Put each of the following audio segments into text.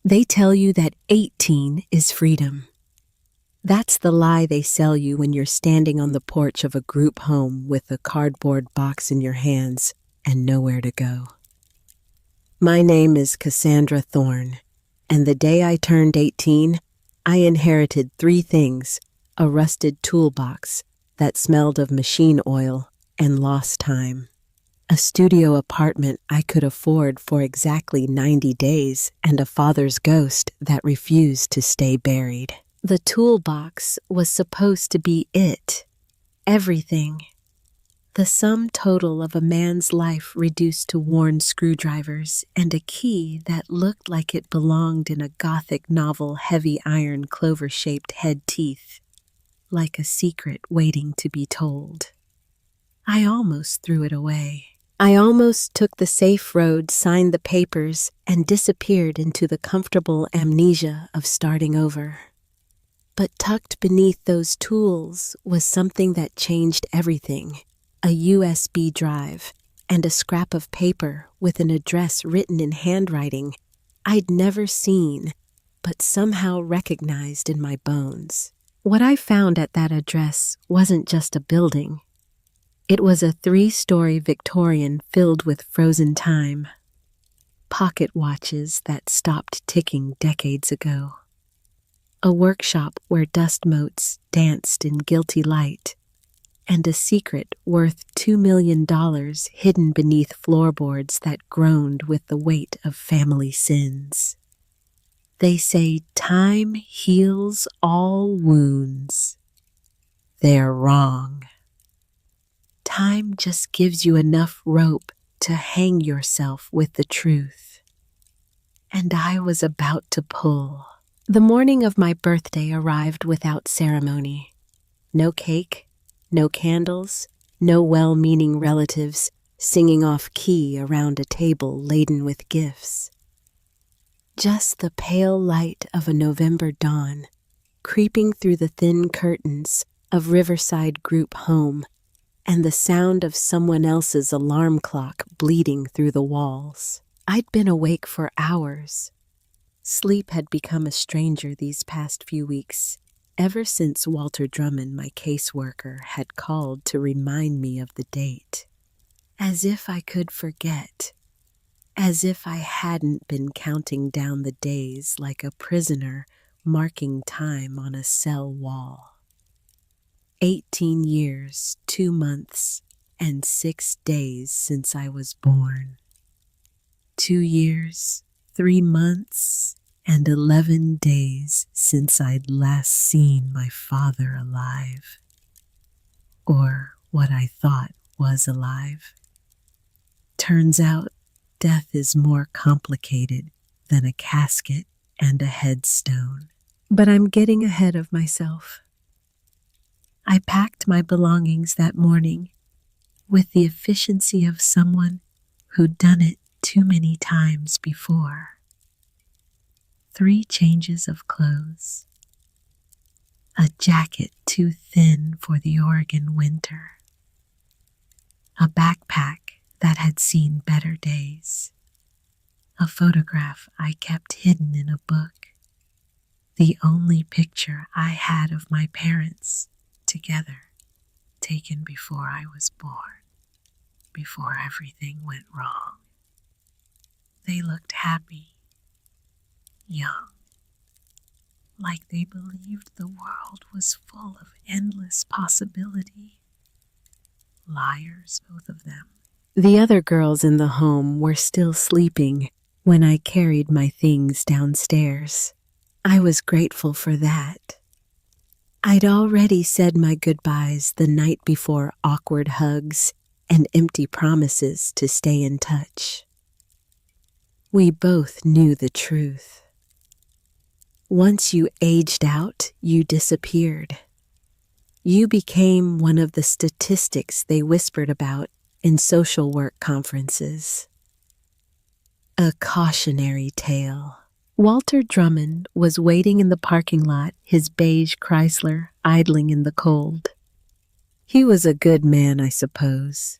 They tell you that 18 is freedom. That's the lie they sell you when you're standing on the porch of a group home with a cardboard box in your hands and nowhere to go. My name is Cassandra Thorne, and the day I turned 18, I inherited 3 things: a rusted toolbox that smelled of machine oil and lost time, a studio apartment I could afford for exactly 90 days, and a father's ghost that refused to stay buried. The toolbox was supposed to be it, everything. The sum total of a man's life reduced to worn screwdrivers and a key that looked like it belonged in a Gothic novel heavy iron clover-shaped head teeth, like a secret waiting to be told. I almost threw it away. I almost took the safe road, signed the papers, and disappeared into the comfortable amnesia of starting over. But tucked beneath those tools was something that changed everything: a USB drive and a scrap of paper with an address written in handwriting I'd never seen, but somehow recognized in my bones. What I found at that address wasn't just a building. It was a 3-story Victorian filled with frozen time, pocket watches that stopped ticking decades ago, a workshop where dust motes danced in guilty light, and a secret worth $2 million hidden beneath floorboards that groaned with the weight of family sins. They say time heals all wounds. They're wrong. Time just gives you enough rope to hang yourself with the truth. And I was about to pull. The morning of my birthday arrived without ceremony. No cake, no candles, no well-meaning relatives singing off-key around a table laden with gifts. Just the pale light of a November dawn, creeping through the thin curtains of Riverside Group Home, and the sound of someone else's alarm clock bleeding through the walls. I'd been awake for hours. Sleep had become a stranger these past few weeks, ever since Walter Drummond, my caseworker, had called to remind me of the date. As if I could forget. As if I hadn't been counting down the days like a prisoner marking time on a cell wall. 18 years, 2 months, and 6 days since I was born. 2 years, 3 months, and 11 days since I'd last seen my father alive. Or what I thought was alive. Turns out, death is more complicated than a casket and a headstone. But I'm getting ahead of myself. I packed my belongings that morning with the efficiency of someone who'd done it too many times before. 3 changes of clothes, a jacket too thin for the Oregon winter, a backpack that had seen better days, a photograph I kept hidden in a book, the only picture I had of my parents together, taken before I was born, before everything went wrong. They looked happy, young, like they believed the world was full of endless possibility. Liars, both of them. The other girls in the home were still sleeping when I carried my things downstairs. I was grateful for that. I'd already said my goodbyes the night before awkward hugs and empty promises to stay in touch. We both knew the truth. Once you aged out, you disappeared. You became one of the statistics they whispered about in social work conferences. A cautionary tale. Walter Drummond was waiting in the parking lot, his beige Chrysler idling in the cold. He was a good man, I suppose.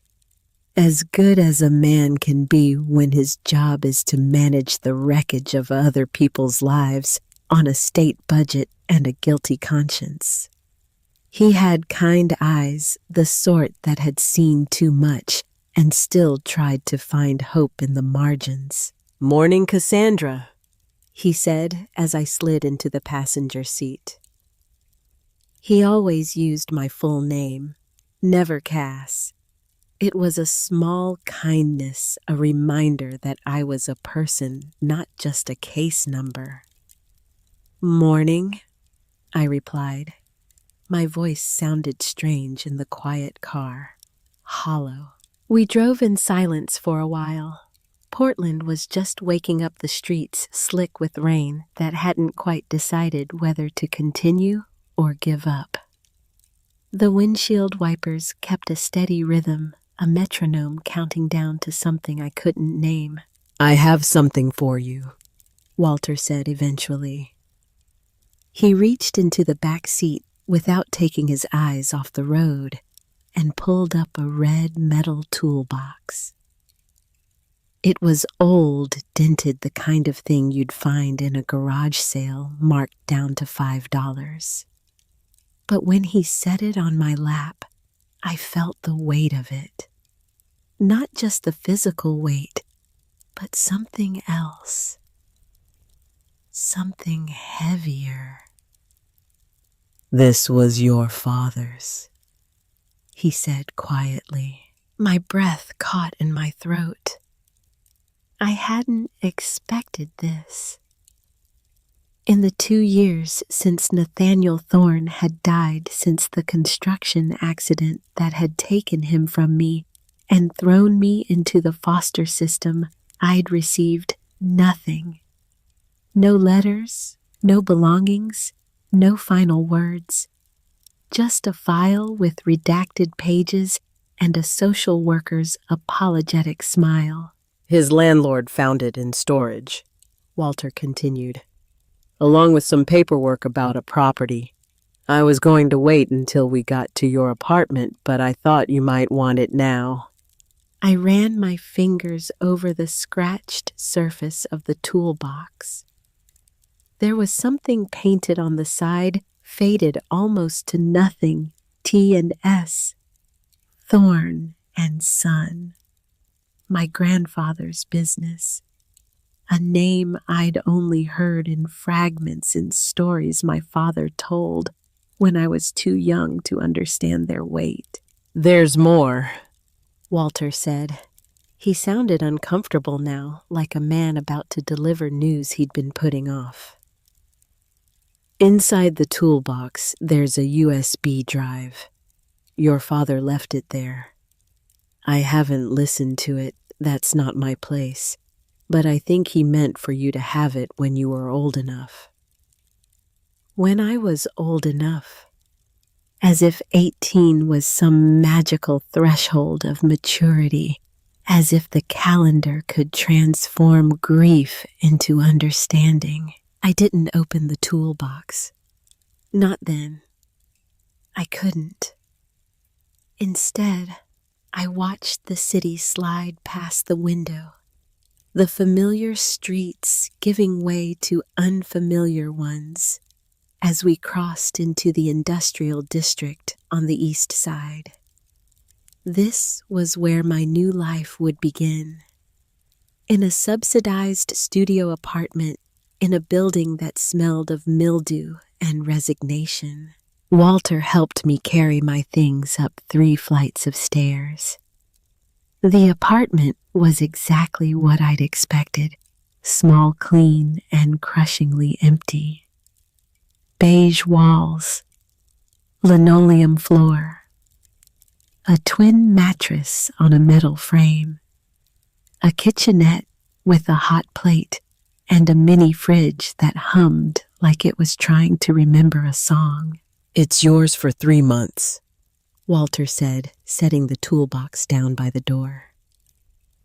As good as a man can be when his job is to manage the wreckage of other people's lives on a state budget and a guilty conscience. He had kind eyes, the sort that had seen too much and still tried to find hope in the margins. "Morning, Cassandra," he said as I slid into the passenger seat. He always used my full name, never Cass. It was a small kindness, a reminder that I was a person, not just a case number. "Morning," I replied. My voice sounded strange in the quiet car, hollow. We drove in silence for a while. Portland was just waking up the streets slick with rain that hadn't quite decided whether to continue or give up. The windshield wipers kept a steady rhythm, a metronome counting down to something I couldn't name. "I have something for you," Walter said eventually. He reached into the back seat without taking his eyes off the road and pulled up a red metal toolbox. It was old, dented, the kind of thing you'd find in a garage sale marked down to $5. But when he set it on my lap, I felt the weight of it. Not just the physical weight, but something else. Something heavier. "This was your father's," he said quietly. My breath caught in my throat. I hadn't expected this. In the 2 years since Nathaniel Thorne had died, since the construction accident that had taken him from me and thrown me into the foster system, I'd received nothing. No letters, no belongings, no final words. Just a file with redacted pages and a social worker's apologetic smile. "His landlord found it in storage," Walter continued, "along with some paperwork about a property. I was going to wait until we got to your apartment, but I thought you might want it now." I ran my fingers over the scratched surface of the toolbox. There was something painted on the side, faded almost to nothing, T&S. Thorne and Son. My grandfather's business. A name I'd only heard in fragments in stories my father told when I was too young to understand their weight. "There's more," Walter said. He sounded uncomfortable now, like a man about to deliver news he'd been putting off. "Inside the toolbox, there's a USB drive. Your father left it there. I haven't listened to it, that's not my place, but I think he meant for you to have it when you were old enough." When I was old enough, as if 18 was some magical threshold of maturity, as if the calendar could transform grief into understanding. I didn't open the toolbox. Not then. I couldn't. Instead, I watched the city slide past the window, the familiar streets giving way to unfamiliar ones as we crossed into the industrial district on the east side. This was where my new life would begin. In a subsidized studio apartment in a building that smelled of mildew and resignation. Walter helped me carry my things up 3 flights of stairs. The apartment was exactly what I'd expected, small, clean, and crushingly empty. Beige walls, linoleum floor, a twin mattress on a metal frame, a kitchenette with a hot plate, and a mini fridge that hummed like it was trying to remember a song. "It's yours for 3 months, Walter said, setting the toolbox down by the door.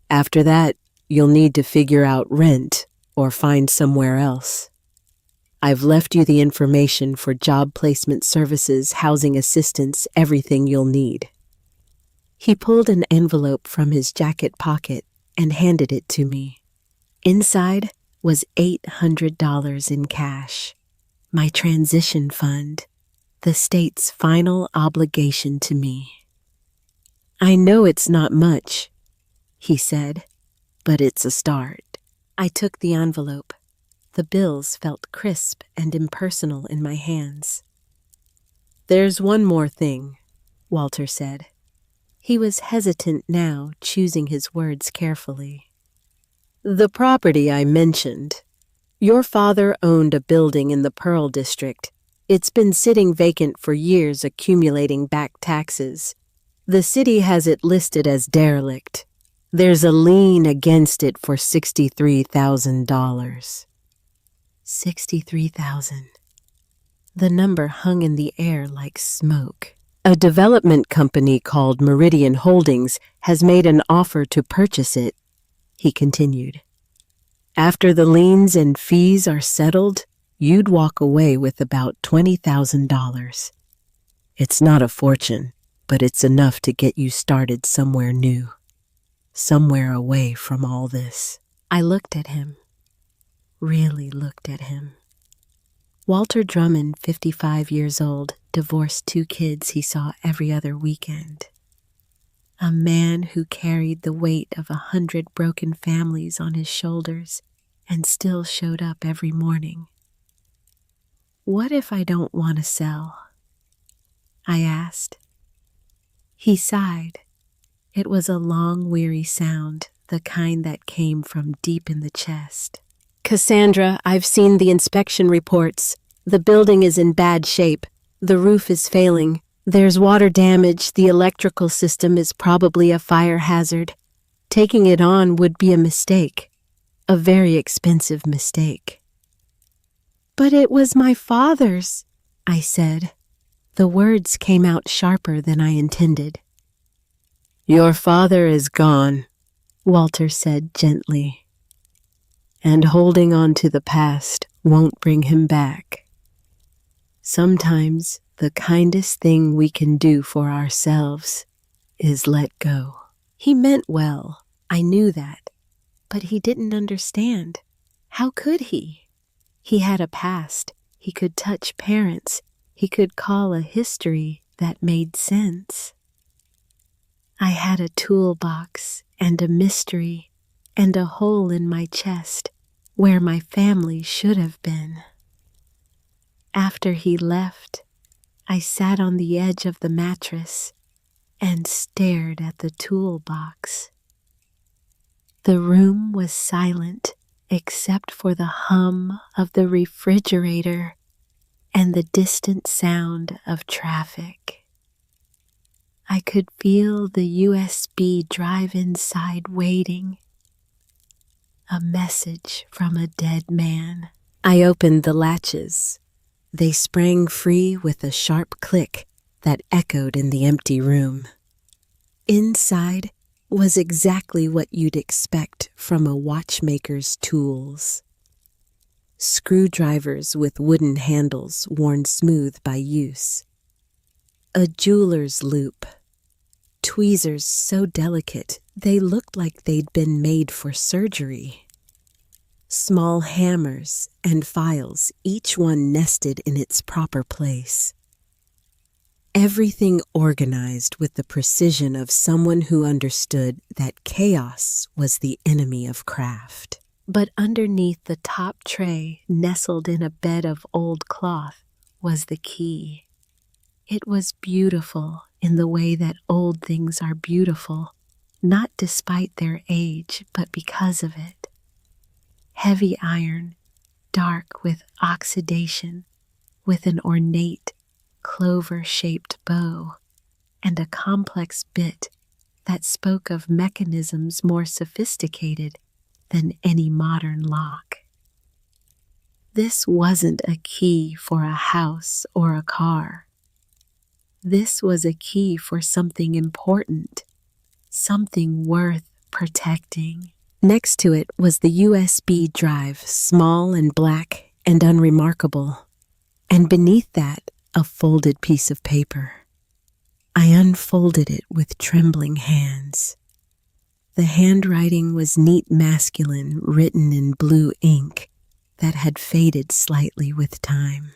"After that, you'll need to figure out rent or find somewhere else. I've left you the information for job placement services, housing assistance, everything you'll need." He pulled an envelope from his jacket pocket and handed it to me. Inside was $800 in cash, my transition fund, the state's final obligation to me. "I know it's not much," he said, "but it's a start." I took the envelope. The bills felt crisp and impersonal in my hands. "There's one more thing," Walter said. He was hesitant now, choosing his words carefully. "The property I mentioned. Your father owned a building in the Pearl District. It's been sitting vacant for years, accumulating back taxes. The city has it listed as derelict. There's a lien against it for $63,000. $63,000. The number hung in the air like smoke. A development company called Meridian Holdings has made an offer to purchase it, he continued. After the liens and fees are settled, you'd walk away with about $20,000. It's not a fortune, but it's enough to get you started somewhere new, somewhere away from all this. I looked at him, really looked at him. Walter Drummond, 55 years old, divorced 2 kids he saw every other weekend. A man who carried the weight of 100 broken families on his shoulders and still showed up every morning. "What if I don't want to sell?" I asked. He sighed. It was a long, weary sound, the kind that came from deep in the chest. "Cassandra, I've seen the inspection reports. The building is in bad shape. The roof is failing. There's water damage. The electrical system is probably a fire hazard. Taking it on would be a mistake. A very expensive mistake." "But it was my father's," I said. The words came out sharper than I intended. "Your father is gone," Walter said gently. "And holding on to the past won't bring him back. Sometimes the kindest thing we can do for ourselves is let go." He meant well, I knew that, but he didn't understand. How could he? He had a past. He could touch parents. He could call a history that made sense. I had a toolbox and a mystery and a hole in my chest where my family should have been. After he left, I sat on the edge of the mattress and stared at the toolbox. The room was silent except for the hum of the refrigerator and the distant sound of traffic. I could feel the USB drive inside waiting. A message from a dead man. I opened the latches. They sprang free with a sharp click that echoed in the empty room. Inside was exactly what you'd expect from a watchmaker's tools. Screwdrivers with wooden handles worn smooth by use. A jeweler's loop. Tweezers so delicate they looked like they'd been made for surgery. Small hammers and files, each one nested in its proper place. Everything organized with the precision of someone who understood that chaos was the enemy of craft. But underneath the top tray, nestled in a bed of old cloth, was the key. It was beautiful in the way that old things are beautiful, not despite their age, but because of it. Heavy iron, dark with oxidation, with an ornate, clover-shaped bow, and a complex bit that spoke of mechanisms more sophisticated than any modern lock. This wasn't a key for a house or a car. This was a key for something important, something worth protecting. Next to it was the USB drive, small and black and unremarkable, and beneath that, a folded piece of paper. I unfolded it with trembling hands. The handwriting was neat masculine, written in blue ink that had faded slightly with time.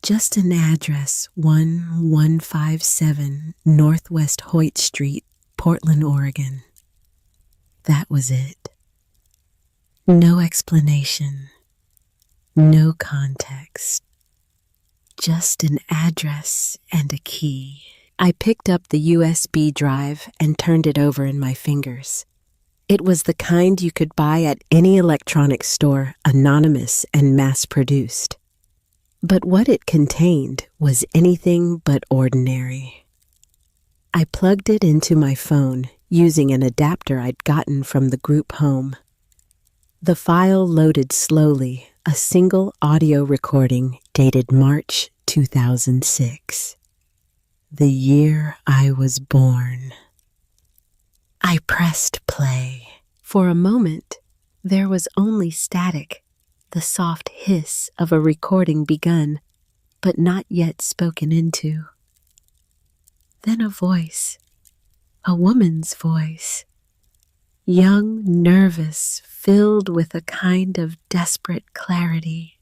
Just an address, 1157 Northwest Hoyt Street, Portland, Oregon. That was it. No explanation, no context, just an address and a key. I picked up the USB drive and turned it over in my fingers. It was the kind you could buy at any electronics store, anonymous and mass-produced. But what it contained was anything but ordinary. I plugged it into my phone using an adapter I'd gotten from the group home. The file loaded slowly, a single audio recording dated March 2006. The year I was born. I pressed play. For a moment, there was only static, the soft hiss of a recording begun, but not yet spoken into. Then a voice, a woman's voice, young, nervous, filled with a kind of desperate clarity.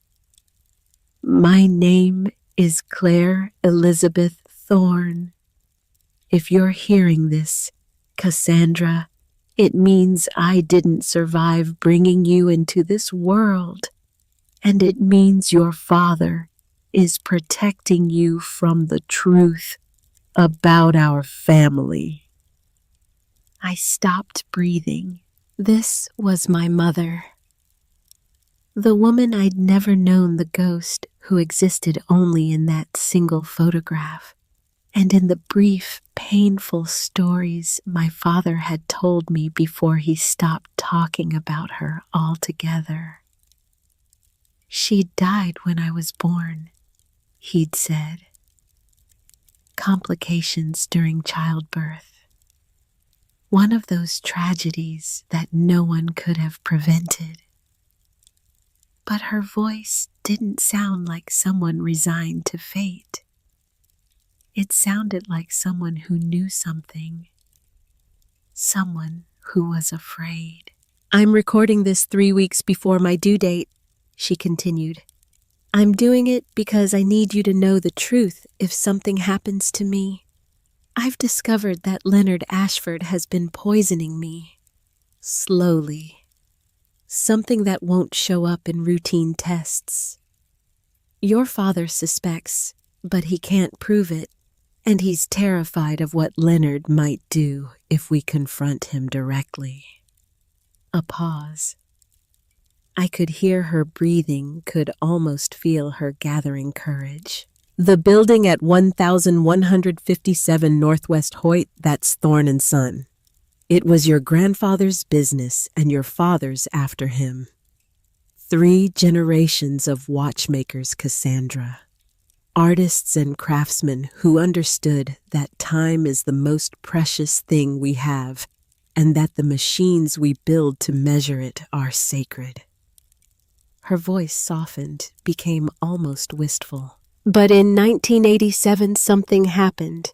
My name is Claire Elizabeth Thorne. If you're hearing this, Cassandra, it means I didn't survive bringing you into this world, and it means your father is protecting you from the truth about our family. I stopped breathing. This was my mother. The woman I'd never known, the ghost who existed only in that single photograph, and in the brief, painful stories my father had told me before he stopped talking about her altogether. She died when I was born, he'd said. Complications during childbirth. One of those tragedies that no one could have prevented. But her voice didn't sound like someone resigned to fate. It sounded like someone who knew something. Someone who was afraid. I'm recording this 3 weeks before my due date, she continued. I'm doing it because I need you to know the truth if something happens to me. I've discovered that Leonard Ashford has been poisoning me. Slowly. Something that won't show up in routine tests. Your father suspects, but he can't prove it, and he's terrified of what Leonard might do if we confront him directly. A pause. I could hear her breathing, could almost feel her gathering courage. The building at 1157 Northwest Hoyt, that's Thorne & Son. It was your grandfather's business and your father's after him. 3 generations of watchmakers, Cassandra. Artists and craftsmen who understood that time is the most precious thing we have and that the machines we build to measure it are sacred. Her voice softened, became almost wistful. But in 1987, something happened.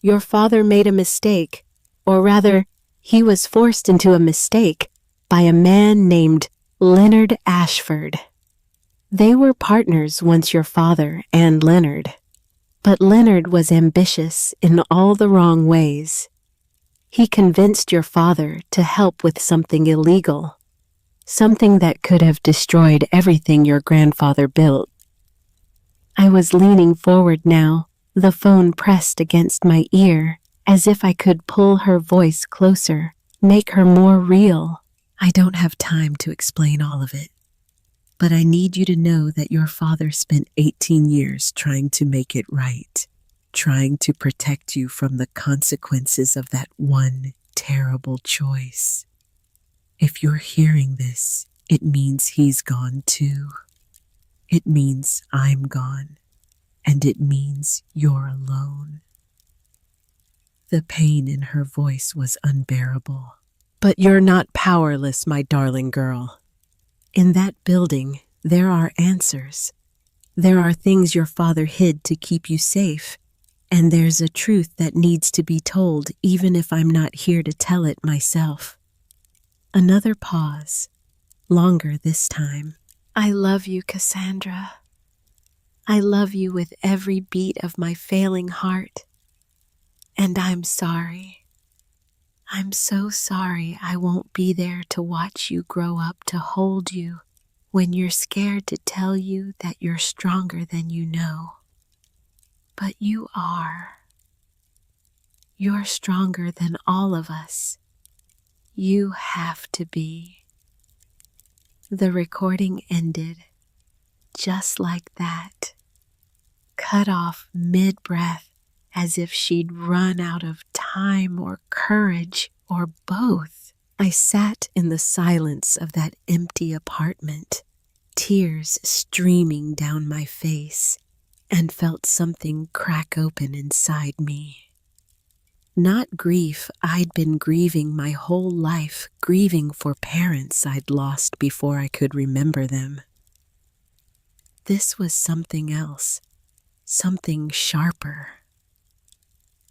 Your father made a mistake, or rather, he was forced into a mistake by a man named Leonard Ashford. They were partners once, your father and Leonard. But Leonard was ambitious in all the wrong ways. He convinced your father to help with something illegal, something that could have destroyed everything your grandfather built. I was leaning forward now, the phone pressed against my ear, as if I could pull her voice closer, make her more real. I don't have time to explain all of it, but I need you to know that your father spent 18 years trying to make it right, trying to protect you from the consequences of that one terrible choice. If you're hearing this, it means he's gone too. It means I'm gone, and it means you're alone. The pain in her voice was unbearable. But you're not powerless, my darling girl. In that building, there are answers. There are things your father hid to keep you safe, and there's a truth that needs to be told even if I'm not here to tell it myself. Another pause, longer this time. I love you, Cassandra. I love you with every beat of my failing heart. And I'm sorry. I'm so sorry I won't be there to watch you grow up, to hold you when you're scared, to tell you that you're stronger than you know. But you are. You're stronger than all of us. You have to be. The recording ended just like that, cut off mid-breath, as if she'd run out of time or courage or both. I sat in the silence of that empty apartment, tears streaming down my face, and felt something crack open inside me. Not grief. I'd been grieving my whole life, grieving for parents I'd lost before I could remember them. This was something else, something sharper.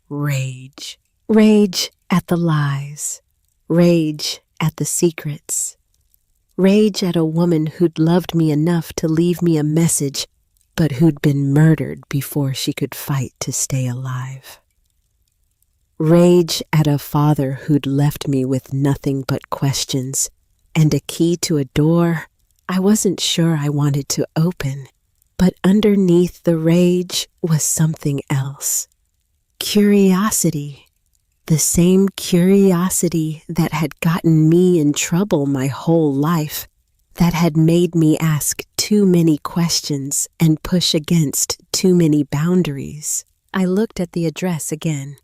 Rage. Rage at the lies. Rage at the secrets. Rage at a woman who'd loved me enough to leave me a message, but who'd been murdered before she could fight to stay alive. Rage at a father who'd left me with nothing but questions and a key to a door I wasn't sure I wanted to open, but underneath the rage was something else. Curiosity. The same curiosity that had gotten me in trouble my whole life, that had made me ask too many questions and push against too many boundaries. I looked at the address again.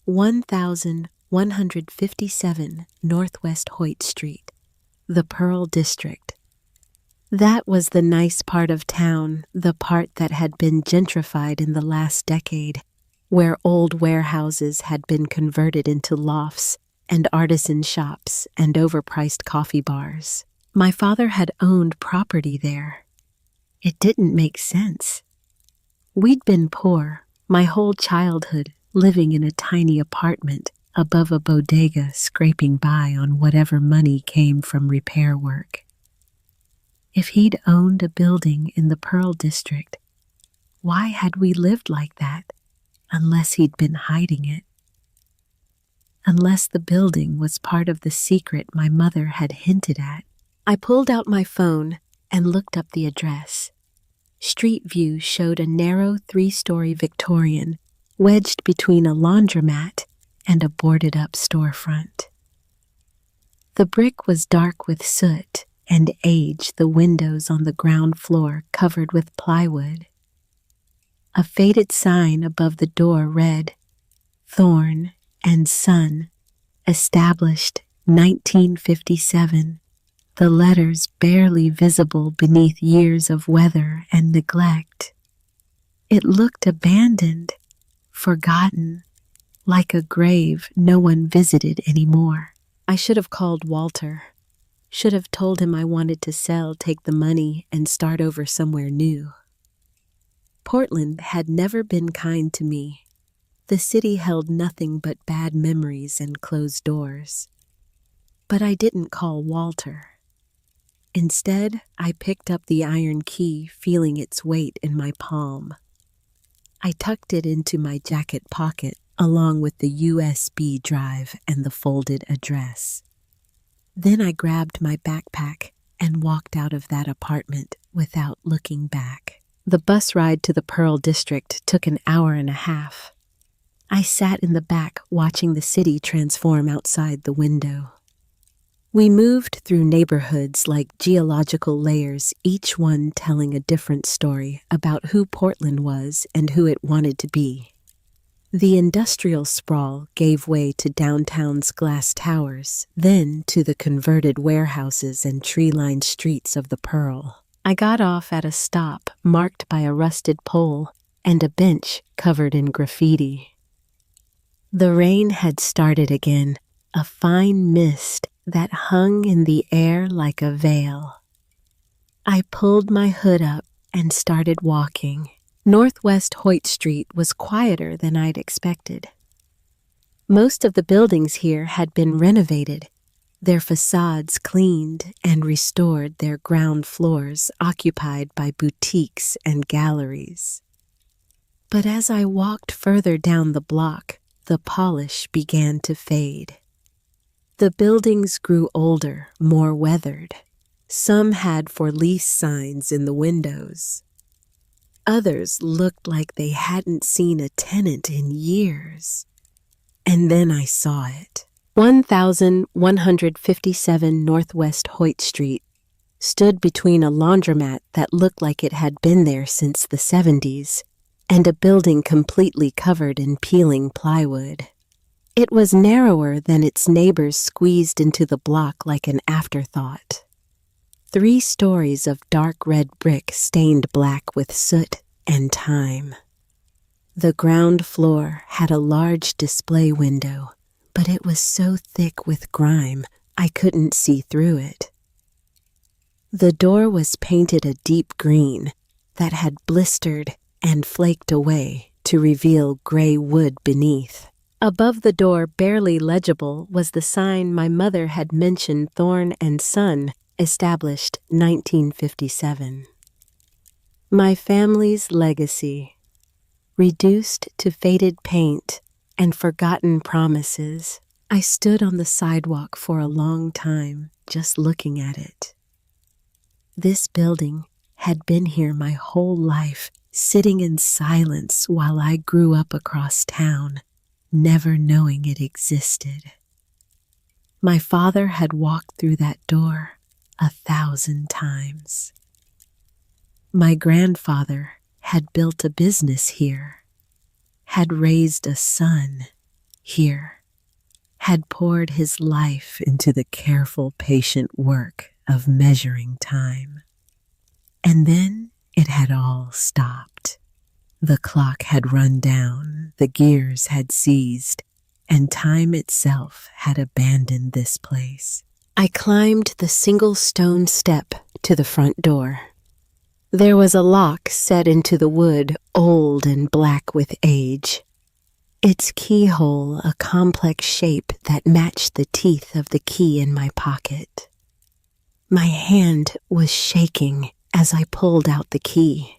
1157 Northwest Hoyt Street, the Pearl District. That was the nice part of town, the part that had been gentrified in the last decade, where old warehouses had been converted into lofts and artisan shops and overpriced coffee bars. My father had owned property there. It didn't make sense. We'd been poor my whole childhood, living in a tiny apartment above a bodega, scraping by on whatever money came from repair work. If he'd owned a building in the Pearl District, why had we lived like that, unless he'd been hiding it? Unless the building was part of the secret my mother had hinted at. I pulled out my phone and looked up the address. Street View showed a narrow 3-story Victorian wedged between a laundromat and a boarded-up storefront. The brick was dark with soot and age, the windows on the ground floor covered with plywood. A faded sign above the door read, "Thorn and Son, established 1957, the letters barely visible beneath years of weather and neglect. It looked abandoned, forgotten, like a grave no one visited anymore. I should have called Walter. Should have told him I wanted to sell, take the money, and start over somewhere new. Portland had never been kind to me. The city held nothing but bad memories and closed doors. But I didn't call Walter. Instead, I picked up the iron key, feeling its weight in my palm. I tucked it into my jacket pocket, along with the USB drive and the folded address. Then I grabbed my backpack and walked out of that apartment without looking back. The bus ride to the Pearl District took an hour and a half. I sat in the back watching the city transform outside the window. We moved through neighborhoods like geological layers, each one telling a different story about who Portland was and who it wanted to be. The industrial sprawl gave way to downtown's glass towers, then to the converted warehouses and tree-lined streets of the Pearl. I got off at a stop marked by a rusted pole and a bench covered in graffiti. The rain had started again, a fine mist that hung in the air like a veil. I pulled my hood up and started walking. Northwest Hoyt Street was quieter than I'd expected. Most of the buildings here had been renovated, their facades cleaned and restored, their ground floors occupied by boutiques and galleries. But as I walked further down the block, the polish began to fade. The buildings grew older, more weathered. Some had for lease signs in the windows. Others looked like they hadn't seen a tenant in years. And then I saw it. 1157 Northwest Hoyt Street stood between a laundromat that looked like it had been there since the 70s and a building completely covered in peeling plywood. It was narrower than its neighbors, squeezed into the block like an afterthought. 3 stories of dark red brick stained black with soot and time. The ground floor had a large display window, but it was so thick with grime I couldn't see through it. The door was painted a deep green that had blistered and flaked away to reveal gray wood beneath. Above the door, barely legible, was the sign my mother had mentioned: Thorne and Son, established 1957. My family's legacy, reduced to faded paint and forgotten promises. I stood on the sidewalk for a long time, just looking at it. This building had been here my whole life, sitting in silence while I grew up across town, never knowing it existed. My father had walked through that door 1,000 times. My grandfather had built a business here, had raised a son here, had poured his life into the careful, patient work of measuring time. And then it had all stopped. The clock had run down, the gears had seized, and time itself had abandoned this place. I climbed the single stone step to the front door. There was a lock set into the wood, old and black with age. Its keyhole a complex shape that matched the teeth of the key in my pocket. My hand was shaking as I pulled out the key.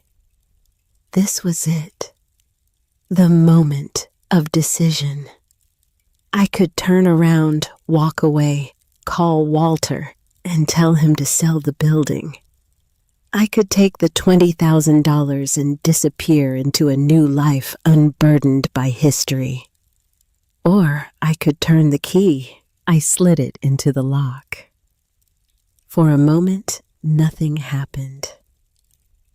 This was it, the moment of decision. I could turn around, walk away, call Walter, and tell him to sell the building. I could take the $20,000 and disappear into a new life unburdened by history. Or I could turn the key. I slid it into the lock. For a moment, nothing happened.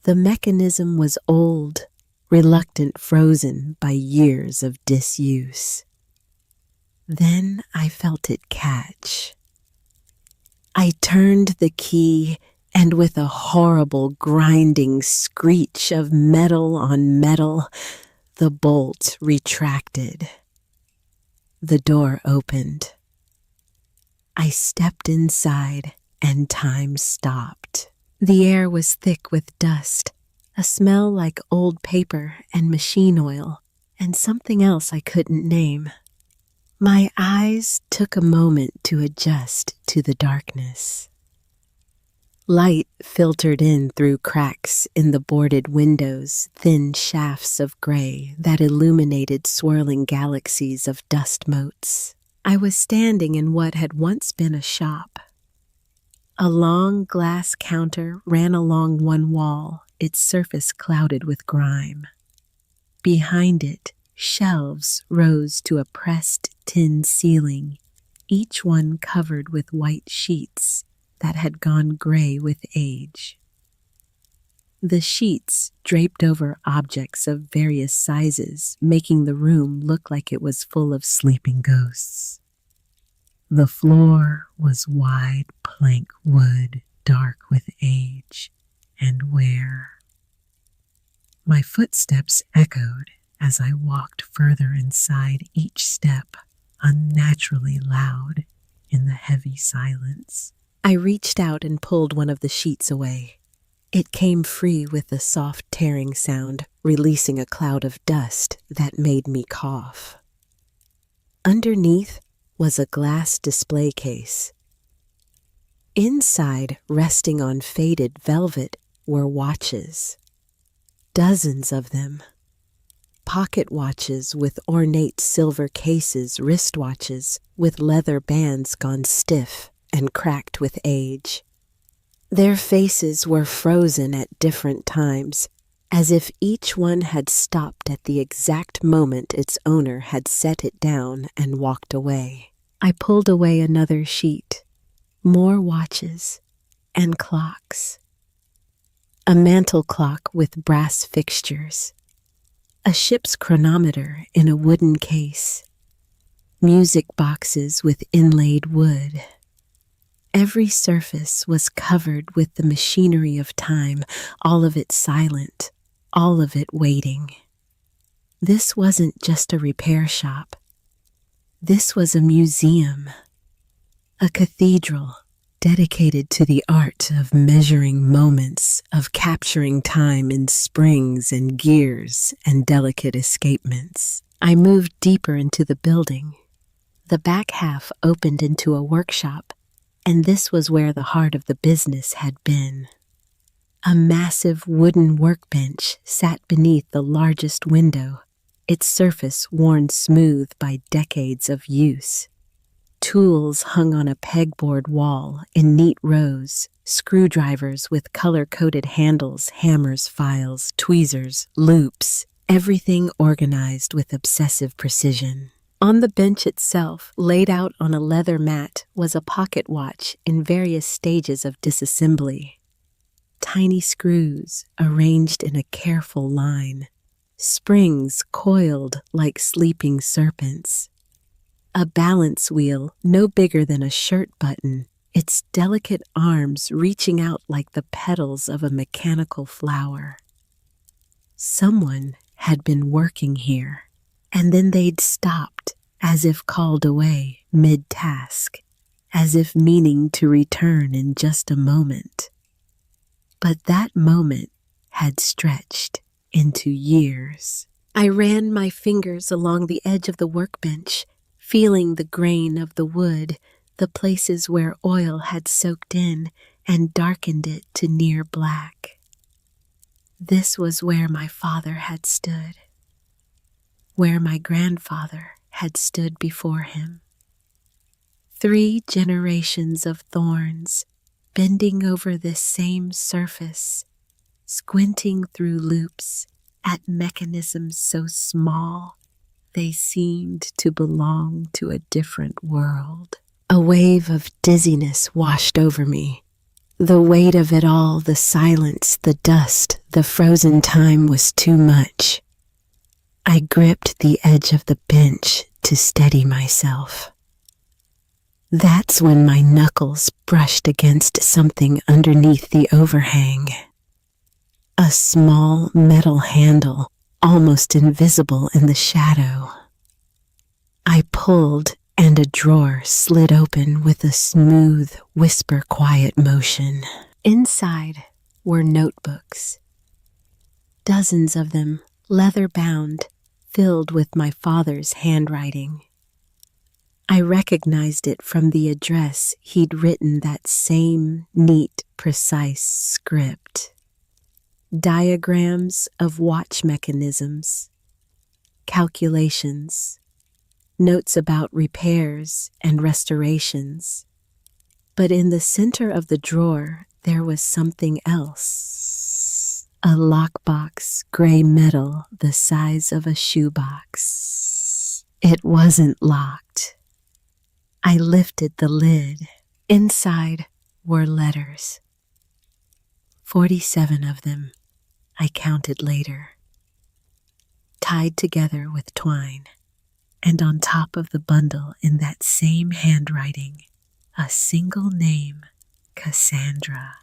The mechanism was old, reluctant, frozen by years of disuse. Then I felt it catch. I turned the key, and with a horrible grinding screech of metal on metal, the bolt retracted. The door opened. I stepped inside, and time stopped. The air was thick with dust, a smell like old paper and machine oil, and something else I couldn't name. My eyes took a moment to adjust to the darkness. Light filtered in through cracks in the boarded windows, thin shafts of gray that illuminated swirling galaxies of dust motes. I was standing in what had once been a shop. A long glass counter ran along one wall, its surface clouded with grime. Behind it, shelves rose to a pressed tin ceiling, each one covered with white sheets that had gone gray with age. The sheets draped over objects of various sizes, making the room look like it was full of sleeping ghosts. The floor was wide plank wood, dark with age and wear. My footsteps echoed as I walked further inside, each step unnaturally loud in the heavy silence. I reached out and pulled one of the sheets away. It came free with a soft tearing sound, releasing a cloud of dust that made me cough. Underneath was a glass display case. Inside, resting on faded velvet, were watches. Dozens of them. Pocket watches with ornate silver cases, wristwatches with leather bands gone stiff and cracked with age. Their faces were frozen at different times, as if each one had stopped at the exact moment its owner had set it down and walked away. I pulled away another sheet. More watches and clocks. A mantel clock with brass fixtures. A ship's chronometer in a wooden case. Music boxes with inlaid wood. Every surface was covered with the machinery of time, all of it silent, all of it waiting. This wasn't just a repair shop. This was a museum, a cathedral dedicated to the art of measuring moments, of capturing time in springs and gears and delicate escapements. I moved deeper into the building. The back half opened into a workshop, and this was where the heart of the business had been. A massive wooden workbench sat beneath the largest window, its surface worn smooth by decades of use. Tools hung on a pegboard wall in neat rows, screwdrivers with color-coded handles, hammers, files, tweezers, loops, everything organized with obsessive precision. On the bench itself, laid out on a leather mat, was a pocket watch in various stages of disassembly. Tiny screws arranged in a careful line, springs coiled like sleeping serpents. A balance wheel no bigger than a shirt button, its delicate arms reaching out like the petals of a mechanical flower. Someone had been working here, and then they'd stopped, as if called away mid-task, as if meaning to return in just a moment. But that moment had stretched into years. I ran my fingers along the edge of the workbench, feeling the grain of the wood, the places where oil had soaked in and darkened it to near black. This was where my father had stood, where my grandfather had stood before him. 3 generations of thorns bending over this same surface, squinting through loops at mechanisms so small they seemed to belong to a different world. A wave of dizziness washed over me. The weight of it all, the silence, the dust, the frozen time was too much. I gripped the edge of the bench to steady myself. That's when my knuckles brushed against something underneath the overhang. A small metal handle, almost invisible in the shadow. I pulled, and a drawer slid open with a smooth, whisper-quiet motion. Inside were notebooks. Dozens of them, leather-bound, filled with my father's handwriting. I recognized it from the address he'd written that same neat, precise script. Diagrams of watch mechanisms, calculations, notes about repairs and restorations. But in the center of the drawer, there was something else. A lockbox, gray metal, the size of a shoebox. It wasn't locked. I lifted the lid. Inside were letters. 47 of them, I counted later, tied together with twine, and on top of the bundle in that same handwriting, a single name, Cassandra.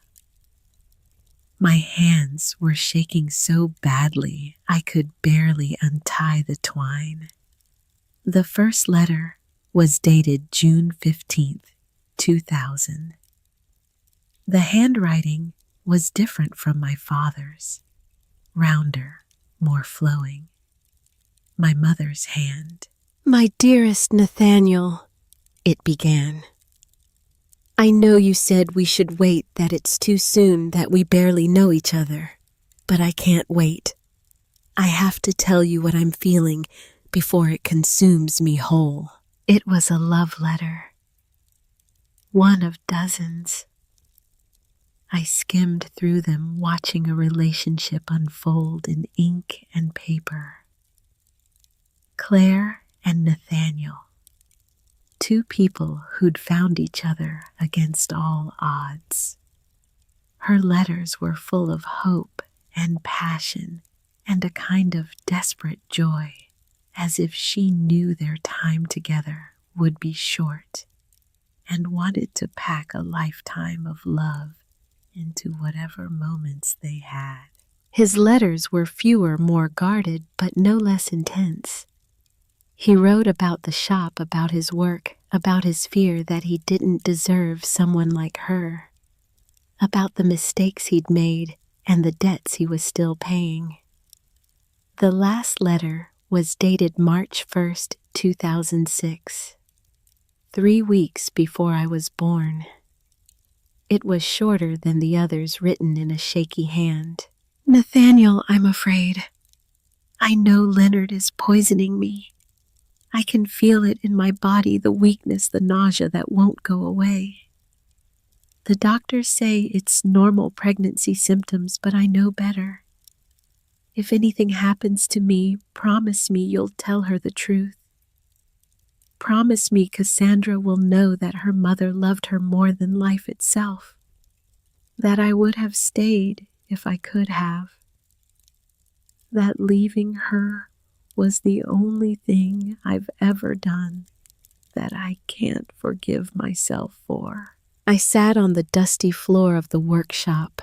My hands were shaking so badly I could barely untie the twine. The first letter was dated June 15th, 2000. The handwriting was different from my father's, rounder, more flowing. My mother's hand. "My dearest Nathaniel," it began. "I know you said we should wait, that it's too soon, that we barely know each other. But I can't wait. I have to tell you what I'm feeling before it consumes me whole." It was a love letter, one of dozens. I skimmed through them, watching a relationship unfold in ink and paper. Claire and Nathaniel, two people who'd found each other against all odds. Her letters were full of hope and passion and a kind of desperate joy, as if she knew their time together would be short and wanted to pack a lifetime of love into whatever moments they had. His letters were fewer, more guarded, but no less intense. He wrote about the shop, about his work, about his fear that he didn't deserve someone like her, about the mistakes he'd made and the debts he was still paying. The last letter was dated March 1st, 2006, 3 weeks before I was born. It was shorter than the others, written in a shaky hand. "Nathaniel, I'm afraid. I know Leonard is poisoning me. I can feel it in my body, the weakness, the nausea that won't go away. The doctors say it's normal pregnancy symptoms, but I know better. If anything happens to me, promise me you'll tell her the truth. Promise me Cassandra will know that her mother loved her more than life itself, that I would have stayed if I could have, that leaving her was the only thing I've ever done that I can't forgive myself for." I sat on the dusty floor of the workshop,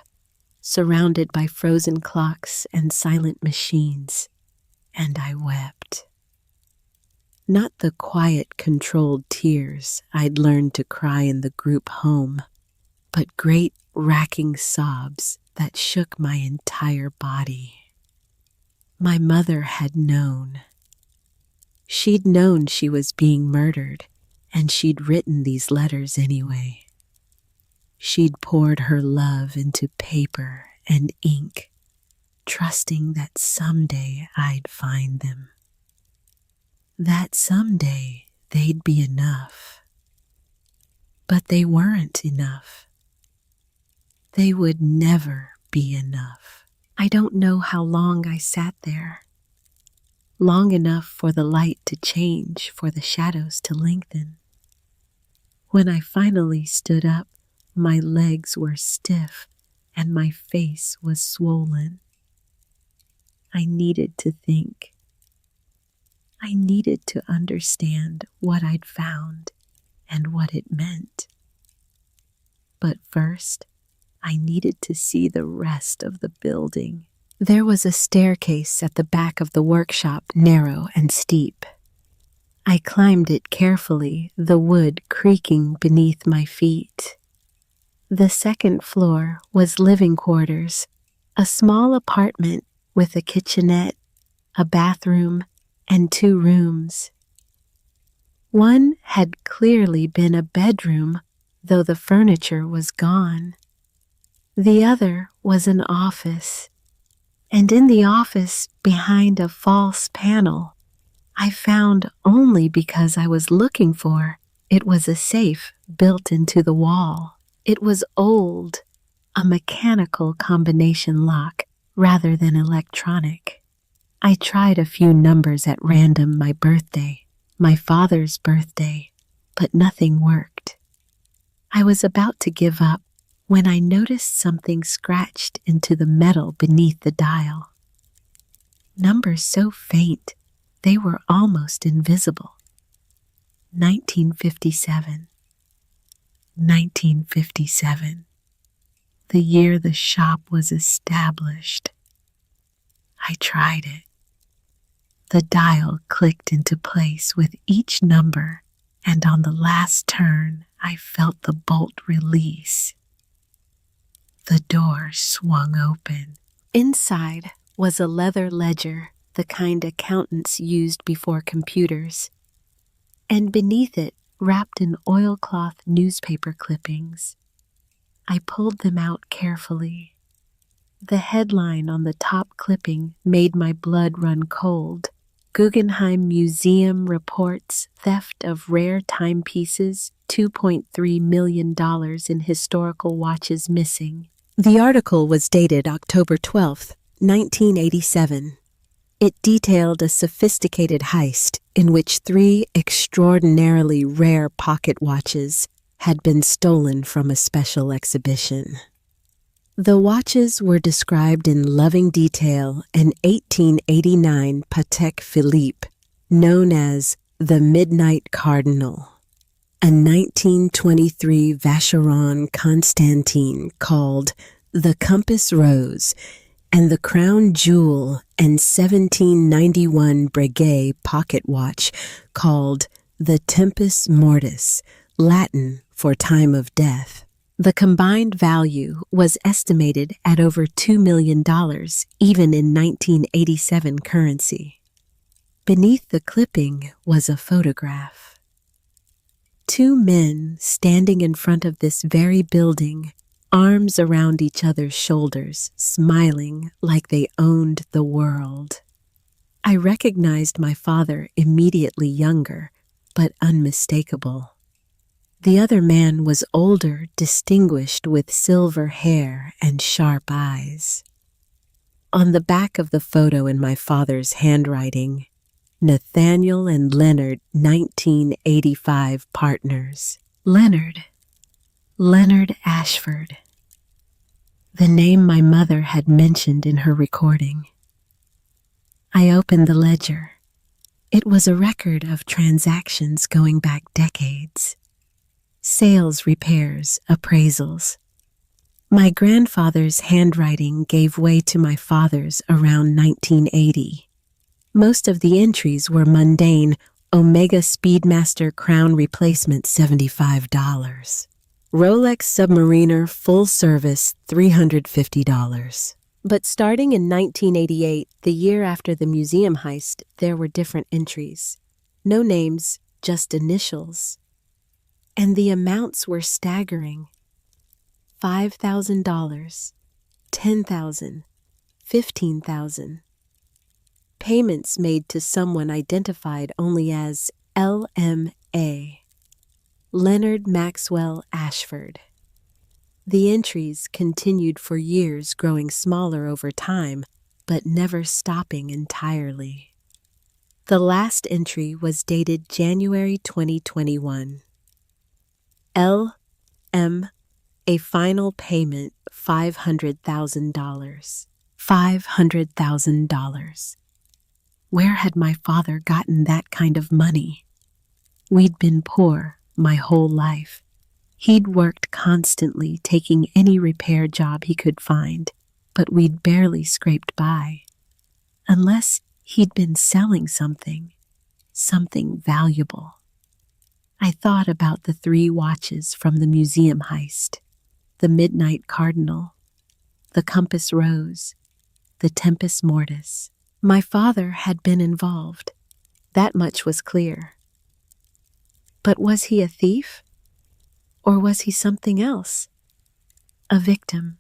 surrounded by frozen clocks and silent machines, and I wept. Not the quiet, controlled tears I'd learned to cry in the group home, but great, racking sobs that shook my entire body. My mother had known. She'd known she was being murdered, and she'd written these letters anyway. She'd poured her love into paper and ink, trusting that someday I'd find them. That someday they'd be enough. But they weren't enough. They would never be enough. I don't know how long I sat there. Long enough for the light to change, for the shadows to lengthen. When I finally stood up, my legs were stiff and my face was swollen. I needed to think. I needed to understand what I'd found and what it meant. But first, I needed to see the rest of the building. There was a staircase at the back of the workshop, narrow and steep. I climbed it carefully, the wood creaking beneath my feet. The second floor was living quarters, a small apartment with a kitchenette, a bathroom, and 2 rooms. One had clearly been a bedroom, though the furniture was gone. The other was an office, and in the office, behind a false panel, I found only because I was looking for, it was a safe built into the wall. It was old, a mechanical combination lock rather than electronic. I tried a few numbers at random, my birthday, my father's birthday, but nothing worked. I was about to give up when I noticed something scratched into the metal beneath the dial. Numbers so faint, they were almost invisible. 1957. 1957. The year the shop was established. I tried it. The dial clicked into place with each number, and on the last turn, I felt the bolt release. The door swung open. Inside was a leather ledger, the kind accountants used before computers, and beneath it, wrapped in oilcloth newspaper clippings. I pulled them out carefully. The headline on the top clipping made my blood run cold. Guggenheim Museum reports theft of rare timepieces, $2.3 million in historical watches missing. The article was dated October 12, 1987. It detailed a sophisticated heist in which 3 extraordinarily rare pocket watches had been stolen from a special exhibition. The watches were described in loving detail an 1889 Patek Philippe, known as the Midnight Cardinal, a 1923 Vacheron Constantin called the Compass Rose, and the crown jewel and 1791 Breguet pocket watch called the Tempus Mortis, Latin for time of death. The combined value was estimated at over $2 million, even in 1987 currency. Beneath the clipping was a photograph. 2 men standing in front of this very building, arms around each other's shoulders, smiling like they owned the world. I recognized my father immediately younger, but unmistakable. The other man was older, distinguished with silver hair and sharp eyes. On the back of the photo in my father's handwriting, Nathaniel and Leonard, 1985 partners. Leonard Ashford. The name my mother had mentioned in her recording. I opened the ledger. It was a record of transactions going back decades. Sales, repairs, appraisals. My grandfather's handwriting gave way to my father's around 1980. Most of the entries were mundane: Omega Speedmaster crown replacement $75. Rolex Submariner full service $350. But starting in 1988, the year after the museum heist, there were different entries. No names, just initials. And the amounts were staggering. $5,000, $10,000, $15,000. Payments made to someone identified only as LMA, Leonard Maxwell Ashford. The entries continued for years, growing smaller over time, but never stopping entirely. The last entry was dated January 2021. LM, a final payment $500,000. $500,000. Where had my father gotten that kind of money? We'd been poor my whole life. He'd worked constantly, taking any repair job he could find, but we'd barely scraped by. Unless he'd been selling something valuable. I thought about the 3 watches from the museum heist: the Midnight Cardinal, the Compass Rose, the Tempus Mortis. My father had been involved. That much was clear. But was he a thief? Or was he something else? A victim.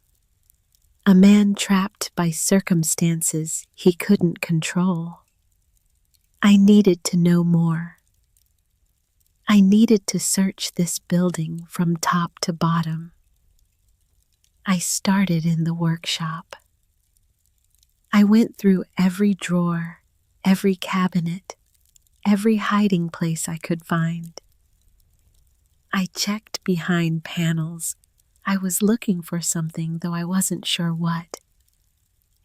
A man trapped by circumstances he couldn't control. I needed to know more. I needed to search this building from top to bottom. I started in the workshop. I went through every drawer, every cabinet, every hiding place I could find. I checked behind panels. I was looking for something, though I wasn't sure what.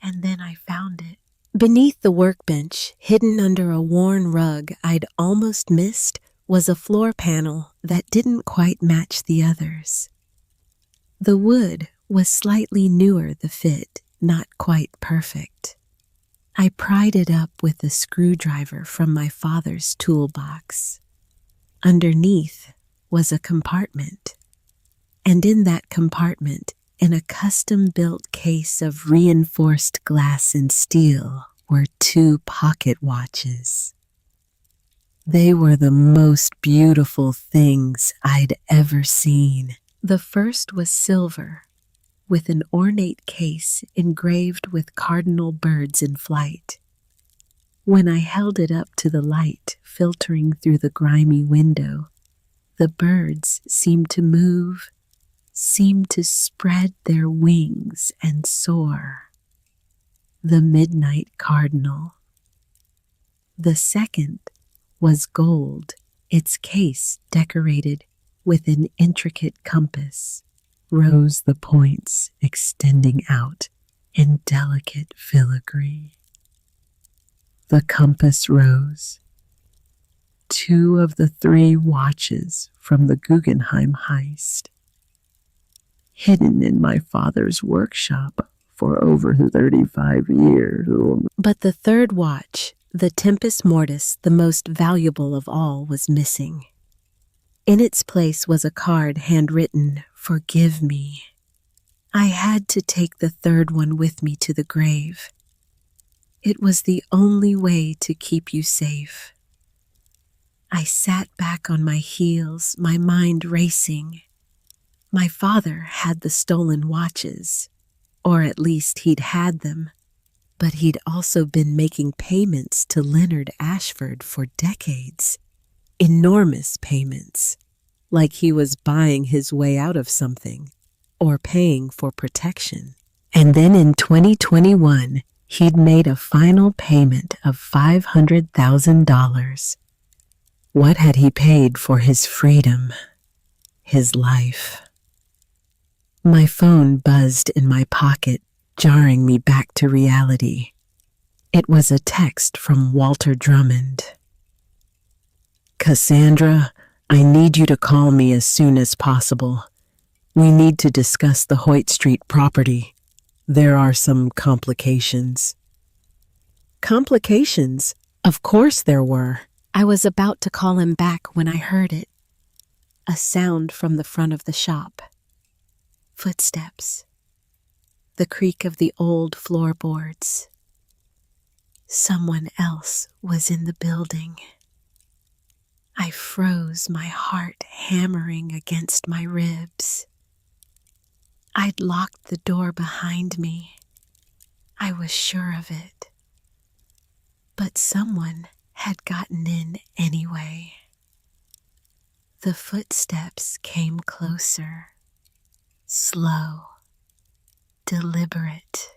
And then I found it. Beneath the workbench, hidden under a worn rug I'd almost missed, was a floor panel that didn't quite match the others. The wood was slightly newer, the fit not quite perfect. I pried it up with a screwdriver from my father's toolbox. Underneath was a compartment, and in that compartment In a custom-built case of reinforced glass and steel were 2 pocket watches. They were the most beautiful things I'd ever seen. The first was silver, with an ornate case engraved with cardinal birds in flight. When I held it up to the light filtering through the grimy window, the birds seemed to move, seemed to spread their wings and soar. The midnight cardinal. The second was gold, its case decorated with an intricate compass, rose the points extending out in delicate filigree. The compass rose. 2 of the 3 watches from the Guggenheim heist, hidden in my father's workshop for over 35 years. But the third watch, the Tempus Mortis, the most valuable of all, was missing. In its place was a card handwritten, "Forgive me." I had to take the third one with me to the grave. It was the only way to keep you safe. I sat back on my heels, my mind racing. My father had the stolen watches, or at least he'd had them, but he'd also been making payments to Leonard Ashford for decades. Enormous payments, like he was buying his way out of something, or paying for protection. And then in 2021, he'd made a final payment of $500,000. What had he paid for his freedom, his life? My phone buzzed in my pocket, jarring me back to reality. It was a text from Walter Drummond. "Cassandra, I need you to call me as soon as possible. We need to discuss the Hoyt Street property. There are some complications." Complications? Of course there were. I was about to call him back when I heard it. A sound from the front of the shop. Footsteps. The creak of the old floorboards. Someone else was in the building. I froze, my heart hammering against my ribs. I'd locked the door behind me. I was sure of it. But someone had gotten in anyway. The footsteps came closer, slow, deliberate.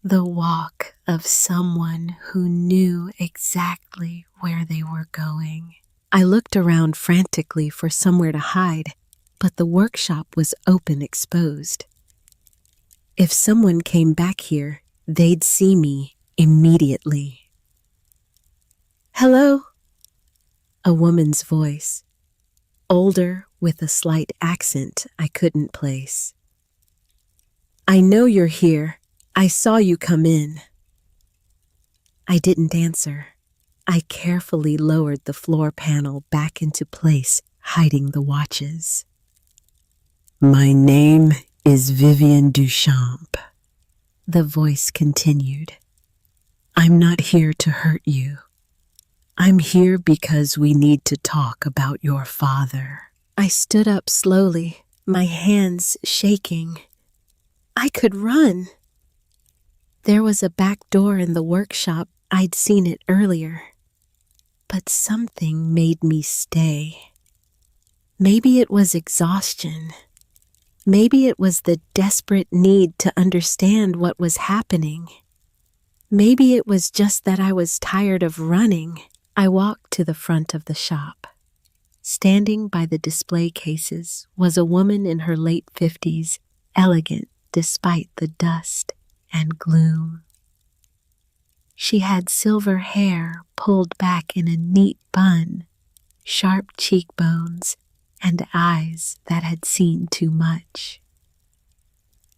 The walk of someone who knew exactly where they were going. I looked around frantically for somewhere to hide, but the workshop was open, exposed. If someone came back here, they'd see me immediately. "Hello?" A woman's voice, older with a slight accent I couldn't place. "I know you're here. I saw you come in." I didn't answer. I carefully lowered the floor panel back into place, hiding the watches. "My name is Vivian Duchamp," the voice continued. "I'm not here to hurt you. I'm here because we need to talk about your father." I stood up slowly, my hands shaking. I could run. There was a back door in the workshop. I'd seen it earlier. But something made me stay. Maybe it was exhaustion. Maybe it was the desperate need to understand what was happening. Maybe it was just that I was tired of running. I walked to the front of the shop. Standing by the display cases was a woman in her late 50s, elegant despite the dust and gloom. She had silver hair pulled back in a neat bun, sharp cheekbones, and eyes that had seen too much.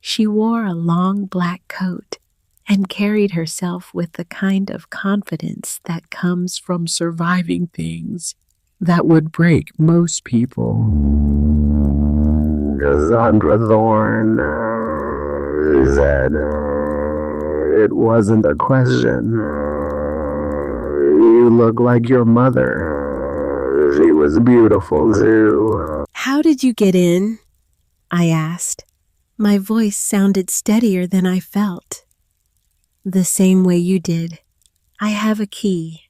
She wore a long black coat and carried herself with the kind of confidence that comes from surviving things that would break most people. Cassandra Thorne said it wasn't a question. You look like your mother. She was beautiful too. How did you get in? I asked. My voice sounded steadier than I felt. The same way you did. I have a key.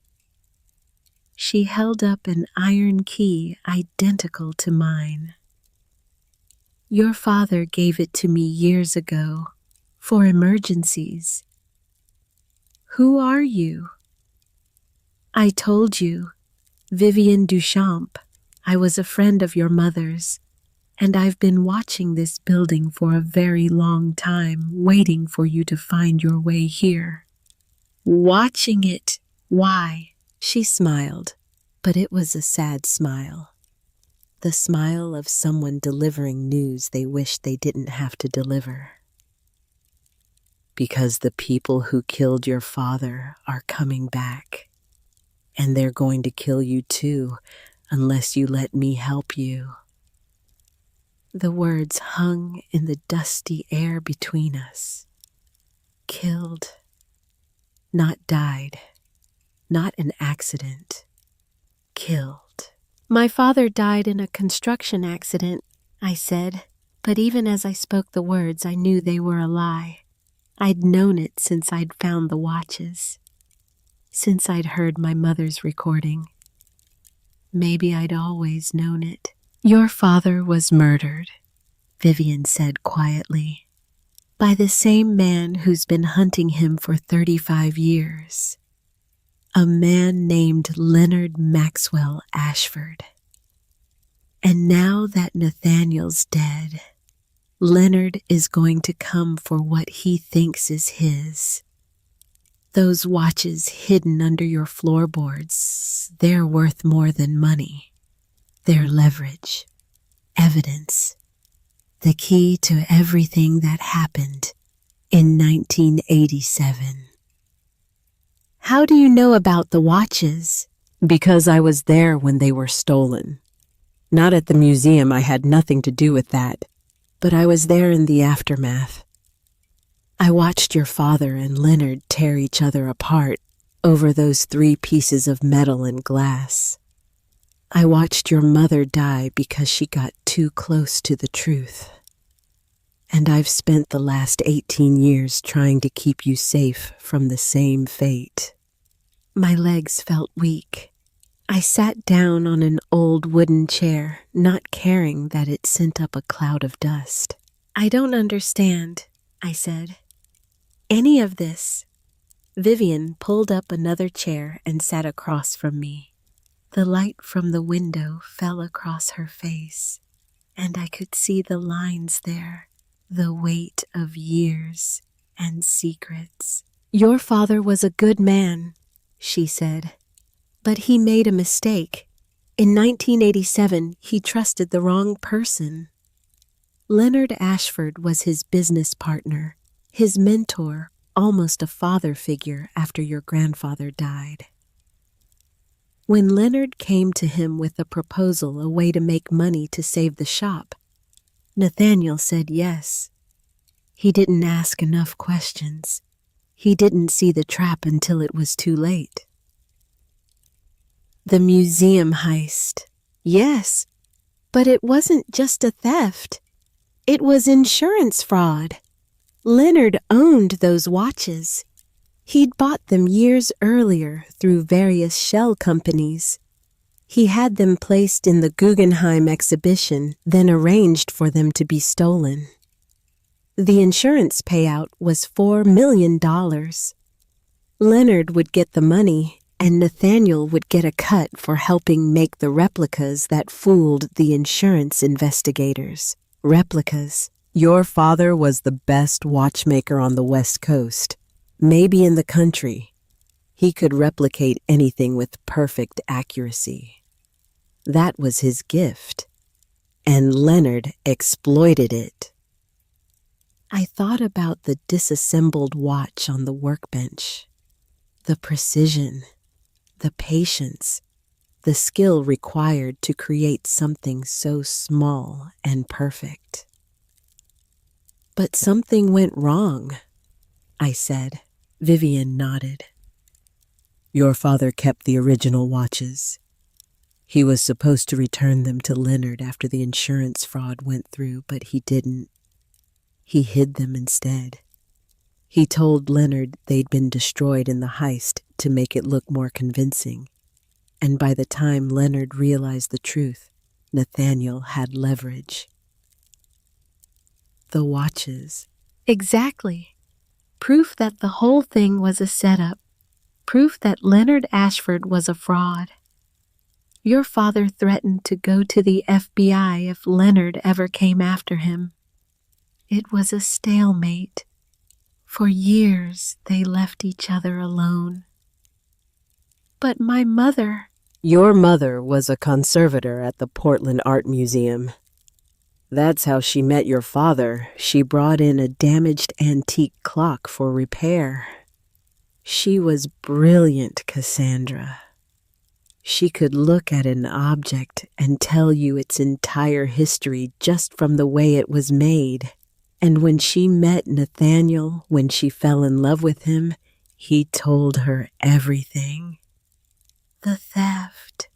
She held up an iron key identical to mine. Your father gave it to me years ago for emergencies. Who are you? I told you, Vivian Duchamp. I was a friend of your mother's, and I've been watching this building for a very long time, waiting for you to find your way here. Watching it. Why? She smiled, but it was a sad smile. The smile of someone delivering news they wish they didn't have to deliver. Because the people who killed your father are coming back, and they're going to kill you too, unless you let me help you. The words hung in the dusty air between us. Killed. Not died. Not an accident. Killed. My father died in a construction accident, I said, but even as I spoke the words, I knew they were a lie. I'd known it since I'd found the watches, since I'd heard my mother's recording. Maybe I'd always known it. Your father was murdered, Vivian said quietly, by the same man who's been hunting him for 35 years. A man named Leonard Maxwell Ashford. And now that Nathaniel's dead, Leonard is going to come for what he thinks is his. Those watches hidden under your floorboards, they're worth more than money. They're leverage, evidence, the key to everything that happened in 1987. How do you know about the watches? Because I was there when they were stolen. Not at the museum, I had nothing to do with that, but I was there in the aftermath. I watched your father and Leonard tear each other apart over those 3 pieces of metal and glass. I watched your mother die because she got too close to the truth. And I've spent the last 18 years trying to keep you safe from the same fate. My legs felt weak. I sat down on an old wooden chair, not caring that it sent up a cloud of dust. I don't understand, I said. Any of this. Vivian pulled up another chair and sat across from me. The light from the window fell across her face, and I could see the lines there, the weight of years and secrets. Your father was a good man, she said, but he made a mistake. In 1987, he trusted the wrong person. Leonard Ashford was his business partner, his mentor, almost a father figure after your grandfather died. When Leonard came to him with a proposal, a way to make money to save the shop, Nathaniel said yes. He didn't ask enough questions. He didn't see the trap until it was too late. The museum heist. Yes, but it wasn't just a theft. It was insurance fraud. Leonard owned those watches. He'd bought them years earlier through various shell companies. He had them placed in the Guggenheim exhibition, then arranged for them to be stolen. The insurance payout was $4 million. Leonard would get the money, and Nathaniel would get a cut for helping make the replicas that fooled the insurance investigators. Replicas. Your father was the best watchmaker on the West Coast, maybe in the country. He could replicate anything with perfect accuracy. That was his gift, and Leonard exploited it. I thought about the disassembled watch on the workbench, the precision, the patience, the skill required to create something so small and perfect. But something went wrong, I said. Vivian nodded. Your father kept the original watches. He was supposed to return them to Leonard after the insurance fraud went through, but he didn't. He hid them instead. He told Leonard they'd been destroyed in the heist to make it look more convincing. And by the time Leonard realized the truth, Nathaniel had leverage. The watches. Exactly. Proof that the whole thing was a setup. Proof that Leonard Ashford was a fraud. Your father threatened to go to the FBI if Leonard ever came after him. It was a stalemate. For years, they left each other alone. But my mother... Your mother was a conservator at the Portland Art Museum. That's how she met your father. She brought in a damaged antique clock for repair. She was brilliant, Cassandra. She could look at an object and tell you its entire history just from the way it was made. And when she met Nathaniel, when she fell in love with him, he told her everything. The theft,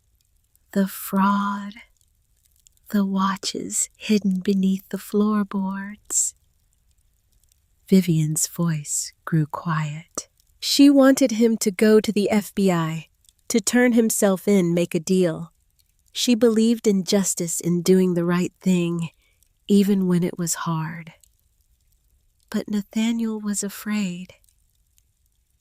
the fraud, the watches hidden beneath the floorboards. Vivian's voice grew quiet. She wanted him to go to the FBI, to turn himself in, make a deal. She believed in justice, in doing the right thing, even when it was hard. But Nathaniel was afraid.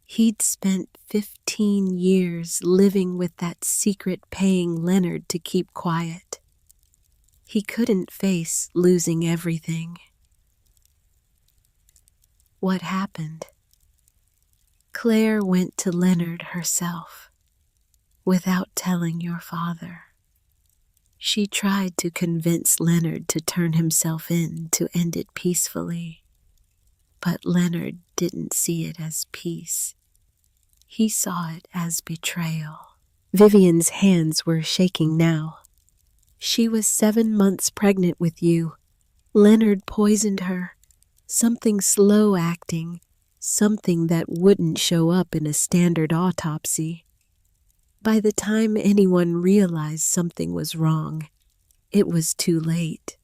He'd spent 15 years living with that secret paying Leonard to keep quiet. He couldn't face losing everything. What happened? Claire went to Leonard herself, without telling your father. She tried to convince Leonard to turn himself in to end it peacefully. But Leonard didn't see it as peace. He saw it as betrayal. Vivian's hands were shaking now. She was 7 months pregnant with you. Leonard poisoned her. Something slow-acting, something that wouldn't show up in a standard autopsy. By the time anyone realized something was wrong, it was too late.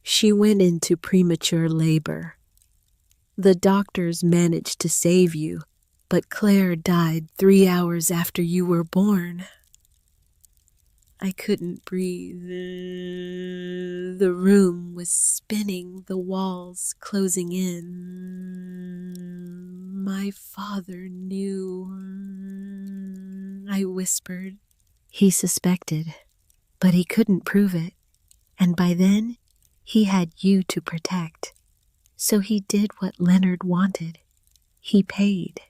She went into premature labor. The doctors managed to save you, but Claire died 3 hours after you were born. I couldn't breathe. The room was spinning, the walls closing in. My father knew. I whispered. He suspected, but he couldn't prove it. And by then, he had you to protect. So he did what Leonard wanted. He paid.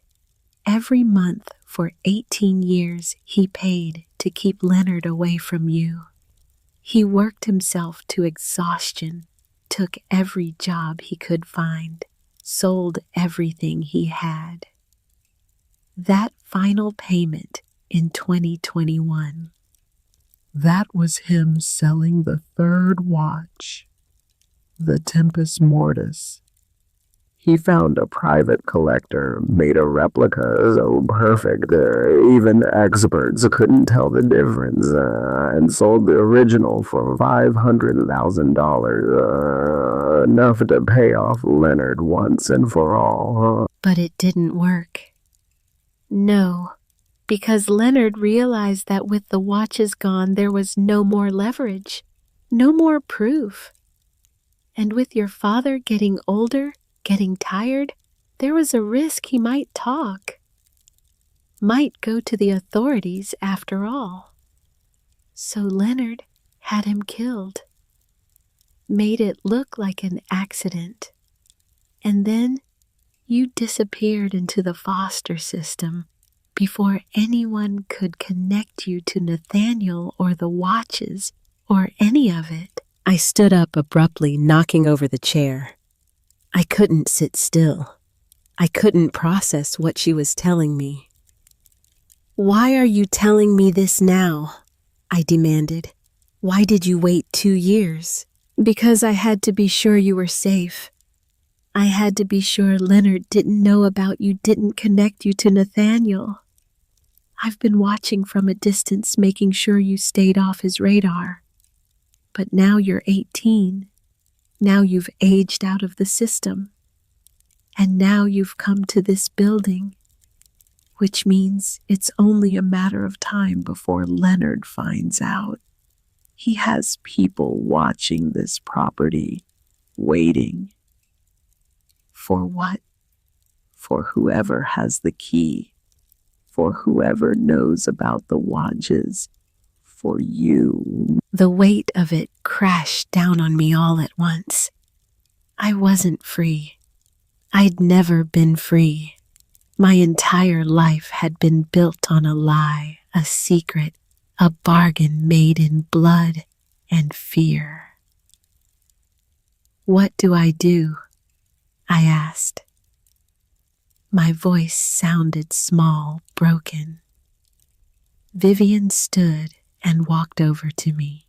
Every month for 18 years, he paid to keep Leonard away from you. He worked himself to exhaustion, took every job he could find, sold everything he had. That final payment in 2021. That was him selling the third watch, the Tempus Mortis. He found a private collector, made a replica so perfect even experts couldn't tell the difference, and sold the original for $500,000, enough to pay off Leonard once and for all. But it didn't work. No, because Leonard realized that with the watches gone, there was no more leverage, no more proof. And with your father getting older, getting tired, there was a risk he might talk. Might go to the authorities after all. So Leonard had him killed. Made it look like an accident. And then you disappeared into the foster system before anyone could connect you to Nathaniel or the watches or any of it. I stood up abruptly, knocking over the chair. I couldn't sit still. I couldn't process what she was telling me. Why are you telling me this now? I demanded. Why did you wait 2 years? Because I had to be sure you were safe. I had to be sure Leonard didn't know about you, didn't connect you to Nathaniel. I've been watching from a distance, making sure you stayed off his radar. But now you're 18. Now you've aged out of the system. And now you've come to this building, which means it's only a matter of time before Leonard finds out. He has people watching this property, waiting. For what? For whoever has the key, for whoever knows about the watches, for you. The weight of it crashed down on me all at once. I wasn't free. I'd never been free. My entire life had been built on a lie, a secret, a bargain made in blood and fear. What do? I asked. My voice sounded small, broken. Vivian stood and walked over to me.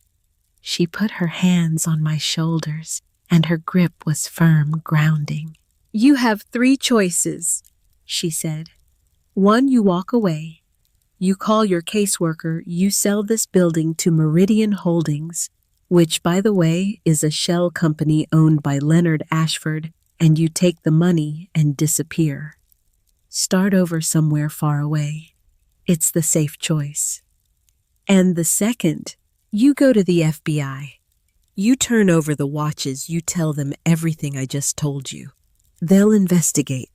She put her hands on my shoulders, and her grip was firm, grounding. You have 3 choices, she said. 1, you walk away. You call your caseworker, you sell this building to Meridian Holdings, which, by the way, is a shell company owned by Leonard Ashford, and you take the money and disappear. Start over somewhere far away. It's the safe choice. And the 2nd, you go to the FBI. You turn over the watches, you tell them everything I just told you. They'll investigate.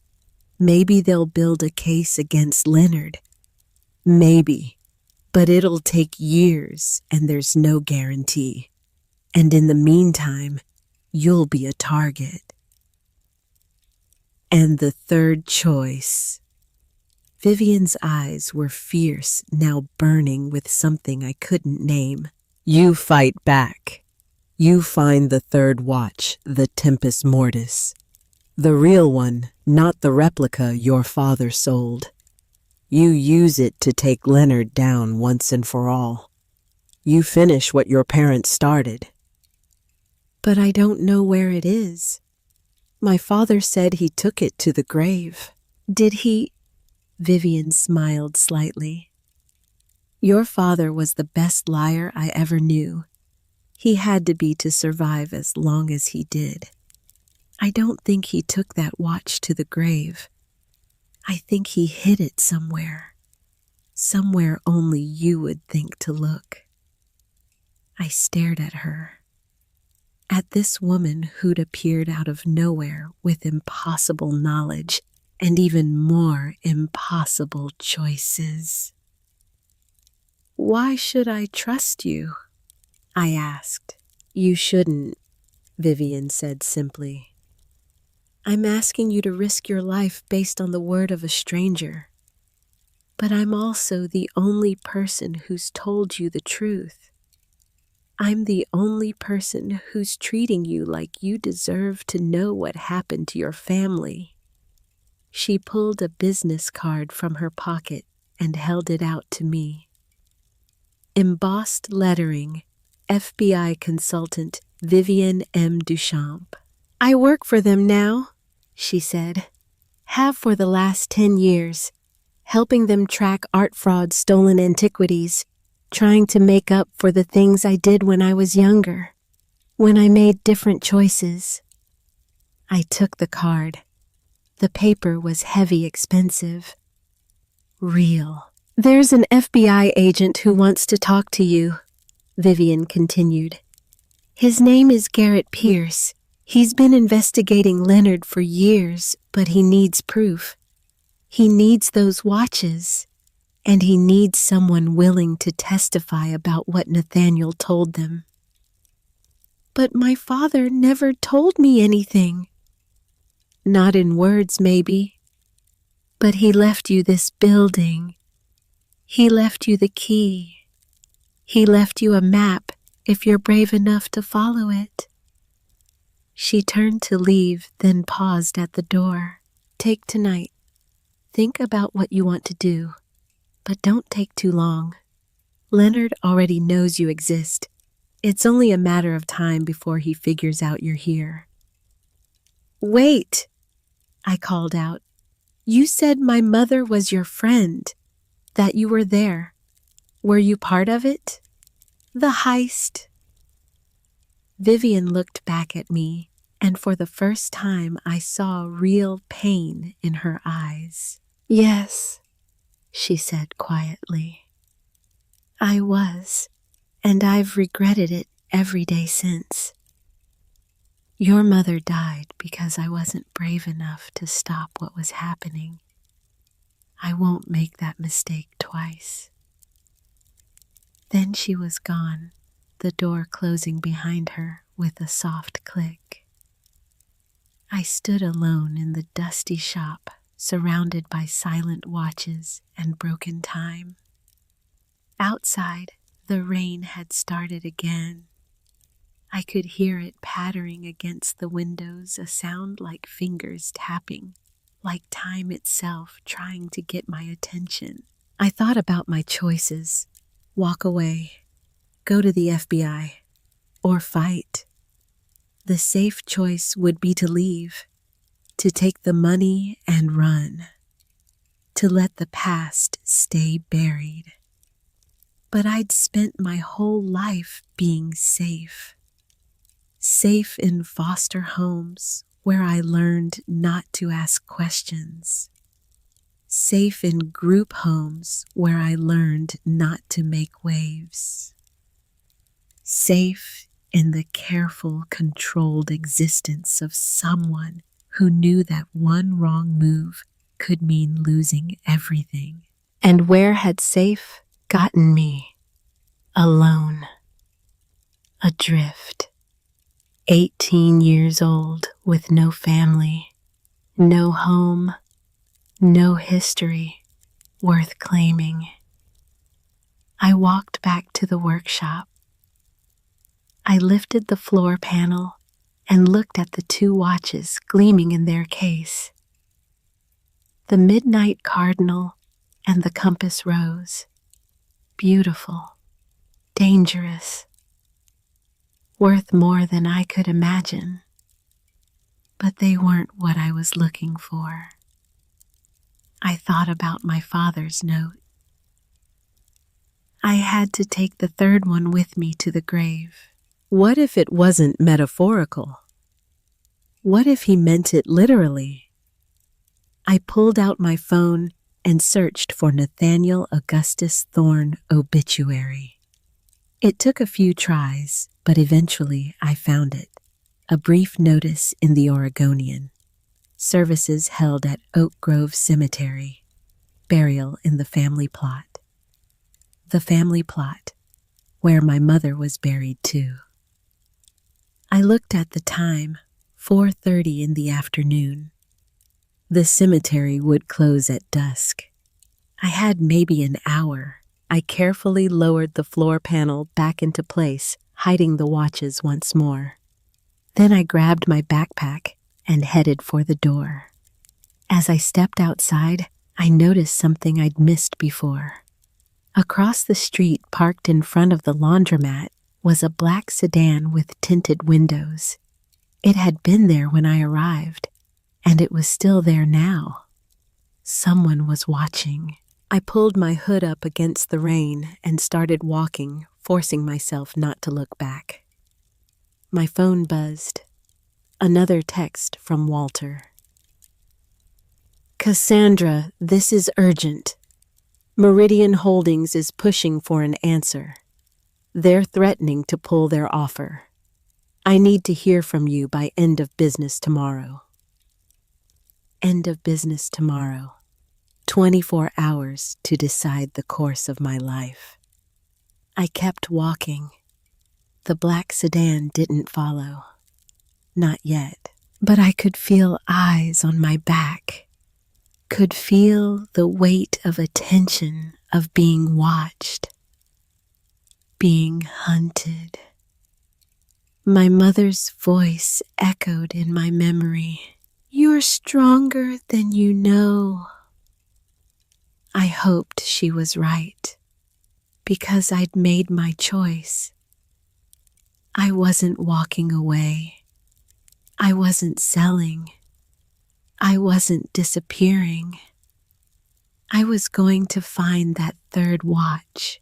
Maybe they'll build a case against Leonard. Maybe. But it'll take years, and there's no guarantee. And in the meantime, you'll be a target. And the 3rd choice. Vivian's eyes were fierce, now burning with something I couldn't name. You fight back. You find the 3rd watch, the Tempus Mortis. The real one, not the replica your father sold. You use it to take Leonard down once and for all. You finish what your parents started. But I don't know where it is. My father said he took it to the grave. Did he? Vivian smiled slightly. Your father was the best liar I ever knew. He had to be to survive as long as he did. I don't think he took that watch to the grave. I think he hid it somewhere. Somewhere only you would think to look. I stared at her. At this woman who'd appeared out of nowhere with impossible knowledge and even more impossible choices. Why should I trust you? I asked. You shouldn't, Vivian said simply. I'm asking you to risk your life based on the word of a stranger. But I'm also the only person who's told you the truth. I'm the only person who's treating you like you deserve to know what happened to your family. She pulled a business card from her pocket and held it out to me. Embossed lettering, FBI consultant Vivian M. Duchamp. I work for them now, she said. Have for the last 10 years, helping them track art fraud, stolen antiquities, trying to make up for the things I did when I was younger, when I made different choices. I took the card. The paper was heavy, expensive. Real. There's an FBI agent who wants to talk to you, Vivian continued. His name is Garrett Pierce. He's been investigating Leonard for years, but he needs proof. He needs those watches, and he needs someone willing to testify about what Nathaniel told them. But my father never told me anything. Not in words, maybe. But he left you this building. He left you the key. He left you a map if you're brave enough to follow it. She turned to leave, then paused at the door. Take tonight. Think about what you want to do. But don't take too long. Leonard already knows you exist. It's only a matter of time before he figures out you're here. Wait, I called out. You said my mother was your friend, that you were there. Were you part of it? The heist? Vivian looked back at me, and for the first time I saw real pain in her eyes. Yes, she said quietly. I was, and I've regretted it every day since. Your mother died because I wasn't brave enough to stop what was happening. I won't make that mistake twice. Then she was gone, the door closing behind her with a soft click. I stood alone in the dusty shop, surrounded by silent watches and broken time. Outside, the rain had started again. I could hear it pattering against the windows, a sound like fingers tapping, like time itself trying to get my attention. I thought about my choices. Walk away, go to the FBI, or fight. The safe choice would be to leave, to take the money and run, to let the past stay buried. But I'd spent my whole life being safe. Safe in foster homes where I learned not to ask questions. Safe in group homes where I learned not to make waves. Safe in the careful, controlled existence of someone who knew that one wrong move could mean losing everything. And where had safe gotten me? Alone. Adrift. 18 years old with no family, no home, no history worth claiming. I walked back to the workshop. I lifted the floor panel and looked at the 2 watches gleaming in their case. The midnight cardinal and the compass rose. Beautiful, dangerous, worth more than I could imagine. But they weren't what I was looking for. I thought about my father's note. I had to take the 3rd one with me to the grave. What if it wasn't metaphorical? What if he meant it literally? I pulled out my phone and searched for Nathaniel Augustus Thorne obituary. It took a few tries, but eventually I found it. A brief notice in the Oregonian. Services held at Oak Grove Cemetery. Burial in the family plot. The family plot, where my mother was buried too. I looked at the time, 4:30 in the afternoon. The cemetery would close at dusk. I had maybe an hour. I carefully lowered the floor panel back into place, hiding the watches once more. Then I grabbed my backpack and headed for the door. As I stepped outside, I noticed something I'd missed before. Across the street, parked in front of the laundromat, was a black sedan with tinted windows. It had been there when I arrived, and it was still there now. Someone was watching. I pulled my hood up against the rain and started walking, forcing myself not to look back. My phone buzzed. Another text from Walter. Cassandra, this is urgent. Meridian Holdings is pushing for an answer. They're threatening to pull their offer. I need to hear from you by end of business tomorrow. End of business tomorrow. 24 hours to decide the course of my life. I kept walking. The black sedan didn't follow. Not yet. But I could feel eyes on my back. Could feel the weight of attention, of being watched. Being hunted. My mother's voice echoed in my memory. You're stronger than you know. I hoped she was right, because I'd made my choice. I wasn't walking away. I wasn't selling. I wasn't disappearing. I was going to find that third watch.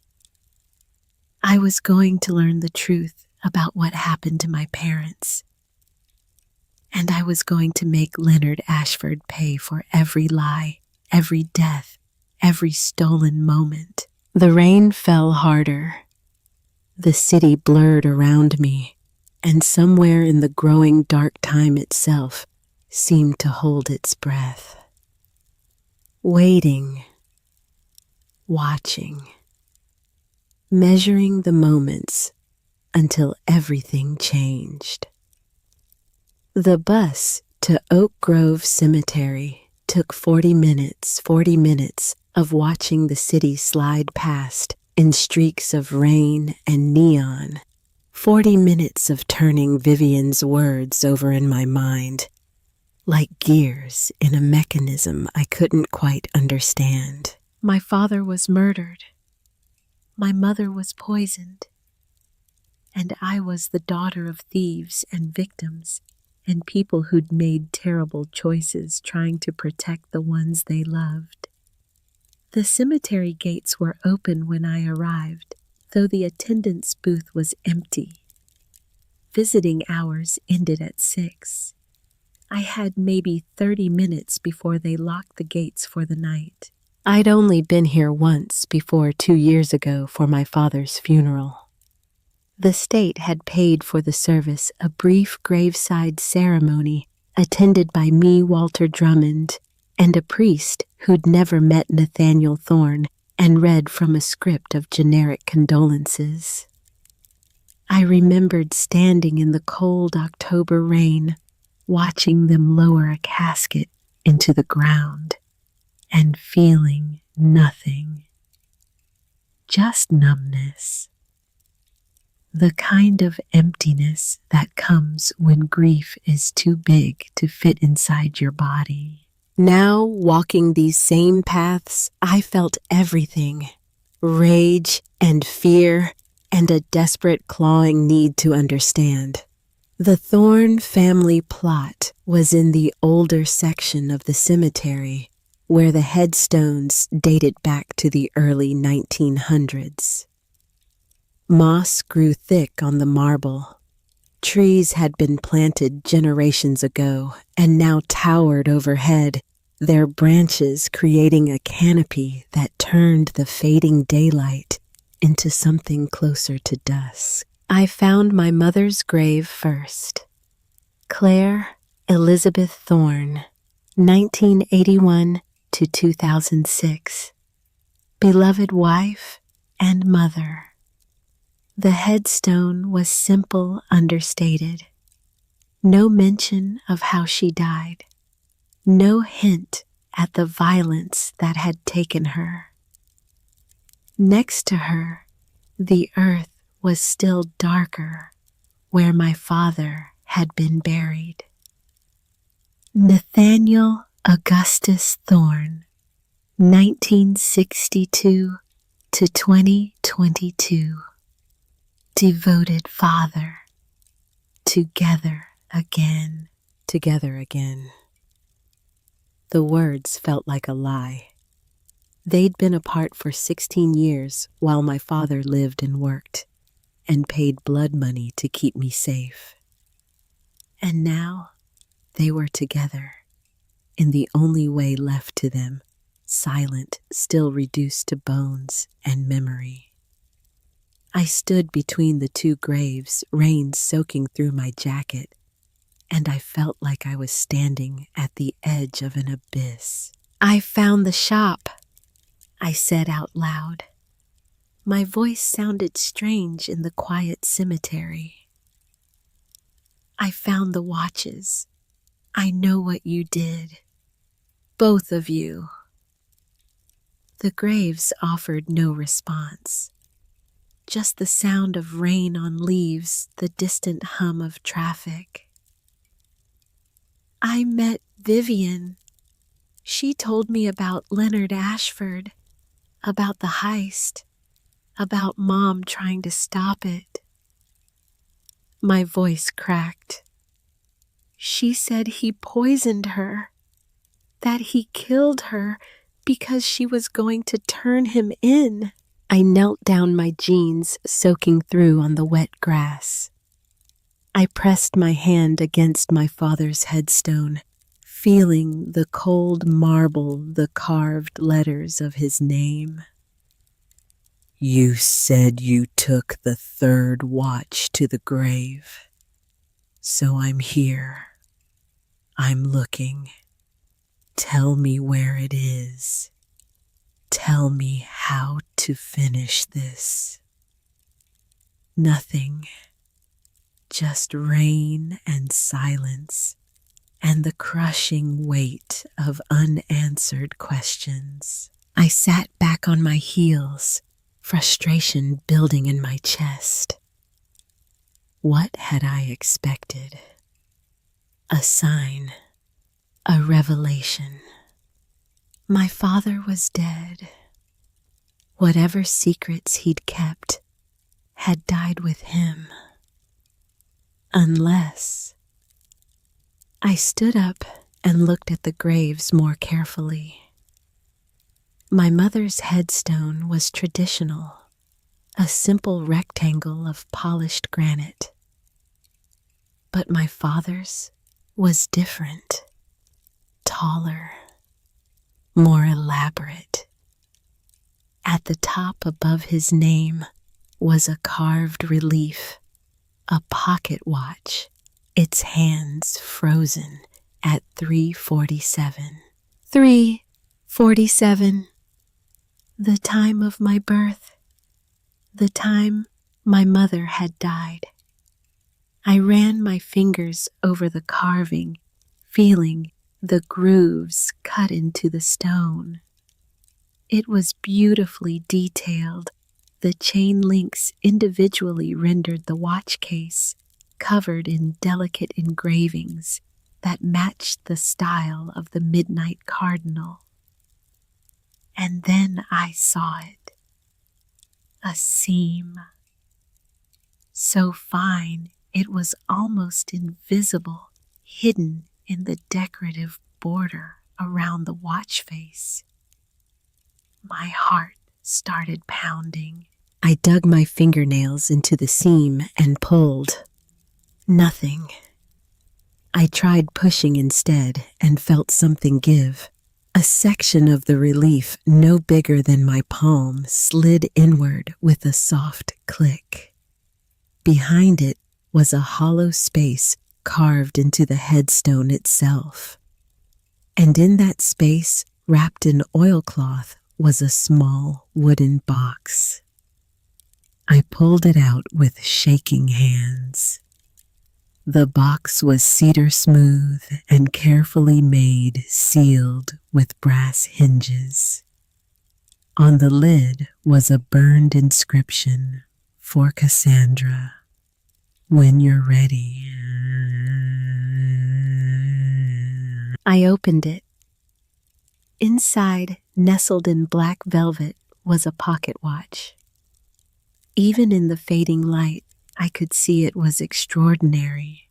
I was going to learn the truth about what happened to my parents. And I was going to make Leonard Ashford pay for every lie, every death, every stolen moment. The rain fell harder. The city blurred around me, and somewhere in the growing dark time itself seemed to hold its breath. Waiting, watching, measuring the moments until everything changed. The bus to Oak Grove Cemetery took 40 minutes of watching the city slide past in streaks of rain and neon. 40 minutes of turning Vivian's words over in my mind, like gears in a mechanism I couldn't quite understand. My father was murdered. My mother was poisoned. And I was the daughter of thieves and victims and people who'd made terrible choices trying to protect the ones they loved. The cemetery gates were open when I arrived, though the attendance booth was empty. Visiting hours ended at 6. I had maybe 30 minutes before they locked the gates for the night. I'd only been here once before 2 years ago for my father's funeral. The state had paid for the service a brief graveside ceremony attended by me, Walter Drummond, and a priest who'd never met Nathaniel Thorne and read from a script of generic condolences. I remembered standing in the cold October rain, watching them lower a casket into the ground and feeling nothing, just numbness. The kind of emptiness that comes when grief is too big to fit inside your body. Now, walking these same paths, I felt everything: rage and fear and a desperate clawing need to understand. The Thorne family plot was in the older section of the cemetery, where the headstones dated back to the early 1900s. Moss grew thick on the marble. Trees had been planted generations ago and now towered overhead, their branches creating a canopy that turned the fading daylight into something closer to dusk. I found my mother's grave first. Claire Elizabeth Thorne, 1981 to 2006. Beloved wife and mother. The headstone was simple, understated. No mention of how she died. No hint at the violence that had taken her. Next to her, the earth was still darker where my father had been buried. Nathaniel Augustus Thorne, 1962 to 2022. Devoted father. Together again. Together again. The words felt like a lie. They'd been apart for 16 years while my father lived and worked, and paid blood money to keep me safe. And now they were together, in the only way left to them, silent, still reduced to bones and memory. I stood between the two graves, rain soaking through my jacket, and I felt like I was standing at the edge of an abyss. I found the shop, I said out loud. My voice sounded strange in the quiet cemetery. I found the watches. I know what you did. Both of you. The graves offered no response. Just the sound of rain on leaves, the distant hum of traffic. I met Vivian. She told me about Leonard Ashford. about the heist, about Mom trying to stop it. My voice cracked. She said he poisoned her, that he killed her because she was going to turn him in. I knelt down, my jeans soaking through on the wet grass. I pressed my hand against my father's headstone, feeling the cold marble, the carved letters of his name. You said you took the third watch to the grave. So I'm here. I'm looking. Tell me where it is. Tell me how to finish this. Nothing. Just rain and silence and the crushing weight of unanswered questions. I sat back on my heels, frustration building in my chest. What had I expected? A sign, a revelation. My father was dead. Whatever secrets he'd kept had died with him. Unless... I stood up and looked at the graves more carefully. My mother's headstone was traditional, a simple rectangle of polished granite. But my father's was different, taller, more elaborate. At the top above his name was a carved relief, a pocket watch, its hands frozen at 3:47. 3:47. The time of my birth, the time my mother had died. I ran my fingers over the carving, feeling the grooves cut into the stone. It was beautifully detailed. The chain links individually rendered the watch case covered in delicate engravings that matched the style of the midnight cardinal. And then I saw it. A seam. So fine it was almost invisible, hidden in the decorative border around the watch face. My heart started pounding. I dug my fingernails into the seam and pulled. Nothing. I tried pushing instead and felt something give. A section of the relief no bigger than my palm slid inward with a soft click. Behind it was a hollow space carved into the headstone itself. And in that space, wrapped in oilcloth, was a small wooden box. I pulled it out with shaking hands. The box was cedar smooth and carefully made, sealed with brass hinges. On the lid was a burned inscription, "For Cassandra, when you're ready." I opened it. Inside, nestled in black velvet, was a pocket watch. Even in the fading light, I could see it was extraordinary.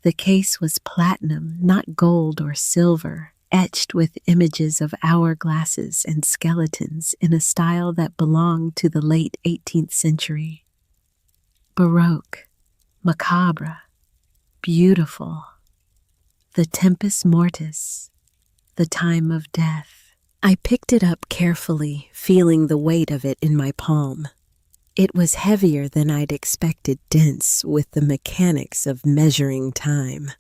The case was platinum, not gold or silver, etched with images of hourglasses and skeletons in a style that belonged to the late 18th century. Baroque, macabre, beautiful. The tempus mortis, the time of death. I picked it up carefully, feeling the weight of it in my palm. It was heavier than I'd expected, dense with the mechanics of measuring time.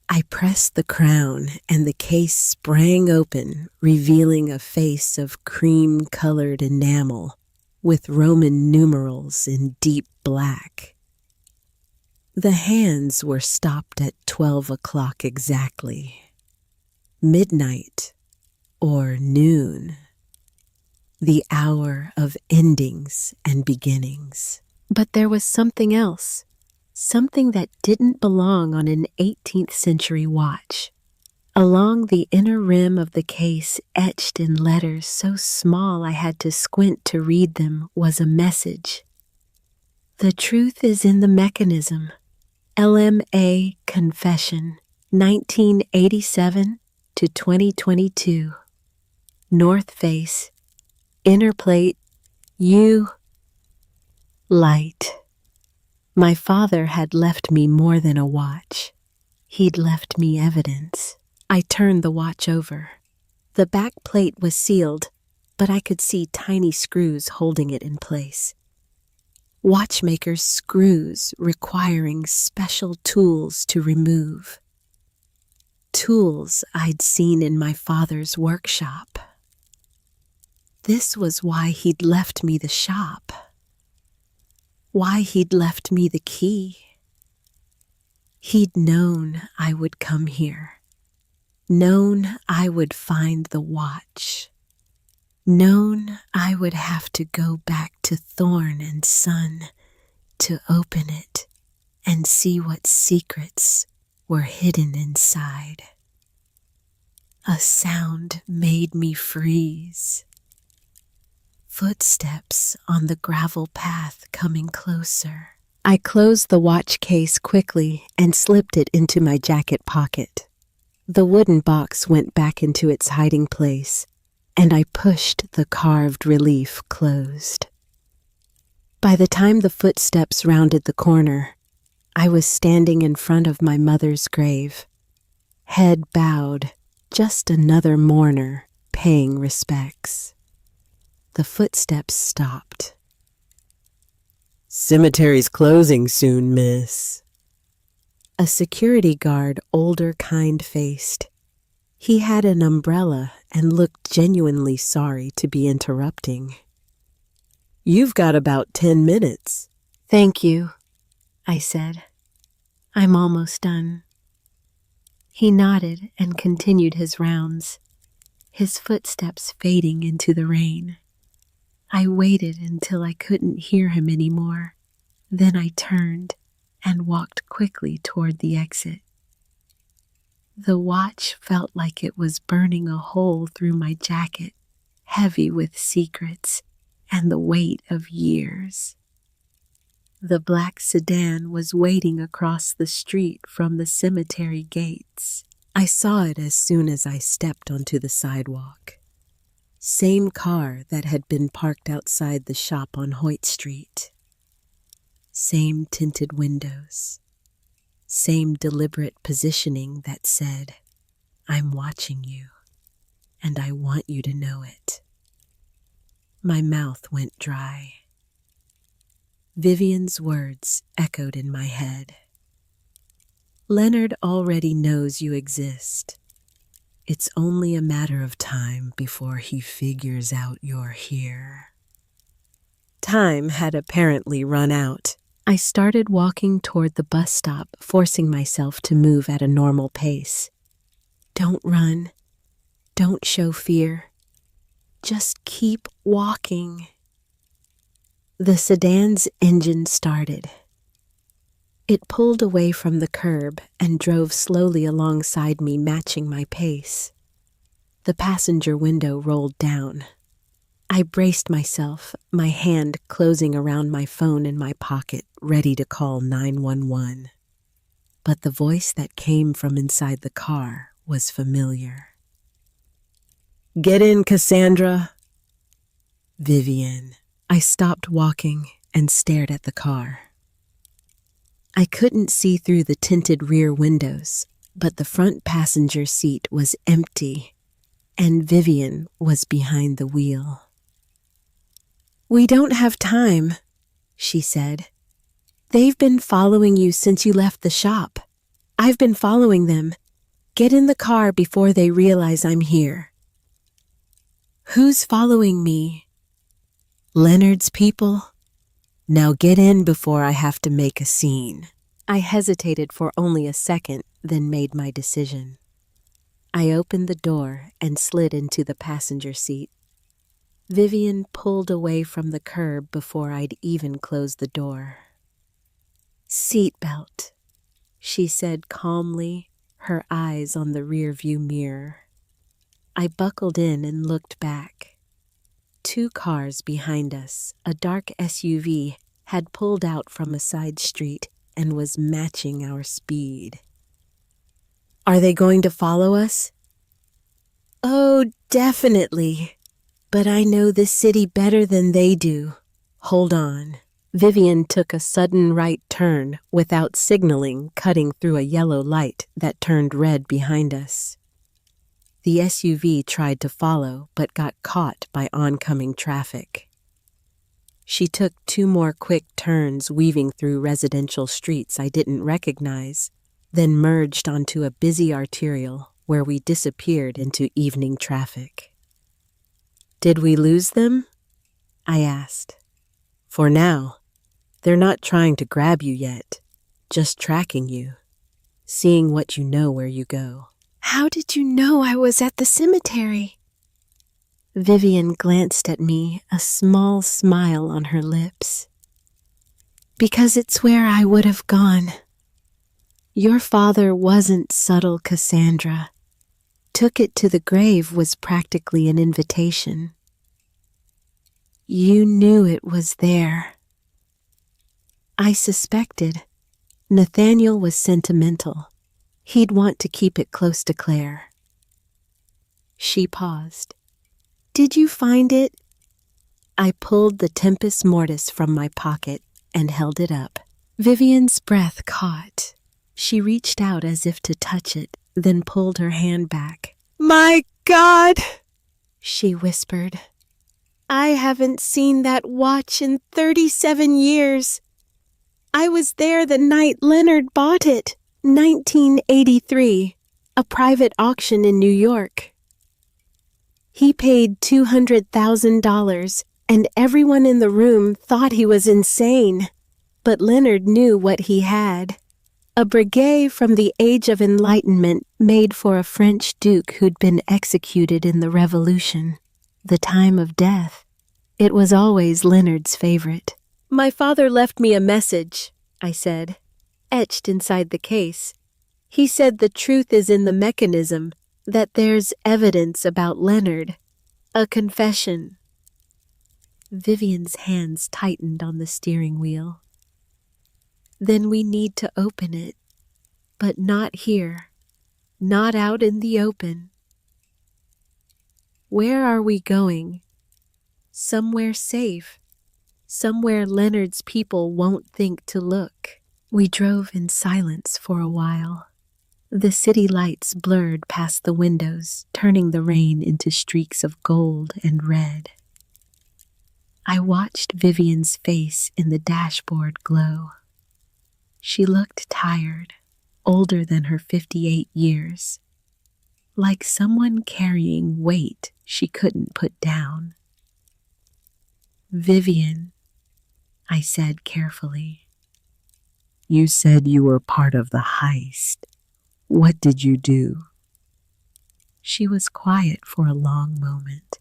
I pressed the crown, and the case sprang open, revealing a face of cream-colored enamel with Roman numerals in deep black. The hands were stopped at 12 o'clock exactly. Midnight or noon. The hour of endings and beginnings. But there was something else, something that didn't belong on an 18th century watch. Along the inner rim of the case, etched in letters so small I had to squint to read them, was a message. The truth is in the mechanism. LMA Confession, 1987 to 2022. North face, inner plate, U. Light. My father had left me more than a watch. He'd left me evidence. I turned the watch over. The back plate was sealed, but I could see tiny screws holding it in place. Watchmaker's screws requiring special tools to remove. Tools I'd seen in my father's workshop. This was why he'd left me the shop. Why he'd left me the key. He'd known I would come here. Known I would find the watch. Known I would have to go back to Thorn and Son to open it and see what secrets were hidden inside. A sound made me freeze. Footsteps on the gravel path coming closer. I closed the watch case quickly and slipped it into my jacket pocket. The wooden box went back into its hiding place, and I pushed the carved relief closed. By the time the footsteps rounded the corner, I was standing in front of my mother's grave, head bowed, just another mourner paying respects. The footsteps stopped. "Cemetery's closing soon, miss." A security guard, older, kind-faced. He had an umbrella and looked genuinely sorry to be interrupting. "You've got about 10 minutes. "Thank you," I said. "I'm almost done." He nodded and continued his rounds, his footsteps fading into the rain. I waited until I couldn't hear him anymore. Then I turned and walked quickly toward the exit. The watch felt like it was burning a hole through my jacket, heavy with secrets and the weight of years. The black sedan was waiting across the street from the cemetery gates. I saw it as soon as I stepped onto the sidewalk. Same car that had been parked outside the shop on Hoyt Street. Same tinted windows. Same deliberate positioning that said, "I'm watching you, and I want you to know it." My mouth went dry. Vivian's words echoed in my head. "Leonard already knows you exist. It's only a matter of time before he figures out you're here." Time had apparently run out. I started walking toward the bus stop, forcing myself to move at a normal pace. Don't run. Don't show fear. Just keep walking. The sedan's engine started. It pulled away from the curb and drove slowly alongside me, matching my pace. The passenger window rolled down. I braced myself, my hand closing around my phone in my pocket, ready to call 911. But the voice that came from inside the car was familiar. "Get in, Cassandra." Vivian. I stopped walking and stared at the car. I couldn't see through the tinted rear windows, but the front passenger seat was empty, and Vivian was behind the wheel. "We don't have time," she said. "They've been following you since you left the shop. I've been following them. Get in the car before they realize I'm here." "Who's following me?" "Leonard's people. Now get in before I have to make a scene." I hesitated for only a second, then made my decision. I opened the door and slid into the passenger seat. Vivian pulled away from the curb before I'd even closed the door. "Seatbelt," she said calmly, her eyes on the rearview mirror. I buckled in and looked back. 2 cars behind us, a dark SUV, had pulled out from a side street and was matching our speed. Are they going to follow us? Oh, definitely. But I know this city better than they do. Hold on. Vivian took a sudden right turn without signaling, cutting through a yellow light that turned red behind us. The SUV tried to follow, but got caught by oncoming traffic. She took 2 more quick turns, weaving through residential streets I didn't recognize, then merged onto a busy arterial where we disappeared into evening traffic. Did we lose them? I asked. For now. They're not trying to grab you yet, just tracking you, seeing what you know where you go. How did you know I was at the cemetery? Vivian glanced at me, a small smile on her lips. Because it's where I would have gone. Your father wasn't subtle, Cassandra. Took it to the grave was practically an invitation. You knew it was there. I suspected. Nathaniel was sentimental. He'd want to keep it close to Claire. She paused. Did you find it? I pulled the Tempus Mortis from my pocket and held it up. Vivian's breath caught. She reached out as if to touch it, then pulled her hand back. My God, she whispered. I haven't seen that watch in 37 years. I was there the night Leonard bought it, 1983, a private auction in New York. He paid $200,000, and everyone in the room thought he was insane. But Leonard knew what he had. A breguet from the Age of Enlightenment made for a French duke who'd been executed in the Revolution, the time of death. It was always Leonard's favorite. My father left me a message, I said, etched inside the case. He said the truth is in the mechanism, that there's evidence about Leonard, a confession. Vivian's hands tightened on the steering wheel. Then we need to open it, but not here, not out in the open. Where are we going? Somewhere safe. Somewhere Leonard's people won't think to look. We drove in silence for a while. The city lights blurred past the windows, turning the rain into streaks of gold and red. I watched Vivian's face in the dashboard glow. She looked tired, older than her 58 years, like someone carrying weight she couldn't put down. Vivian, I said carefully. You said you were part of the heist. What did you do? She was quiet for a long moment.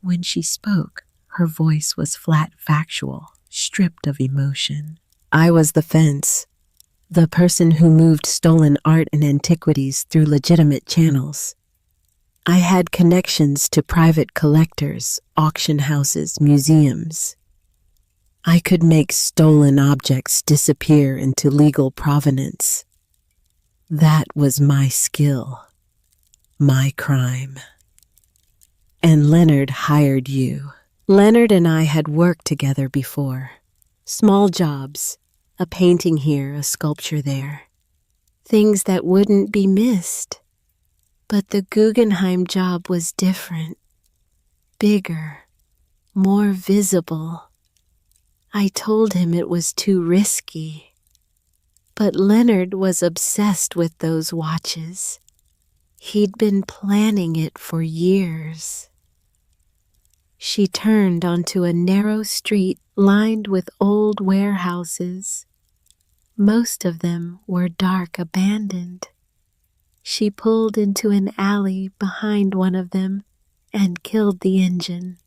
When she spoke, her voice was flat factual, stripped of emotion. I was the fence, the person who moved stolen art and antiquities through legitimate channels. I had connections to private collectors, auction houses, museums. I could make stolen objects disappear into legal provenance. That was my skill, my crime. And Leonard hired you. Leonard and I had worked together before. Small jobs, a painting here, a sculpture there. Things that wouldn't be missed. But the Guggenheim job was different, bigger, more visible. I told him it was too risky. But Leonard was obsessed with those watches. He'd been planning it for years. She turned onto a narrow street lined with old warehouses. Most of them were dark, abandoned. She pulled into an alley behind one of them and killed the engine.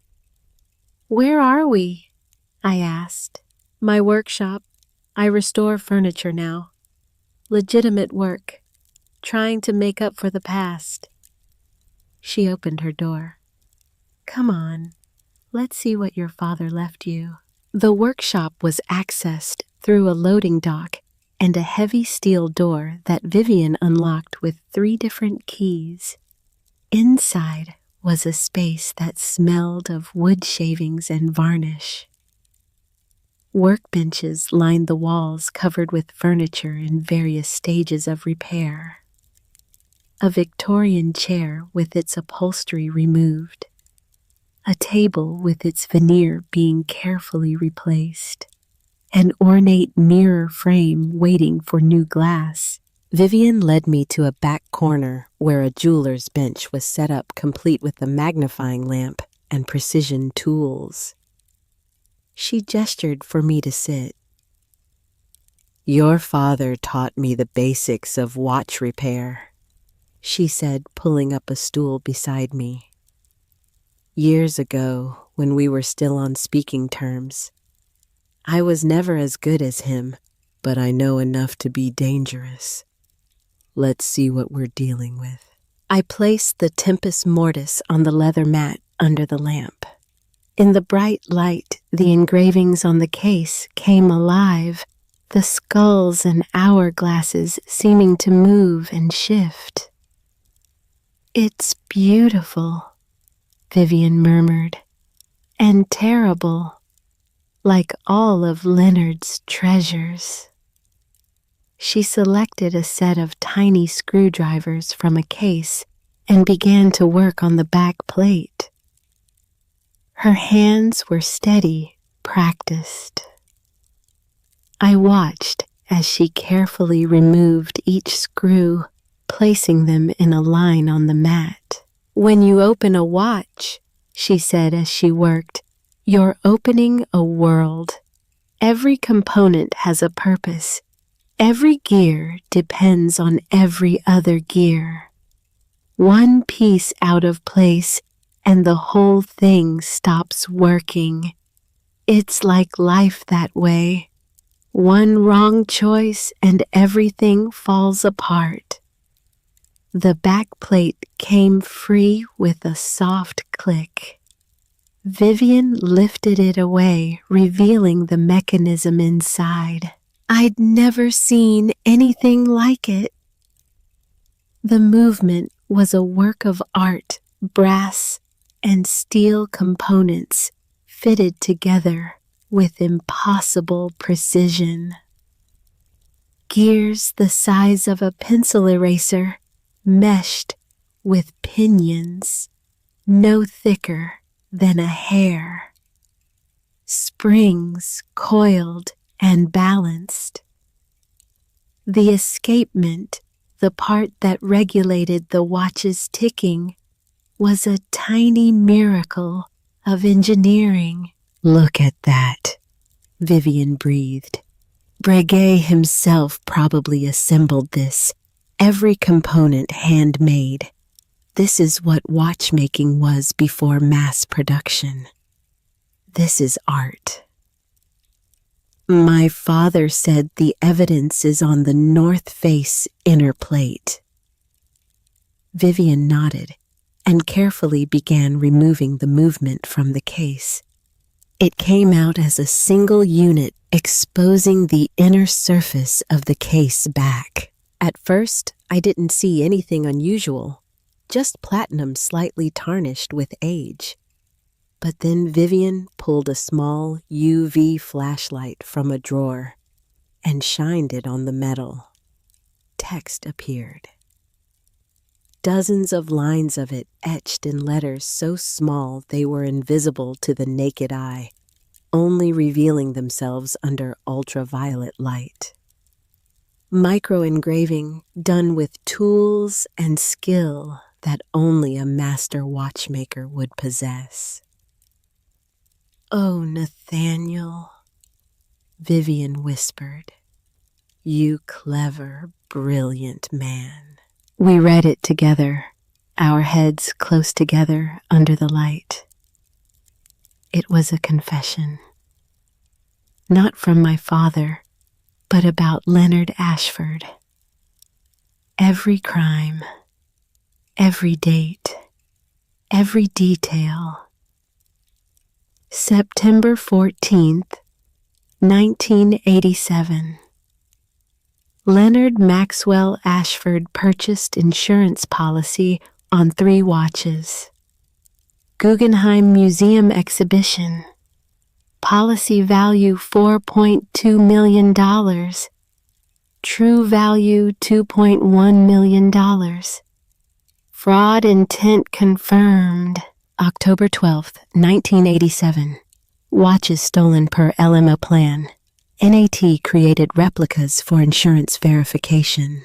Where are we? I asked. My workshop. I restore furniture now. Legitimate work. trying to make up for the past. She opened her door. "Come on, let's see what your father left you." The workshop was accessed through a loading dock and a heavy steel door that Vivian unlocked with 3 different keys. Inside was a space that smelled of wood shavings and varnish. Workbenches lined the walls covered with furniture in various stages of repair. A Victorian chair with its upholstery removed. A table with its veneer being carefully replaced. An ornate mirror frame waiting for new glass. Vivian led me to a back corner where a jeweler's bench was set up complete with a magnifying lamp and precision tools. She gestured for me to sit. "Your father taught me the basics of watch repair," she said, pulling up a stool beside me. "Years ago, when we were still on speaking terms, I was never as good as him, but I know enough to be dangerous. Let's see what we're dealing with." I placed the Tempus Mortis on the leather mat under the lamp. In the bright light, the engravings on the case came alive, the skulls and hourglasses seeming to move and shift. "It's beautiful," Vivian murmured, "and terrible, like all of Leonard's treasures." She selected a set of tiny screwdrivers from a case and began to work on the back plate. Her hands were steady, practiced. I watched as she carefully removed each screw, placing them in a line on the mat. "When you open a watch," she said as she worked, "you're opening a world. Every component has a purpose. Every gear depends on every other gear. One piece out of place and the whole thing stops working. It's like life that way. One wrong choice and everything falls apart." The back plate came free with a soft click. Vivian lifted it away, revealing the mechanism inside. I'd never seen anything like it. The movement was a work of art, brass and steel components fitted together with impossible precision. Gears the size of a pencil eraser meshed with pinions, no thicker than a hair. Springs coiled and balanced. The escapement, the part that regulated the watch's ticking, was a tiny miracle of engineering. "Look at that," Vivian breathed. "Breguet himself probably assembled this, every component handmade. This is what watchmaking was before mass production. This is art." "My father said the evidence is on the north face inner plate." Vivian nodded and carefully began removing the movement from the case. It came out as a single unit, exposing the inner surface of the case back. At first, I didn't see anything unusual, just platinum slightly tarnished with age. But then Vivian pulled a small UV flashlight from a drawer and shined it on the metal. Text appeared. Dozens of lines of it etched in letters so small they were invisible to the naked eye, only revealing themselves under ultraviolet light. Micro-engraving done with tools and skill that only a master watchmaker would possess. "Oh, Nathaniel," Vivian whispered, "you clever, brilliant man." We read it together, our heads close together under the light. It was a confession. Not from my father, but about Leonard Ashford. every crime, every date, every detail. September 14th, 1987. Leonard Maxwell Ashford purchased insurance policy on 3 watches. Guggenheim Museum exhibition. Policy value $4.2 million. True value $2.1 million. Fraud intent confirmed. October 12th, 1987. Watches stolen per LMA plan. NAT created replicas for insurance verification.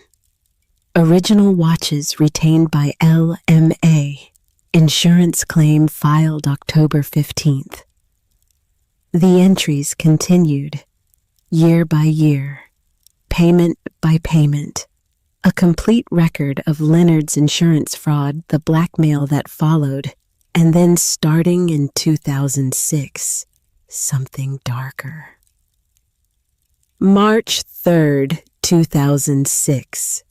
Original watches retained by LMA. Insurance claim filed October 15th. The entries continued, year by year, payment by payment. A complete record of Leonard's insurance fraud, the blackmail that followed, and then starting in 2006, something darker. March 3rd, 2006,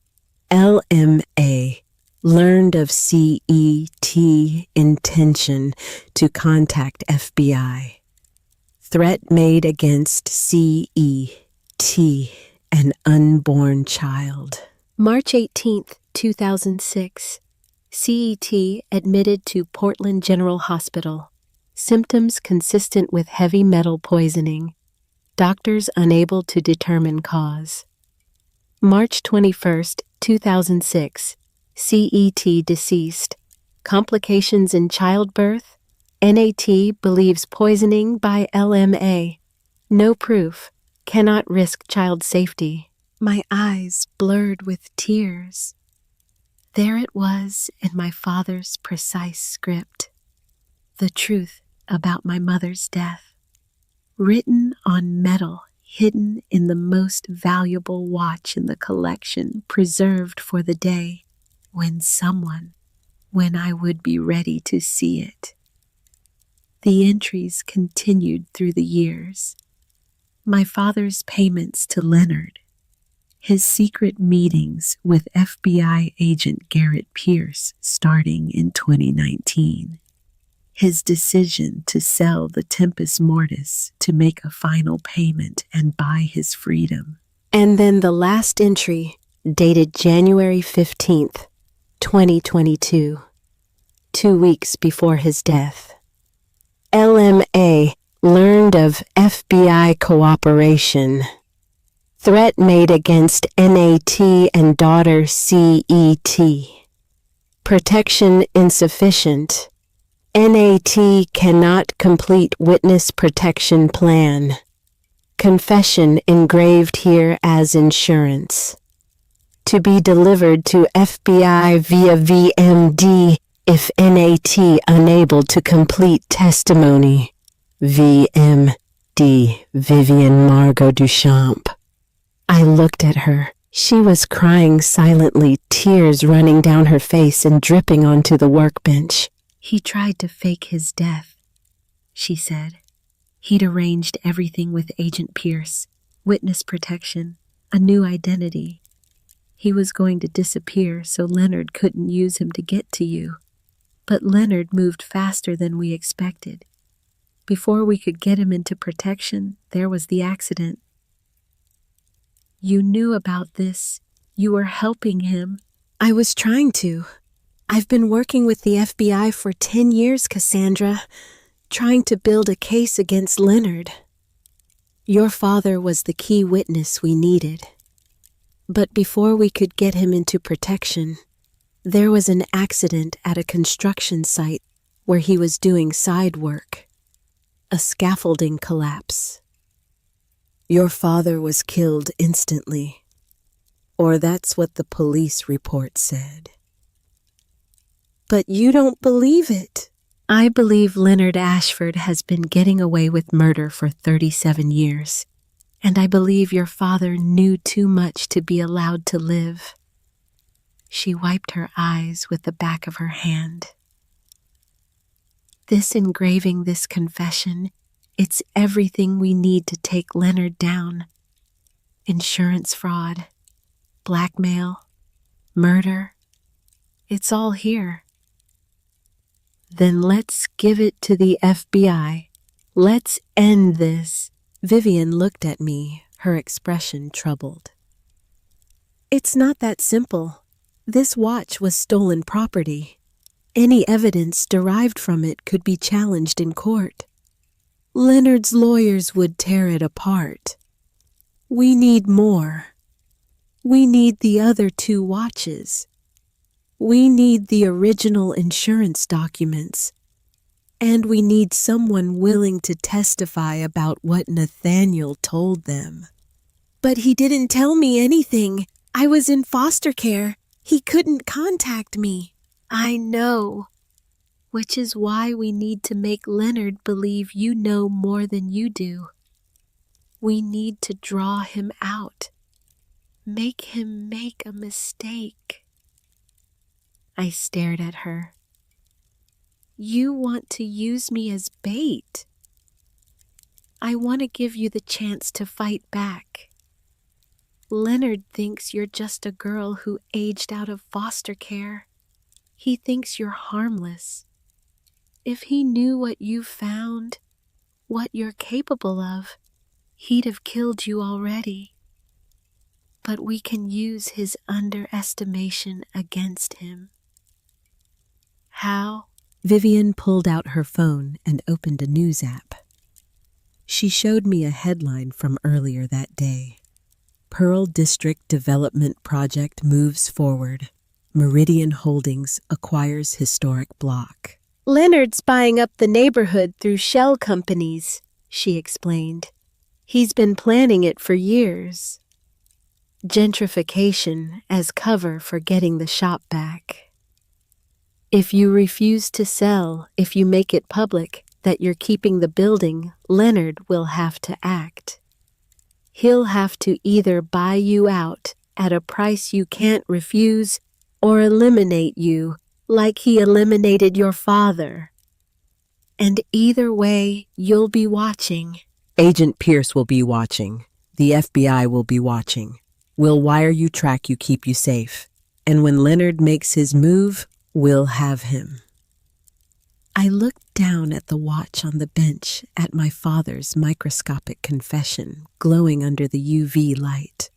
LMA learned of CET intention to contact FBI. Threat made against CET, an unborn child. March 18th, 2006, CET admitted to Portland General Hospital. Symptoms consistent with heavy metal poisoning. Doctors unable to determine cause. March 21st, 2006, CET deceased. Complications in childbirth. NAT believes poisoning by LMA. No proof. Cannot risk child safety. My eyes blurred with tears. There it was in my father's precise script. The truth about my mother's death. Written on metal, hidden in the most valuable watch in the collection, preserved for the day when I would be ready to see it. The entries continued through the years. My father's payments to Leonard, his secret meetings with FBI agent Garrett Pierce starting in 2019, his decision to sell the Tempus Mortis to make a final payment and buy his freedom. And then the last entry, dated January 15th, 2022, 2 weeks before his death. LMA learned of FBI cooperation. Threat made against NAT and daughter CET. Protection insufficient. NAT cannot complete witness protection plan. Confession engraved here as insurance. To be delivered to FBI via VMD if NAT unable to complete testimony. VMD, Vivian Margot Duchamp. I looked at her. She was crying silently, tears running down her face and dripping onto the workbench. He tried to fake his death, she said. He'd arranged everything with Agent Pierce, witness protection, a new identity. He was going to disappear so Leonard couldn't use him to get to you. But Leonard moved faster than we expected. Before we could get him into protection, there was the accident. You knew about this. You were helping him. I was trying to. I've been working with the FBI for 10 years, Cassandra, trying to build a case against Leonard. Your father was the key witness we needed. But before we could get him into protection, there was an accident at a construction site where he was doing side work. A scaffolding collapse. Your father was killed instantly, or that's what the police report said. But you don't believe it. I believe Leonard Ashford has been getting away with murder for 37 years, and I believe your father knew too much to be allowed to live. She wiped her eyes with the back of her hand. This engraving, this confession, it's everything we need to take Leonard down. Insurance fraud, blackmail, murder. It's all here. Then let's give it to the FBI. Let's end this. Vivian looked at me, her expression troubled. It's not that simple. This watch was stolen property. Any evidence derived from it could be challenged in court. Leonard's lawyers would tear it apart. We need more. We need the other 2 watches. We need the original insurance documents. And we need someone willing to testify about what Nathaniel told them. But he didn't tell me anything. I was in foster care. He couldn't contact me. I know. Which is why we need to make Leonard believe you know more than you do. We need to draw him out. Make him make a mistake. I stared at her. You want to use me as bait. I want to give you the chance to fight back. Leonard thinks you're just a girl who aged out of foster care. He thinks you're harmless. If he knew what you've found, what you're capable of, he'd have killed you already. But we can use his underestimation against him. How? Vivian pulled out her phone and opened a news app. She showed me a headline from earlier that day. Pearl District Development Project moves forward. Meridian Holdings acquires historic block. Leonard's buying up the neighborhood through shell companies, she explained. He's been planning it for years. Gentrification as cover for getting the shop back. If you refuse to sell, if you make it public that you're keeping the building, Leonard will have to act. He'll have to either buy you out at a price you can't refuse or eliminate you like he eliminated your father. And either way, you'll be watching. Agent Pierce will be watching. The FBI will be watching. We'll wire you, track you, keep you safe. And when Leonard makes his move, we'll have him. I looked down at the watch on the bench at my father's microscopic confession glowing under the UV light.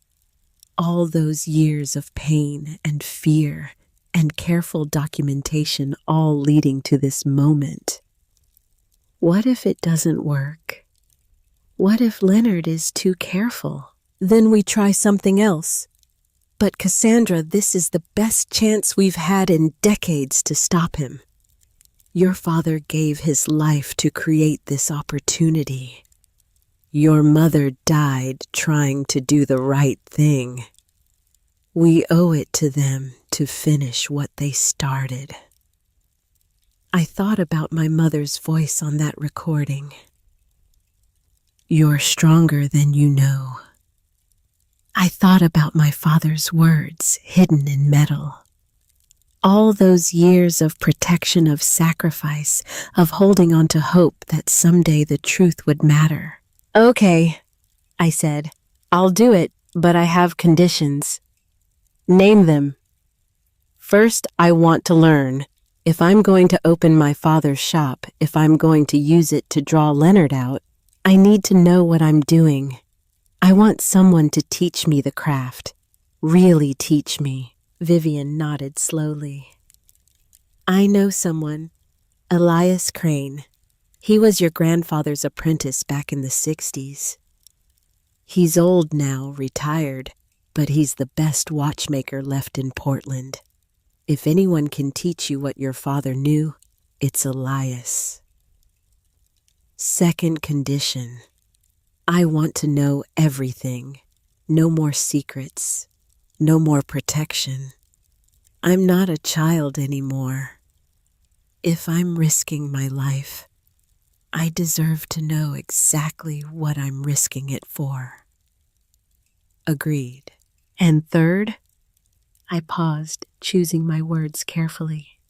All those years of pain and fear and careful documentation all leading to this moment. What if it doesn't work? What if Leonard is too careful? Then we try something else. But Cassandra, this is the best chance we've had in decades to stop him. Your father gave his life to create this opportunity. Your mother died trying to do the right thing. We owe it to them to finish what they started. I thought about my mother's voice on that recording. You're stronger than you know. I thought about my father's words hidden in metal. All those years of protection, of sacrifice, of holding on to hope that someday the truth would matter. Okay, I said. I'll do it, but I have conditions. Name them. First, I want to learn. If I'm going to open my father's shop, if I'm going to use it to draw Leonard out, I need to know what I'm doing. I want someone to teach me the craft. Really teach me. Vivian nodded slowly. I know someone. Elias Crane. He was your grandfather's apprentice back in the 60s. He's old now, retired, but he's the best watchmaker left in Portland. If anyone can teach you what your father knew, it's Elias. Second condition. I want to know everything. No more secrets. No more protection. I'm not a child anymore. If I'm risking my life, I deserve to know exactly what I'm risking it for. Agreed. And third, I paused, choosing my words carefully.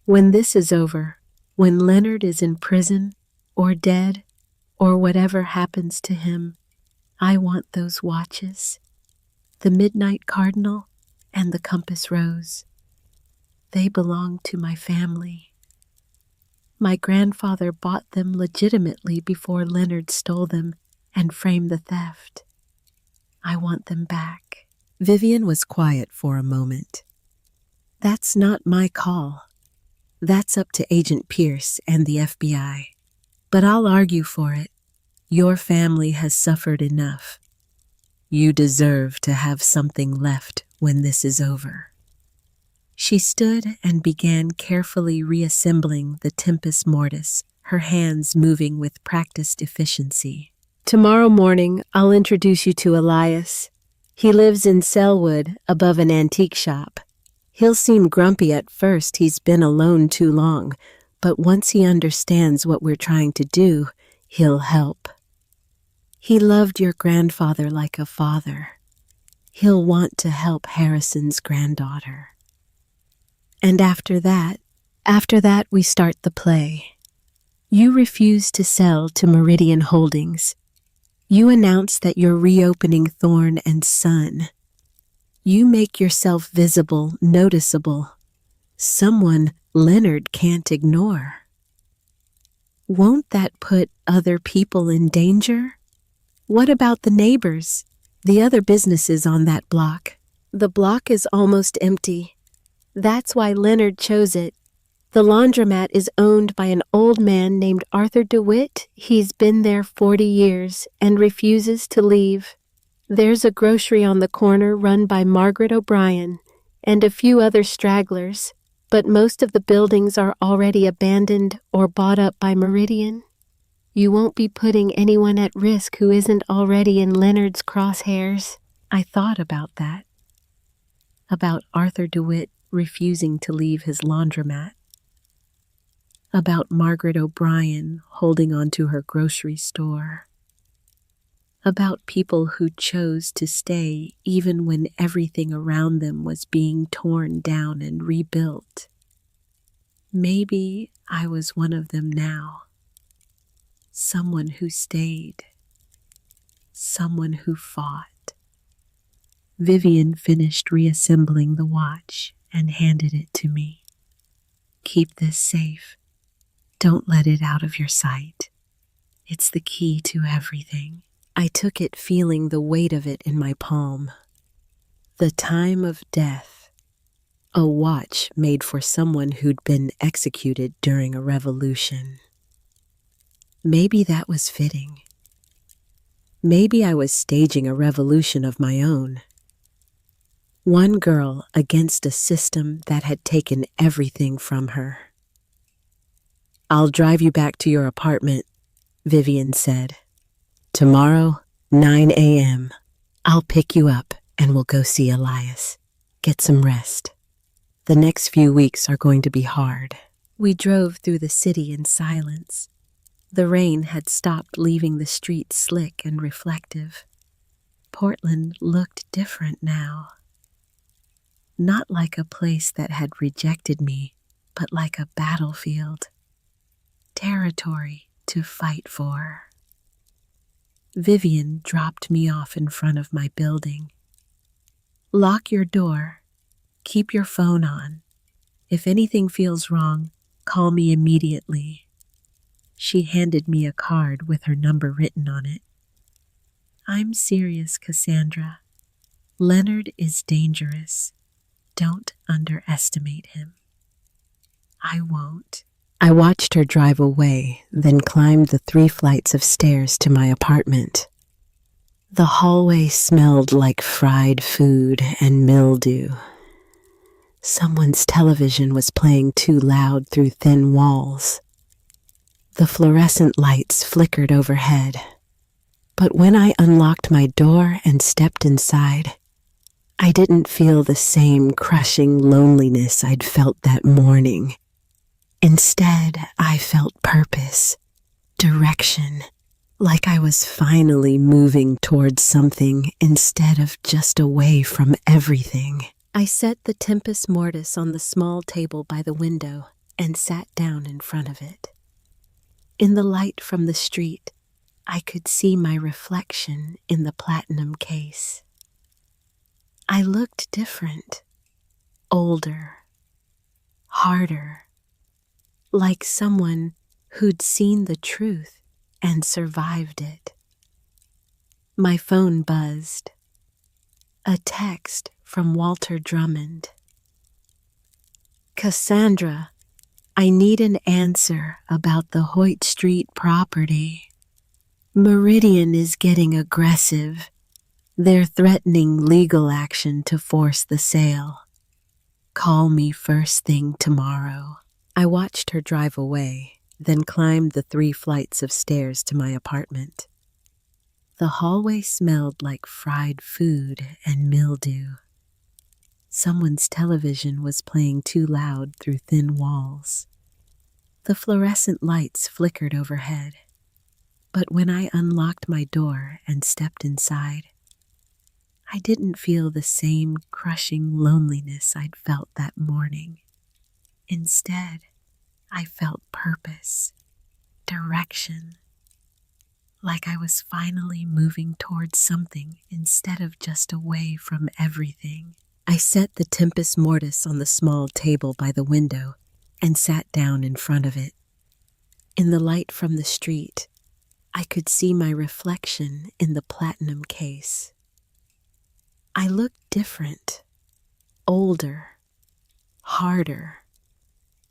When this is over, when Leonard is in prison or dead or whatever happens to him, I want those watches. The Midnight Cardinal and the compass rose. They belong to my family. My grandfather bought them legitimately before Leonard stole them and framed the theft. I want them back. Vivian was quiet for a moment. That's not my call. That's up to Agent Pierce and the FBI. But I'll argue for it. Your family has suffered enough. You deserve to have something left when this is over. She stood and began carefully reassembling the Tempus Mortis, her hands moving with practiced efficiency. Tomorrow morning, I'll introduce you to Elias. He lives in Selwood, above an antique shop. He'll seem grumpy at first, he's been alone too long, but once he understands what we're trying to do, he'll help. He loved your grandfather like a father. He'll want to help Harrison's granddaughter. And after that, we start the play. You refuse to sell to Meridian Holdings. You announce that you're reopening Thorn and Son. You make yourself visible, noticeable. Someone Leonard can't ignore. Won't that put other people in danger? What about the neighbors, the other businesses on that block? The block is almost empty. That's why Leonard chose it. The laundromat is owned by an old man named Arthur DeWitt. He's been there 40 years and refuses to leave. There's a grocery on the corner run by Margaret O'Brien and a few other stragglers, but most of the buildings are already abandoned or bought up by Meridian. You won't be putting anyone at risk who isn't already in Leonard's crosshairs. I thought about that. About Arthur DeWitt refusing to leave his laundromat. About Margaret O'Brien holding on to her grocery store. About people who chose to stay even when everything around them was being torn down and rebuilt. Maybe I was one of them now. Someone who stayed. Someone who fought. Vivian finished reassembling the watch and handed it to me. Keep this safe. Don't let it out of your sight. It's the key to everything. I took it, feeling the weight of it in my palm. The time of death. A watch made for someone who'd been executed during a revolution. Maybe that was fitting. Maybe I was staging a revolution of my own. One girl against a system that had taken everything from her. I'll drive you back to your apartment, Vivian said. Tomorrow, 9 a.m. I'll pick you up and we'll go see Elias. Get some rest. The next few weeks are going to be hard. We drove through the city in silence. The rain had stopped, leaving the streets slick and reflective. Portland looked different now. Not like a place that had rejected me, but like a battlefield. Territory to fight for. Vivian dropped me off in front of my building. Lock your door. Keep your phone on. If anything feels wrong, call me immediately. She handed me a card with her number written on it. I'm serious, Cassandra. Leonard is dangerous. Don't underestimate him. I won't. I watched her drive away, then climbed the 3 flights of stairs to my apartment. The hallway smelled like fried food and mildew. Someone's television was playing too loud through thin walls. The fluorescent lights flickered overhead. But when I unlocked my door and stepped inside, I didn't feel the same crushing loneliness I'd felt that morning. Instead, I felt purpose, direction, like I was finally moving towards something instead of just away from everything. I set the Tempus Mortis on the small table by the window and sat down in front of it. In the light from the street, I could see my reflection in the platinum case. I I looked different, older, harder, like someone who'd seen the truth and survived it. My phone buzzed. A text from Walter Drummond. Cassandra, I need an answer about the Hoyt Street property. Meridian is getting aggressive. They're threatening legal action to force the sale. Call me first thing tomorrow. I watched her drive away, then climbed the 3 flights of stairs to my apartment. The hallway smelled like fried food and mildew. Someone's television was playing too loud through thin walls. The fluorescent lights flickered overhead. But when I unlocked my door and stepped inside, I didn't feel the same crushing loneliness I'd felt that morning. Instead, I felt purpose, direction, like I was finally moving towards something instead of just away from everything. I set the tempus mortis on the small table by the window and sat down in front of it. In the light from the street, I could see my reflection in the platinum case. I looked different, older, harder,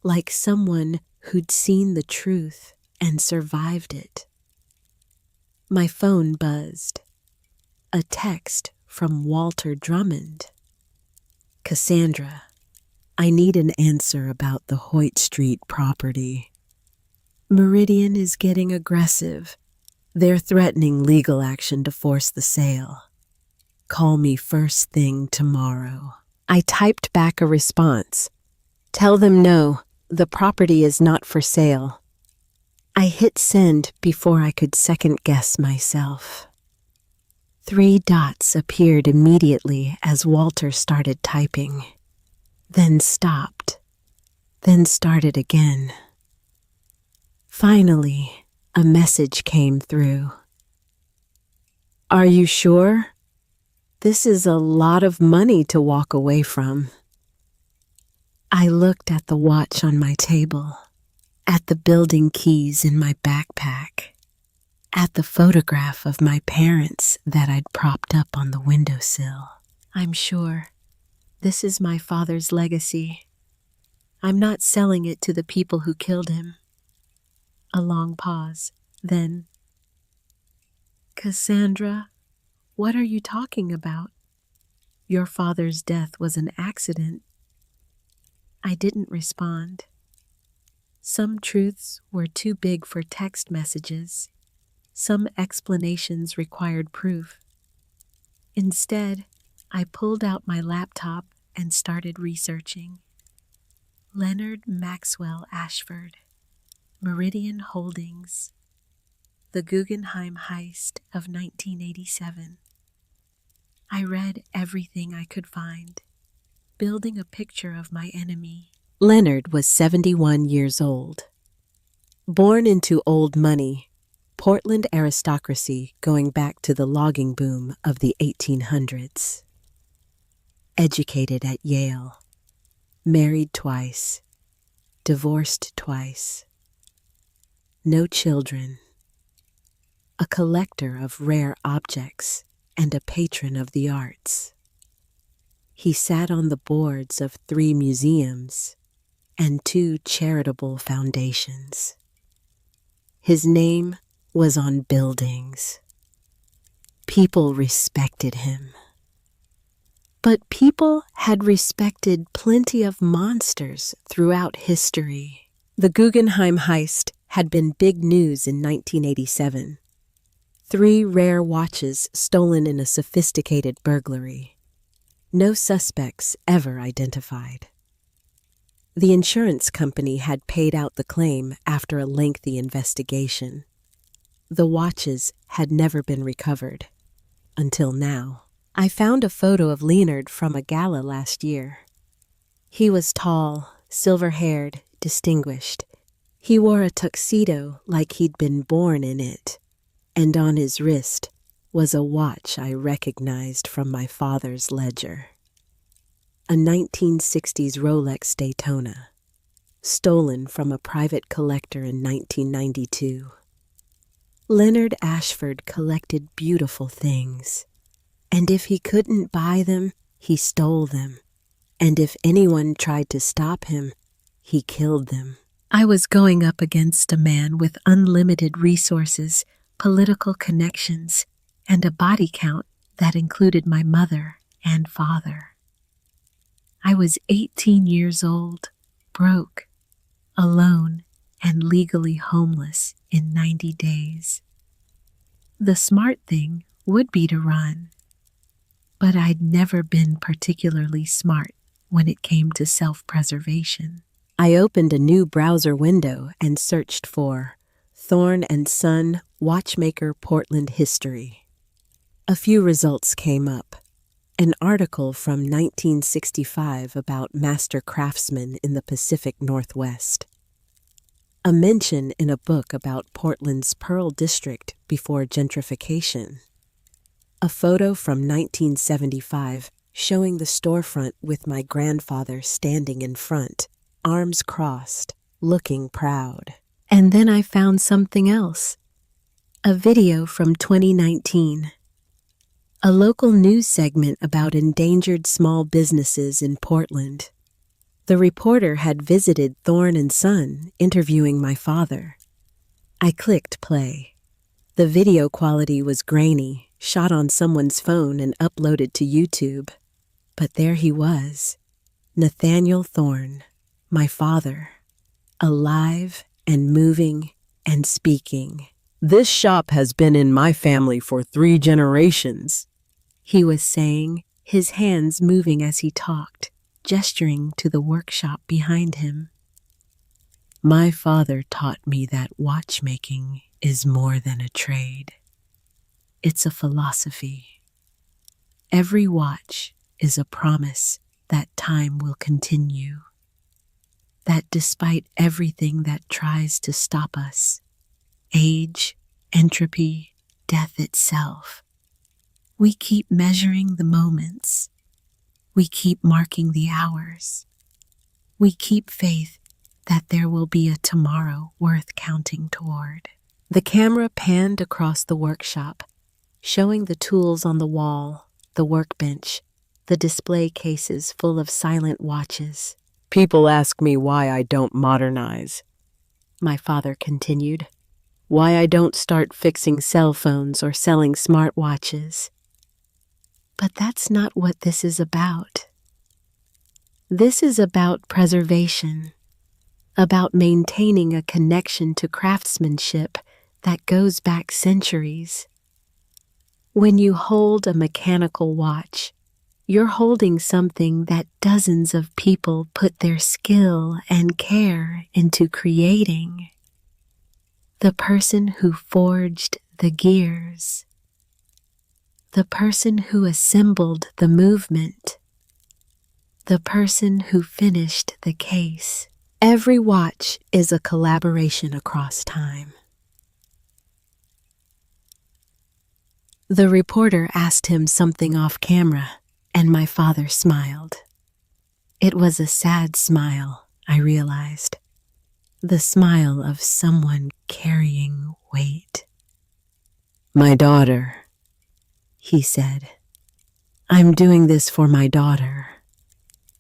like someone who'd seen the truth and survived it. My phone buzzed. A text from Walter Drummond. Cassandra, I need an answer about the Hoyt Street property. Meridian is getting aggressive. They're threatening legal action to force the sale. Call me first thing tomorrow. I typed back a response. Tell them no, the property is not for sale. I hit send before I could second guess myself. 3 dots appeared immediately as Walter started typing, then stopped, then started again. Finally, a message came through. Are you sure? This is a lot of money to walk away from. I looked at the watch on my table, at the building keys in my backpack, at the photograph of my parents that I'd propped up on the windowsill. I'm sure this is my father's legacy. I'm not selling it to the people who killed him. A long pause, then, Cassandra, what are you talking about? Your father's death was an accident. I didn't respond. Some truths were too big for text messages. Some explanations required proof. Instead, I pulled out my laptop and started researching. Leonard Maxwell Ashford, Meridian Holdings, The Guggenheim Heist of 1987. I read everything I could find, building a picture of my enemy. Leonard was 71 years old. Born into old money, Portland aristocracy going back to the logging boom of the 1800s. Educated at Yale, married twice, divorced twice. No children. A collector of rare objects and a patron of the arts. He sat on the boards of 3 museums and 2 charitable foundations. His name was on buildings. People respected him. But people had respected plenty of monsters throughout history. The Guggenheim heist had been big news in 1987. 3 rare watches stolen in a sophisticated burglary. No suspects ever identified. The insurance company had paid out the claim after a lengthy investigation. The watches had never been recovered, until now. I found a photo of Leonard from a gala last year. He was tall, silver-haired, distinguished. He wore a tuxedo like he'd been born in it, and on his wrist was a watch I recognized from my father's ledger. a 1960s Rolex Daytona, stolen from a private collector in 1992. Leonard Ashford collected beautiful things, and if he couldn't buy them, he stole them, and if anyone tried to stop him, he killed them. I was going up against a man with unlimited resources, political connections, and a body count that included my mother and father. I was 18 years old, broke, alone, and legally homeless in 90 days. The smart thing would be to run, but I'd never been particularly smart when it came to self-preservation. I opened a new browser window and searched for Thorn & Son Watchmaker Portland History. A few results came up. An article from 1965 about master craftsmen in the Pacific Northwest. A mention in a book about Portland's Pearl District before gentrification. A photo from 1975 showing the storefront with my grandfather standing in front, arms crossed, looking proud. And then I found something else. A video from 2019. A local news segment about endangered small businesses in Portland. The reporter had visited Thorn & Son, interviewing my father. I clicked play. The video quality was grainy, shot on someone's phone and uploaded to YouTube. But there he was, Nathaniel Thorn, my father, alive and moving and speaking. "This shop has been in my family for 3 generations," he was saying, his hands moving as he talked, gesturing to the workshop behind him. "My father taught me that watchmaking is more than a trade. It's a philosophy. Every watch is a promise that time will continue. That despite everything that tries to stop us, age, entropy, death itself, we keep measuring the moments. We keep marking the hours. We keep faith that there will be a tomorrow worth counting toward." The camera panned across the workshop, showing the tools on the wall, the workbench, the display cases full of silent watches. "People ask me why I don't modernize," my father continued. "Why I don't start fixing cell phones or selling smartwatches. But that's not what this is about. This is about preservation, about maintaining a connection to craftsmanship that goes back centuries. When you hold a mechanical watch, you're holding something that dozens of people put their skill and care into creating. The person who forged the gears, the person who assembled the movement, the person who finished the case. Every watch is a collaboration across time." The reporter asked him something off camera, and my father smiled. It was a sad smile, I realized. The smile of someone carrying weight. "My daughter," he said. "I'm doing this for my daughter,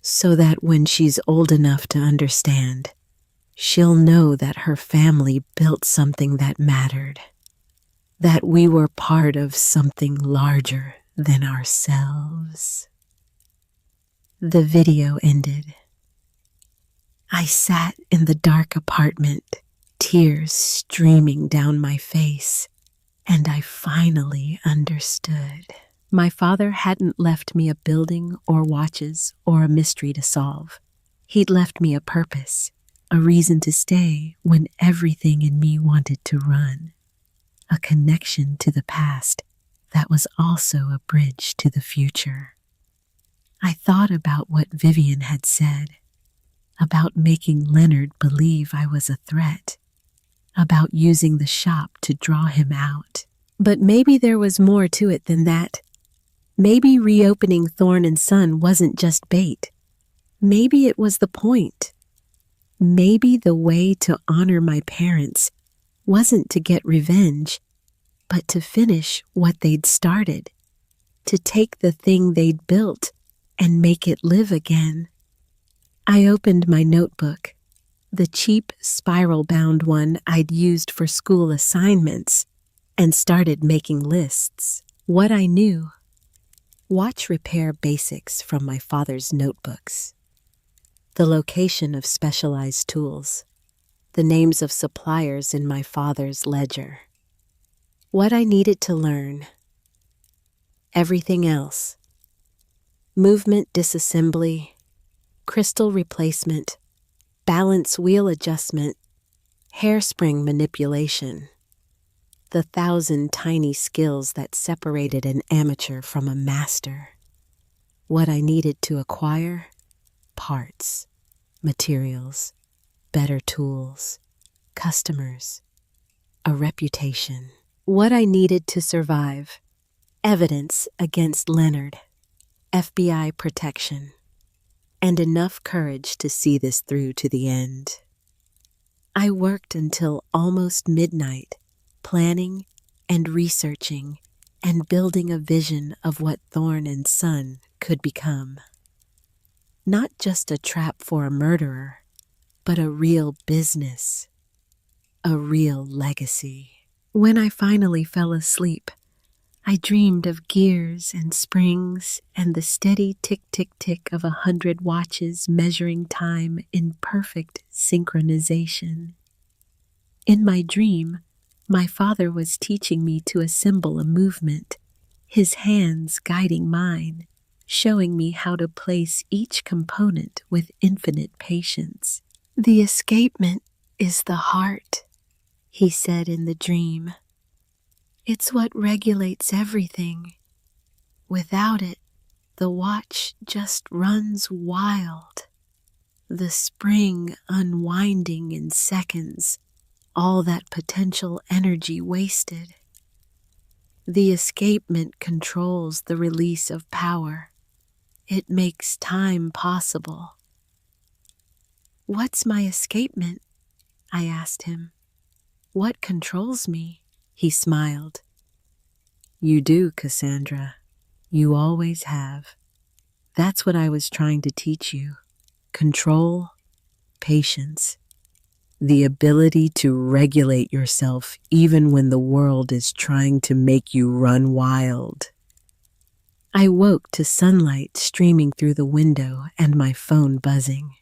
so that when she's old enough to understand, she'll know that her family built something that mattered, that we were part of something larger than ourselves." The video ended. I sat in the dark apartment, tears streaming down my face, and I finally understood. My father hadn't left me a building or watches or a mystery to solve. He'd left me a purpose, a reason to stay when everything in me wanted to run, a connection to the past that was also a bridge to the future. I thought about what Vivian had said, about making Leonard believe I was a threat, about using the shop to draw him out. But maybe there was more to it than that. Maybe reopening Thorn & Son wasn't just bait. Maybe it was the point. Maybe the way to honor my parents wasn't to get revenge, but to finish what they'd started, to take the thing they'd built and make it live again. I opened my notebook, the cheap spiral-bound one I'd used for school assignments, and started making lists. What I knew: watch repair basics from my father's notebooks, the location of specialized tools, the names of suppliers in my father's ledger. What I needed to learn: everything else: movement disassembly, crystal replacement, balance wheel adjustment, hairspring manipulation. The 1,000 tiny skills that separated an amateur from a master. What I needed to acquire: parts, materials, better tools, customers, a reputation. What I needed to survive: evidence against Leonard, FBI protection, and enough courage to see this through to the end. I worked until almost midnight, planning and researching and building a vision of what Thorn and Son could become. Not just a trap for a murderer, but a real business, a real legacy. When I finally fell asleep, I dreamed of gears and springs and the steady tick-tick-tick of 100 watches measuring time in perfect synchronization. In my dream, my father was teaching me to assemble a movement, his hands guiding mine, showing me how to place each component with infinite patience. The escapement is the heart, he said in the dream. It's what regulates everything. Without it, the watch just runs wild. The spring unwinding in seconds, all that potential energy wasted. The escapement controls the release of power. It makes time possible. What's my escapement? I asked him. What controls me? He smiled. You do, Cassandra. You always have. That's what I was trying to teach you. Control, patience, the ability to regulate yourself even when the world is trying to make you run wild. I woke to sunlight streaming through the window and my phone buzzing.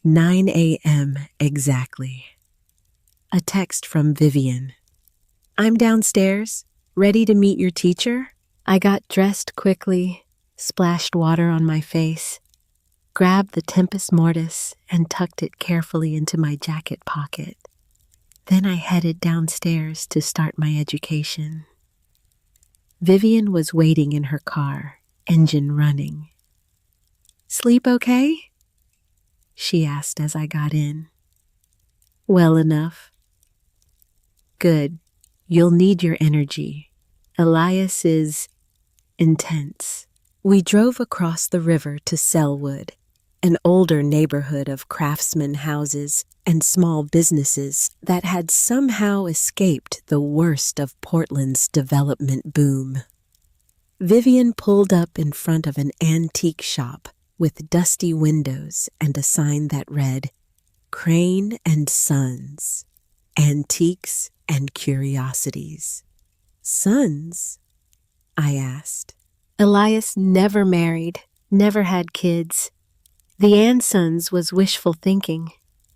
9 a.m. exactly. A text from Vivian. I'm downstairs, ready to meet your teacher. I got dressed quickly, splashed water on my face, grabbed the Tempus Mortis and tucked it carefully into my jacket pocket. Then I headed downstairs to start my education. Vivian was waiting in her car, engine running. Sleep okay? She asked as I got in. Well enough. Good. You'll need your energy. Elias is intense. We drove across the river to Selwood, an older neighborhood of craftsman houses and small businesses that had somehow escaped the worst of Portland's development boom. Vivian pulled up in front of an antique shop with dusty windows and a sign that read, Crane and Sons, Antiques and Curiosities. Sons? I asked. Elias never married, never had kids. The Ansons was wishful thinking.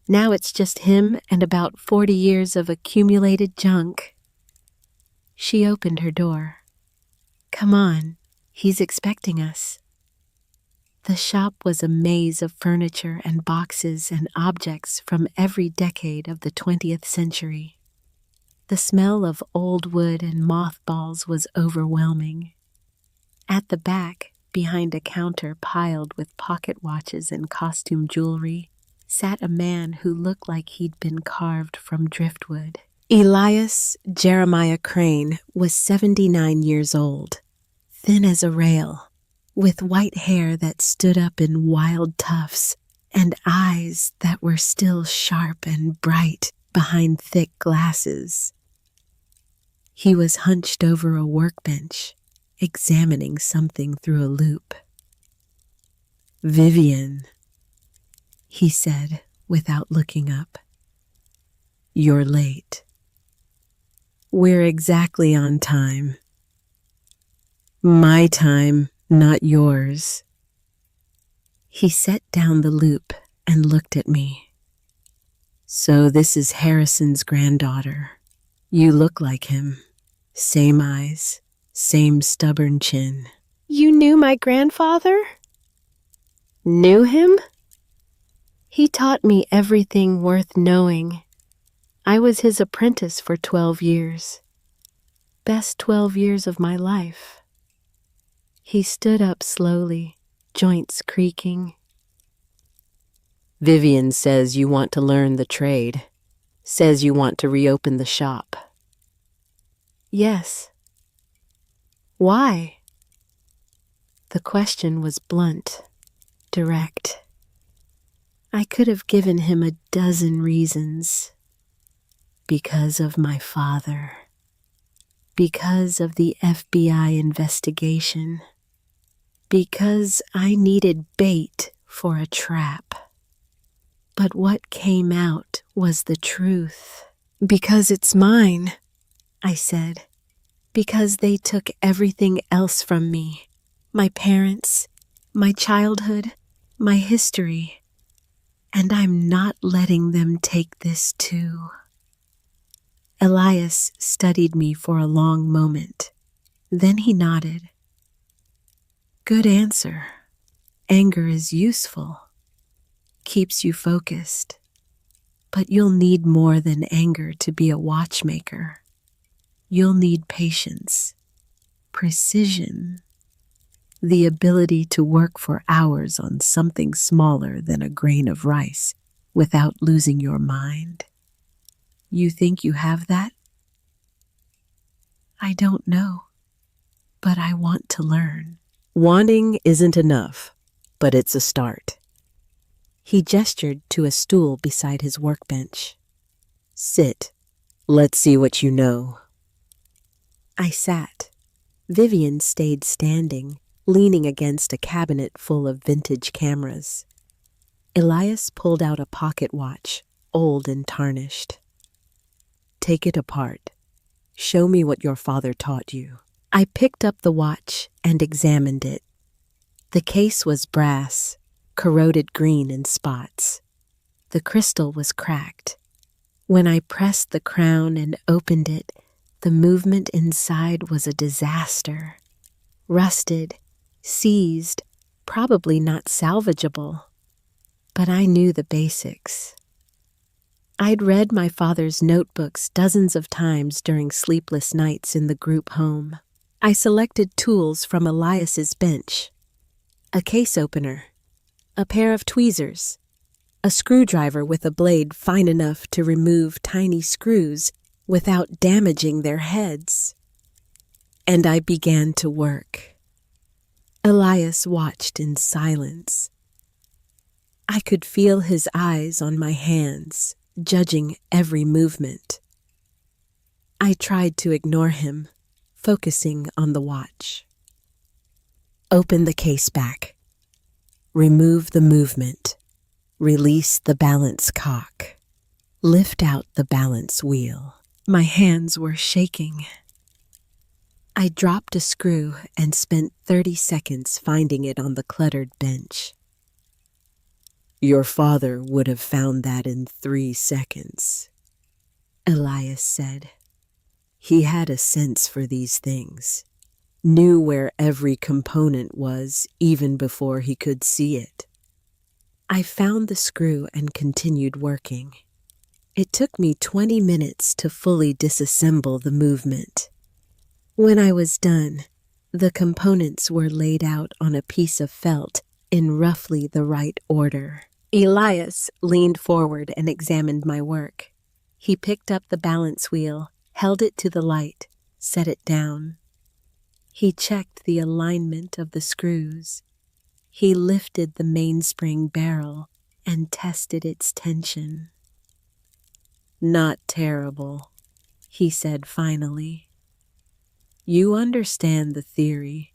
Now it's just him and about 40 years of accumulated junk. She opened her door. Come on, he's expecting us. The shop was a maze of furniture and boxes and objects from every decade of the 20th century. The smell of old wood and mothballs was overwhelming. At the back, behind a counter piled with pocket watches and costume jewelry, sat a man who looked like he'd been carved from driftwood. Elias Jeremiah Crane was 79 years old, thin as a rail, with white hair that stood up in wild tufts and eyes that were still sharp and bright behind thick glasses. He was hunched over a workbench, examining something through a loupe. "Vivian," he said without looking up. "You're late." "We're exactly on time." "My time, not yours." He set down the loupe and looked at me. "So this is Harrison's granddaughter. You look like him. Same eyes, same stubborn chin." You knew my grandfather? Knew him? He taught me everything worth knowing. I was his apprentice for 12 years. Best 12 years of my life. He stood up slowly, joints creaking. "Vivian says you want to learn the trade. Says you want to reopen the shop." Yes. Why? The question was blunt, direct. I could have given him a dozen reasons. Because of my father. Because of the FBI investigation. Because I needed bait for a trap. But what came out was the truth. "Because it's mine," I said. "Because they took everything else from me. My parents, my childhood, my history. And I'm not letting them take this too." Elias studied me for a long moment. Then he nodded. "Good answer. Anger is useful. Keeps you focused. But you'll need more than anger to be a watchmaker. You'll need patience, precision, the ability to work for hours on something smaller than a grain of rice without losing your mind. You think you have that?" "I don't know, but I want to learn." "Wanting isn't enough, but it's a start." He gestured to a stool beside his workbench. "Sit. Let's see what you know." I sat. Vivian stayed standing, leaning against a cabinet full of vintage cameras. Elias pulled out a pocket watch, old and tarnished. "Take it apart. Show me what your father taught you." I picked up the watch and examined it. The case was brass, corroded green in spots. The crystal was cracked. When I pressed the crown and opened it, the movement inside was a disaster. Rusted, seized, probably not salvageable. But I knew the basics. I'd read my father's notebooks dozens of times during sleepless nights in the group home. I selected tools from Elias's bench. A case opener, a pair of tweezers, a screwdriver with a blade fine enough to remove tiny screws without damaging their heads. And I began to work. Elias watched in silence. I could feel his eyes on my hands, judging every movement. I tried to ignore him, focusing on the watch. Open the case back. Remove the movement. Release the balance cock. Lift out the balance wheel. My hands were shaking. I dropped a screw and spent 30 seconds finding it on the cluttered bench. Your father would have found that in 3 seconds, Elias said. He had a sense for these things, knew where every component was even before he could see it. I found the screw and continued working. It took me 20 minutes to fully disassemble the movement. When I was done, the components were laid out on a piece of felt in roughly the right order. Elias leaned forward and examined my work. He picked up the balance wheel, held it to the light, set it down. He checked the alignment of the screws. He lifted the mainspring barrel and tested its tension. "Not terrible," he said finally. "You understand the theory,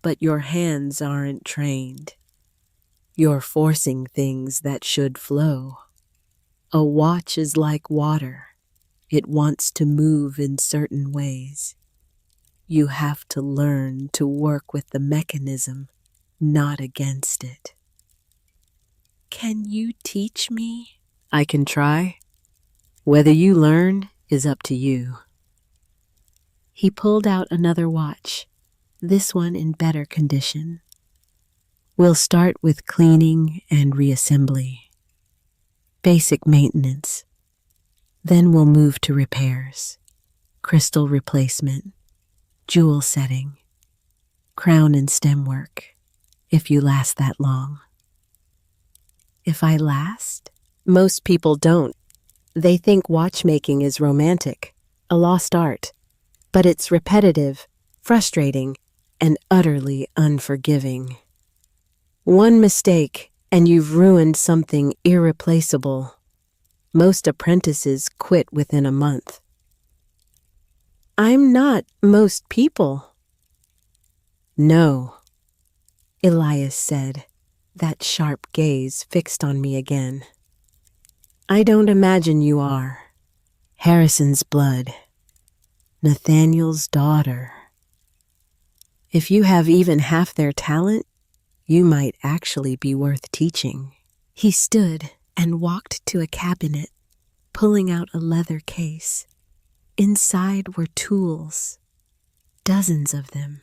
but your hands aren't trained. You're forcing things that should flow. A watch is like water. It wants to move in certain ways. You have to learn to work with the mechanism, not against it." "Can you teach me?" "I can try. Whether you learn is up to you." He pulled out another watch, this one in better condition. "We'll start with cleaning and reassembly. Basic maintenance. Then we'll move to repairs. Crystal replacement, jewel setting, crown and stem work, if you last that long." "If I last?" "Most people don't. They think watchmaking is romantic, a lost art. But it's repetitive, frustrating, and utterly unforgiving. One mistake, and you've ruined something irreplaceable. Most apprentices quit within a month." "I'm not most people." "No," Elias said, that sharp gaze fixed on me again. "I don't imagine you are. Harrison's blood. Nathaniel's daughter. If you have even half their talent, you might actually be worth teaching." He stood and walked to a cabinet, pulling out a leather case. Inside were tools, dozens of them,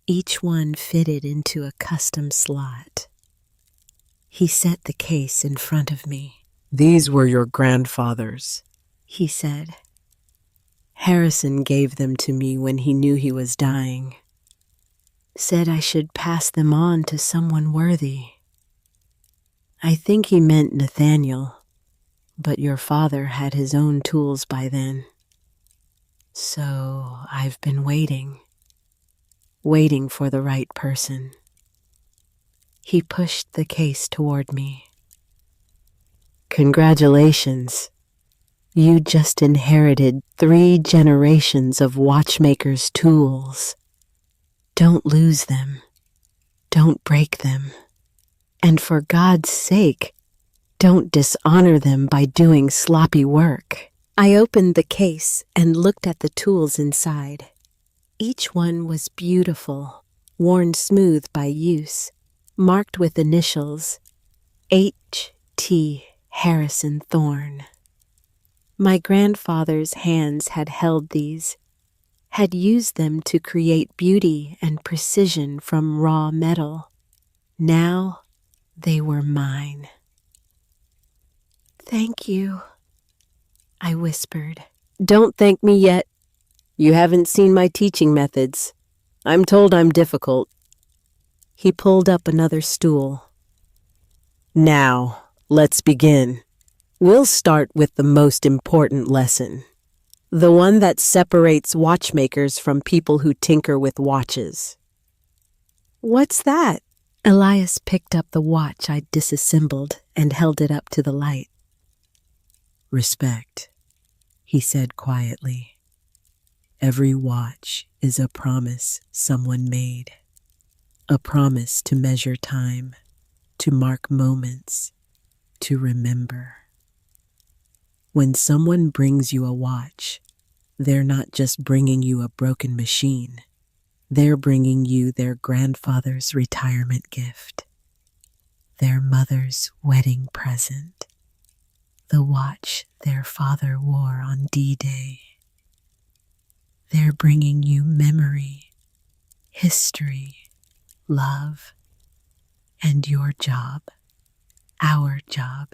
each one fitted into a custom slot. He set the case in front of me. "These were your grandfather's," he said. "Harrison gave them to me when he knew he was dying. Said I should pass them on to someone worthy. I think he meant Nathaniel, but your father had his own tools by then. So I've been waiting for the right person." He pushed the case toward me. "Congratulations. You just inherited 3 generations of watchmakers' tools. Don't lose them. Don't break them. And for God's sake, don't dishonor them by doing sloppy work." I opened the case and looked at the tools inside. Each one was beautiful, worn smooth by use, marked with initials, H.T. Harrison Thorne. My grandfather's hands had held these, had used them to create beauty and precision from raw metal. Now they were mine. "Thank you," I whispered. "Don't thank me yet. You haven't seen my teaching methods. I'm told I'm difficult." He pulled up another stool. "Now, let's begin. We'll start with the most important lesson. The one that separates watchmakers from people who tinker with watches." "What's that?" Elias picked up the watch I'd disassembled and held it up to the light. "Respect," he said quietly. "Every watch is a promise someone made. A promise to measure time, to mark moments, to remember. When someone brings you a watch, they're not just bringing you a broken machine. They're bringing you their grandfather's retirement gift, their mother's wedding present, the watch their father wore on D-Day. They're bringing you memory, history, love, and your job, our job,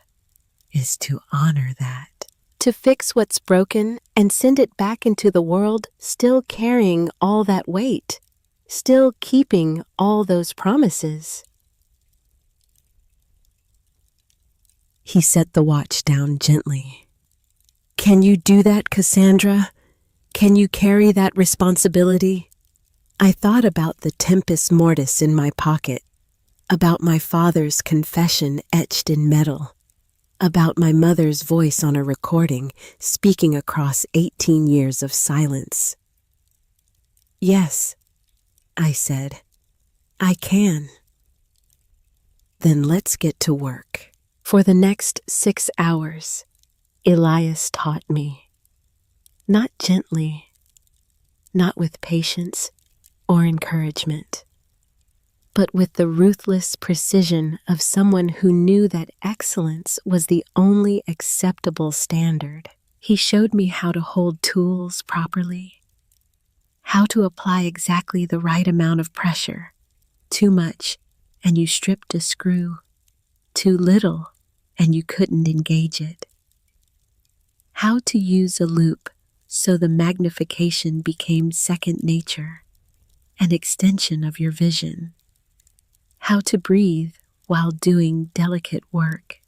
is to honor that. To fix what's broken and send it back into the world, still carrying all that weight, still keeping all those promises." He set the watch down gently. "Can you do that, Cassandra? Can you carry that responsibility?" I thought about the tempus mortis in my pocket, about my father's confession etched in metal, about my mother's voice on a recording speaking across 18 years of silence. Yes, I said, I can. Then let's get to work. For the next 6 hours, Elias taught me. Not gently, not with patience or encouragement, but with the ruthless precision of someone who knew that excellence was the only acceptable standard. He showed me how to hold tools properly, how to apply exactly the right amount of pressure. Too much, and you stripped a screw. Too little, and you couldn't engage it. How to use a loop so the magnification became second nature, an extension of your vision. How to breathe while doing delicate work,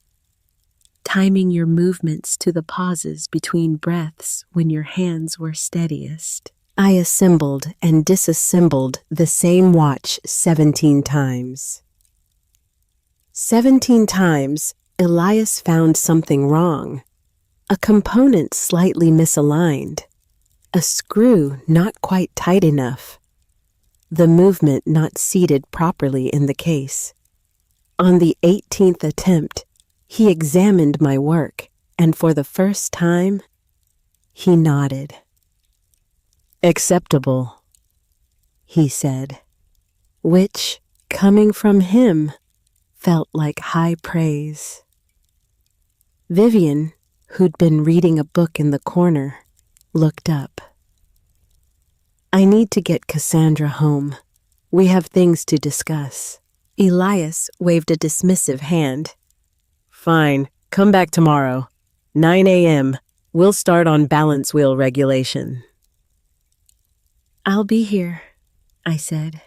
timing your movements to the pauses between breaths when your hands were steadiest. I assembled and disassembled the same watch 17 times. 17 times, Elias found something wrong. A component slightly misaligned. A screw not quite tight enough. The movement not seated properly in the case. On the 18th attempt, he examined my work, and for the first time, he nodded. Acceptable, he said, which, coming from him, felt like high praise. Vivian, who'd been reading a book in the corner, looked up. I need to get Cassandra home. We have things to discuss. Elias waved a dismissive hand. Fine, come back tomorrow. 9 a.m. We'll start on balance wheel regulation. I'll be here, I said.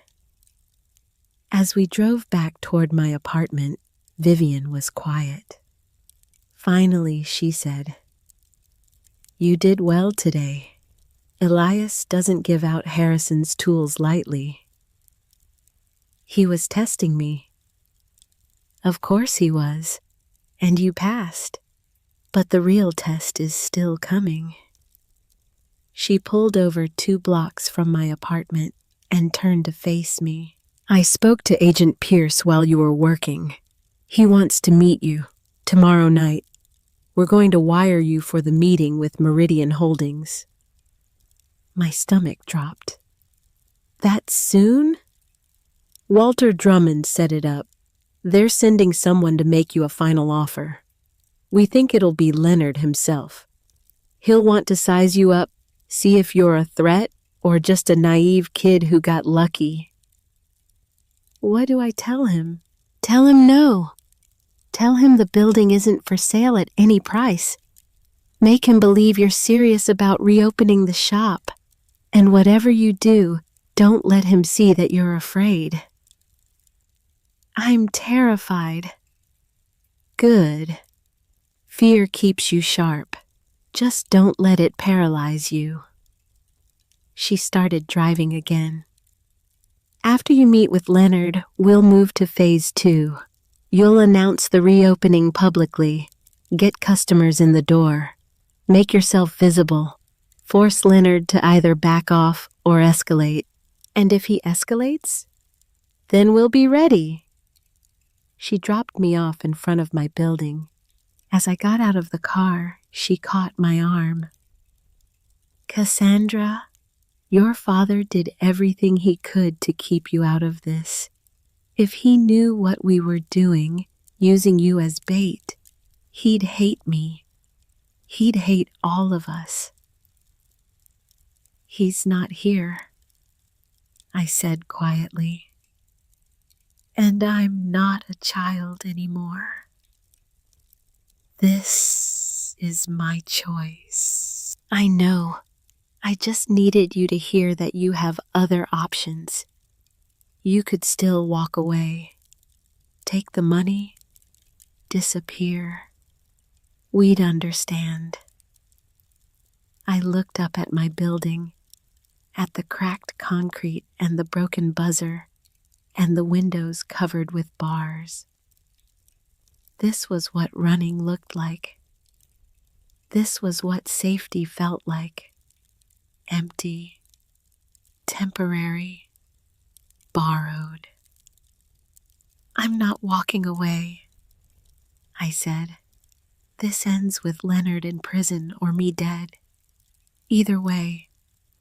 As we drove back toward my apartment, Vivian was quiet. Finally, she said, You did well today. Elias doesn't give out Harrison's tools lightly. He was testing me. Of course he was, and you passed. But the real test is still coming. She pulled over 2 blocks from my apartment and turned to face me. I spoke to Agent Pierce while you were working. He wants to meet you tomorrow night. We're going to wire you for the meeting with Meridian Holdings. My stomach dropped. That soon? Walter Drummond set it up. They're sending someone to make you a final offer. We think it'll be Leonard himself. He'll want to size you up, see if you're a threat or just a naive kid who got lucky. What do I tell him? Tell him no. Tell him the building isn't for sale at any price. Make him believe you're serious about reopening the shop. And whatever you do, don't let him see that you're afraid. I'm terrified. Good. Fear keeps you sharp. Just don't let it paralyze you. She started driving again. After you meet with Leonard, we'll move to phase 2. You'll announce the reopening publicly. Get customers in the door. Make yourself visible. Force Leonard to either back off or escalate. And if he escalates, then we'll be ready. She dropped me off in front of my building. As I got out of the car, she caught my arm. Cassandra, your father did everything he could to keep you out of this. If he knew what we were doing, using you as bait, he'd hate me. He'd hate all of us. He's not here, I said quietly. And I'm not a child anymore. This is my choice. I know. I just needed you to hear that you have other options. You could still walk away, take the money, disappear. We'd understand. I looked up at my building. at the cracked concrete and the broken buzzer and the windows covered with bars. This was what running looked like. This was what safety felt like. Empty, temporary, borrowed. "I'm not walking away," I said. "This ends with Leonard in prison or me dead. Either way,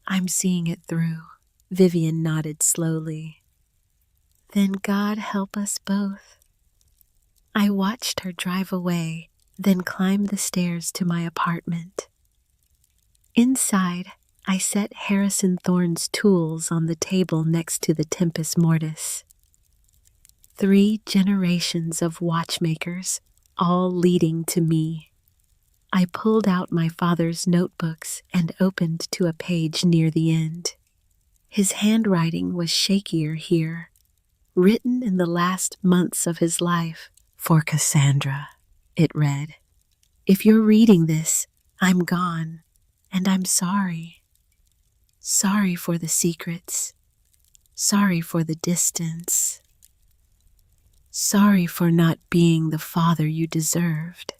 I'm seeing it through." Vivian nodded slowly. "Then God help us both." I watched her drive away, then climb the stairs to my apartment. Inside, I set Harrison Thorne's tools on the table next to the Tempus Mortis. 3 generations of watchmakers, all leading to me. I pulled out my father's notebooks and opened to a page near the end. His handwriting was shakier here, written in the last months of his life. "For Cassandra," it read. "If you're reading this, I'm gone, and I'm sorry. Sorry for the secrets. Sorry for the distance. Sorry for not being the father you deserved.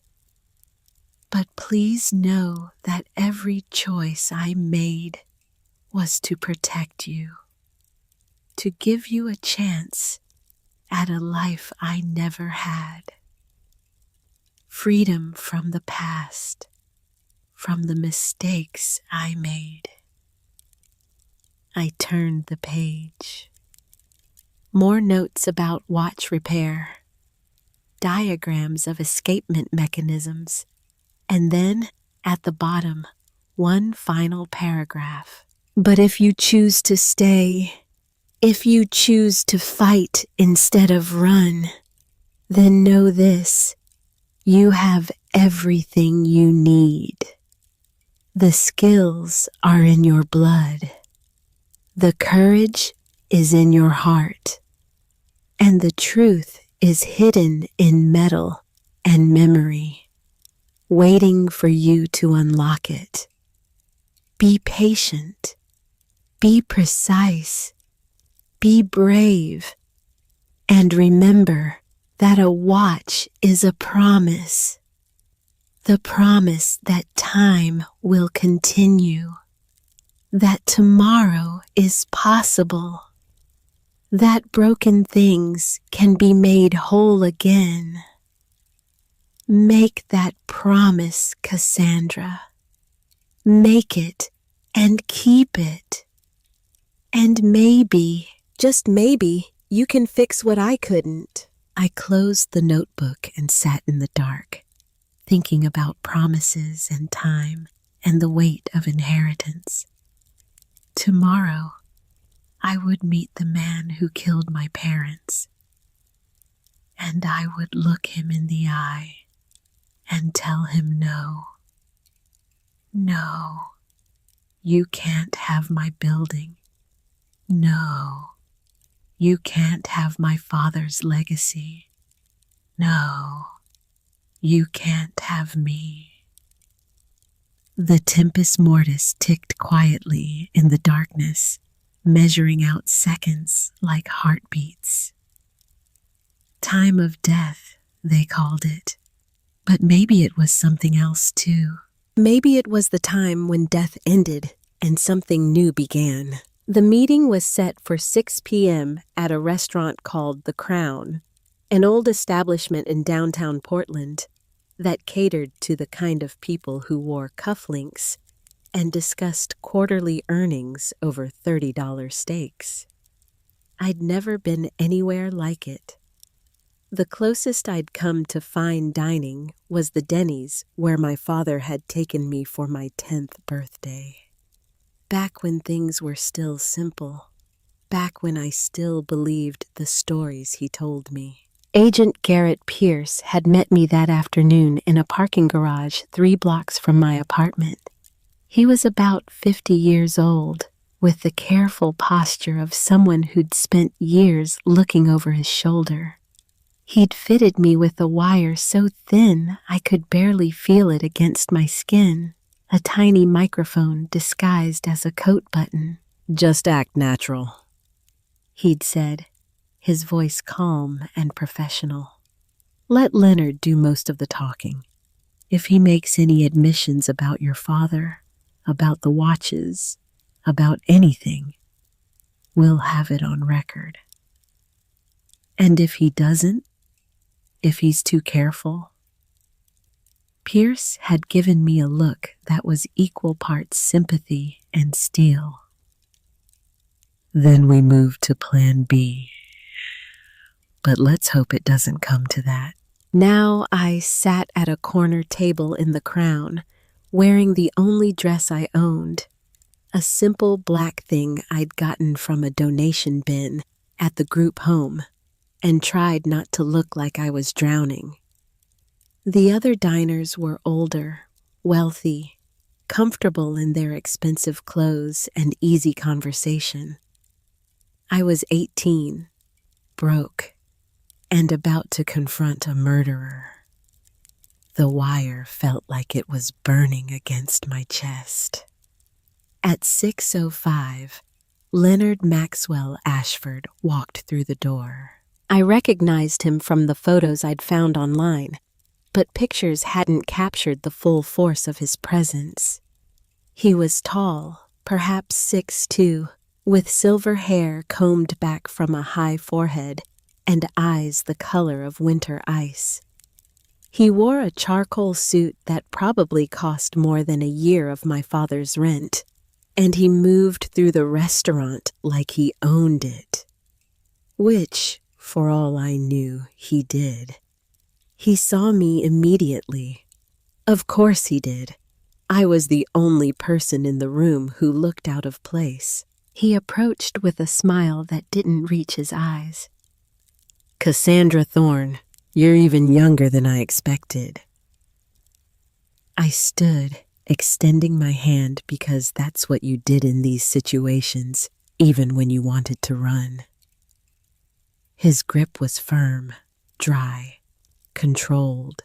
But please know that every choice I made was to protect you, to give you a chance at a life I never had. Freedom from the past, from the mistakes I made." I turned the page. More notes about watch repair, diagrams of escapement mechanisms, and then, at the bottom, one final paragraph. "But if you choose to stay, if you choose to fight instead of run, then know this: you have everything you need. The skills are in your blood. The courage is in your heart. And the truth is hidden in metal and memory, waiting for you to unlock it. Be patient. Be precise. Be brave, and remember that a watch is a promise. The promise that time will continue, that tomorrow is possible, that broken things can be made whole again. Make that promise, Cassandra. Make it and keep it. And maybe, just maybe, you can fix what I couldn't." I closed the notebook and sat in the dark, thinking about promises and time and the weight of inheritance. Tomorrow, I would meet the man who killed my parents, and I would look him in the eye and tell him no. No, you can't have my building. No, you can't have my father's legacy. No, you can't have me. The Tempus Mortis ticked quietly in the darkness, measuring out seconds like heartbeats. Time of death, they called it. But maybe it was something else too. Maybe it was the time when death ended and something new began. The meeting was set for 6 p.m. at a restaurant called The Crown, an old establishment in downtown Portland that catered to the kind of people who wore cufflinks and discussed quarterly earnings over $30 steaks. I'd never been anywhere like it. The closest I'd come to fine dining was the Denny's where my father had taken me for my 10th birthday. Back when things were still simple. Back when I still believed the stories he told me. Agent Garrett Pierce had met me that afternoon in a parking garage 3 blocks from my apartment. He was about 50 years old, with the careful posture of someone who'd spent years looking over his shoulder. He'd fitted me with a wire so thin I could barely feel it against my skin, a tiny microphone disguised as a coat button. Just act natural, he'd said, his voice calm and professional. Let Leonard do most of the talking. If he makes any admissions about your father, about the watches, about anything, we'll have it on record. And if he doesn't, if he's too careful? Pierce had given me a look that was equal parts sympathy and steel. Then we moved to Plan B. But let's hope it doesn't come to that. Now I sat at a corner table in the Crown, wearing the only dress I owned, a simple black thing I'd gotten from a donation bin at the group home, and tried not to look like I was drowning. The other diners were older, wealthy, comfortable in their expensive clothes and easy conversation. I was 18, broke, and about to confront a murderer. The wire felt like it was burning against my chest. At 6:05, Leonard Maxwell Ashford walked through the door. I recognized him from the photos I'd found online, but pictures hadn't captured the full force of his presence. He was tall, perhaps 6'2", with silver hair combed back from a high forehead and eyes the color of winter ice. He wore a charcoal suit that probably cost more than a year of my father's rent, and he moved through the restaurant like he owned it. Which, for all I knew, he did. He saw me immediately. Of course he did. I was the only person in the room who looked out of place. He approached with a smile that didn't reach his eyes. Cassandra Thorne, you're even younger than I expected. I stood, extending my hand because that's what you did in these situations, even when you wanted to run. His grip was firm, dry, controlled,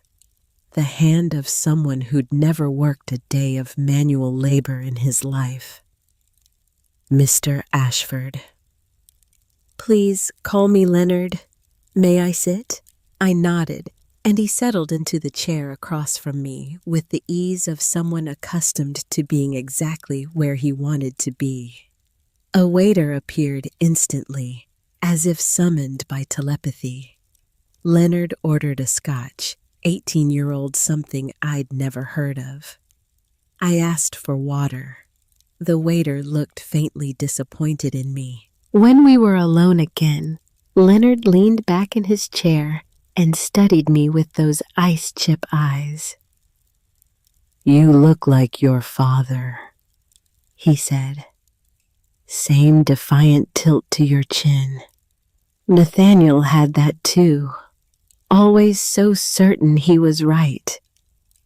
the hand of someone who'd never worked a day of manual labor in his life. Mr. Ashford. Please call me Leonard. May I sit? I nodded, and he settled into the chair across from me with the ease of someone accustomed to being exactly where he wanted to be. A waiter appeared instantly, as if summoned by telepathy. Leonard ordered a scotch, 18-year-old something I'd never heard of. I asked for water. The waiter looked faintly disappointed in me. When we were alone again, Leonard leaned back in his chair and studied me with those ice-chip eyes. You look like your father, he said. Same defiant tilt to your chin. Nathaniel had that too. Always so certain he was right,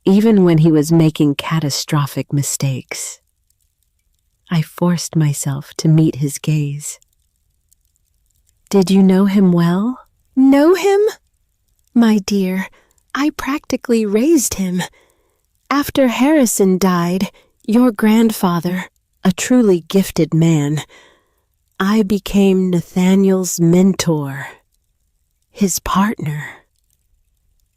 even when he was making catastrophic mistakes. I forced myself to meet his gaze. Did you know him well? Know him? My dear, I practically raised him. After Harrison died, your grandfather, a truly gifted man, I became Nathaniel's mentor, his partner.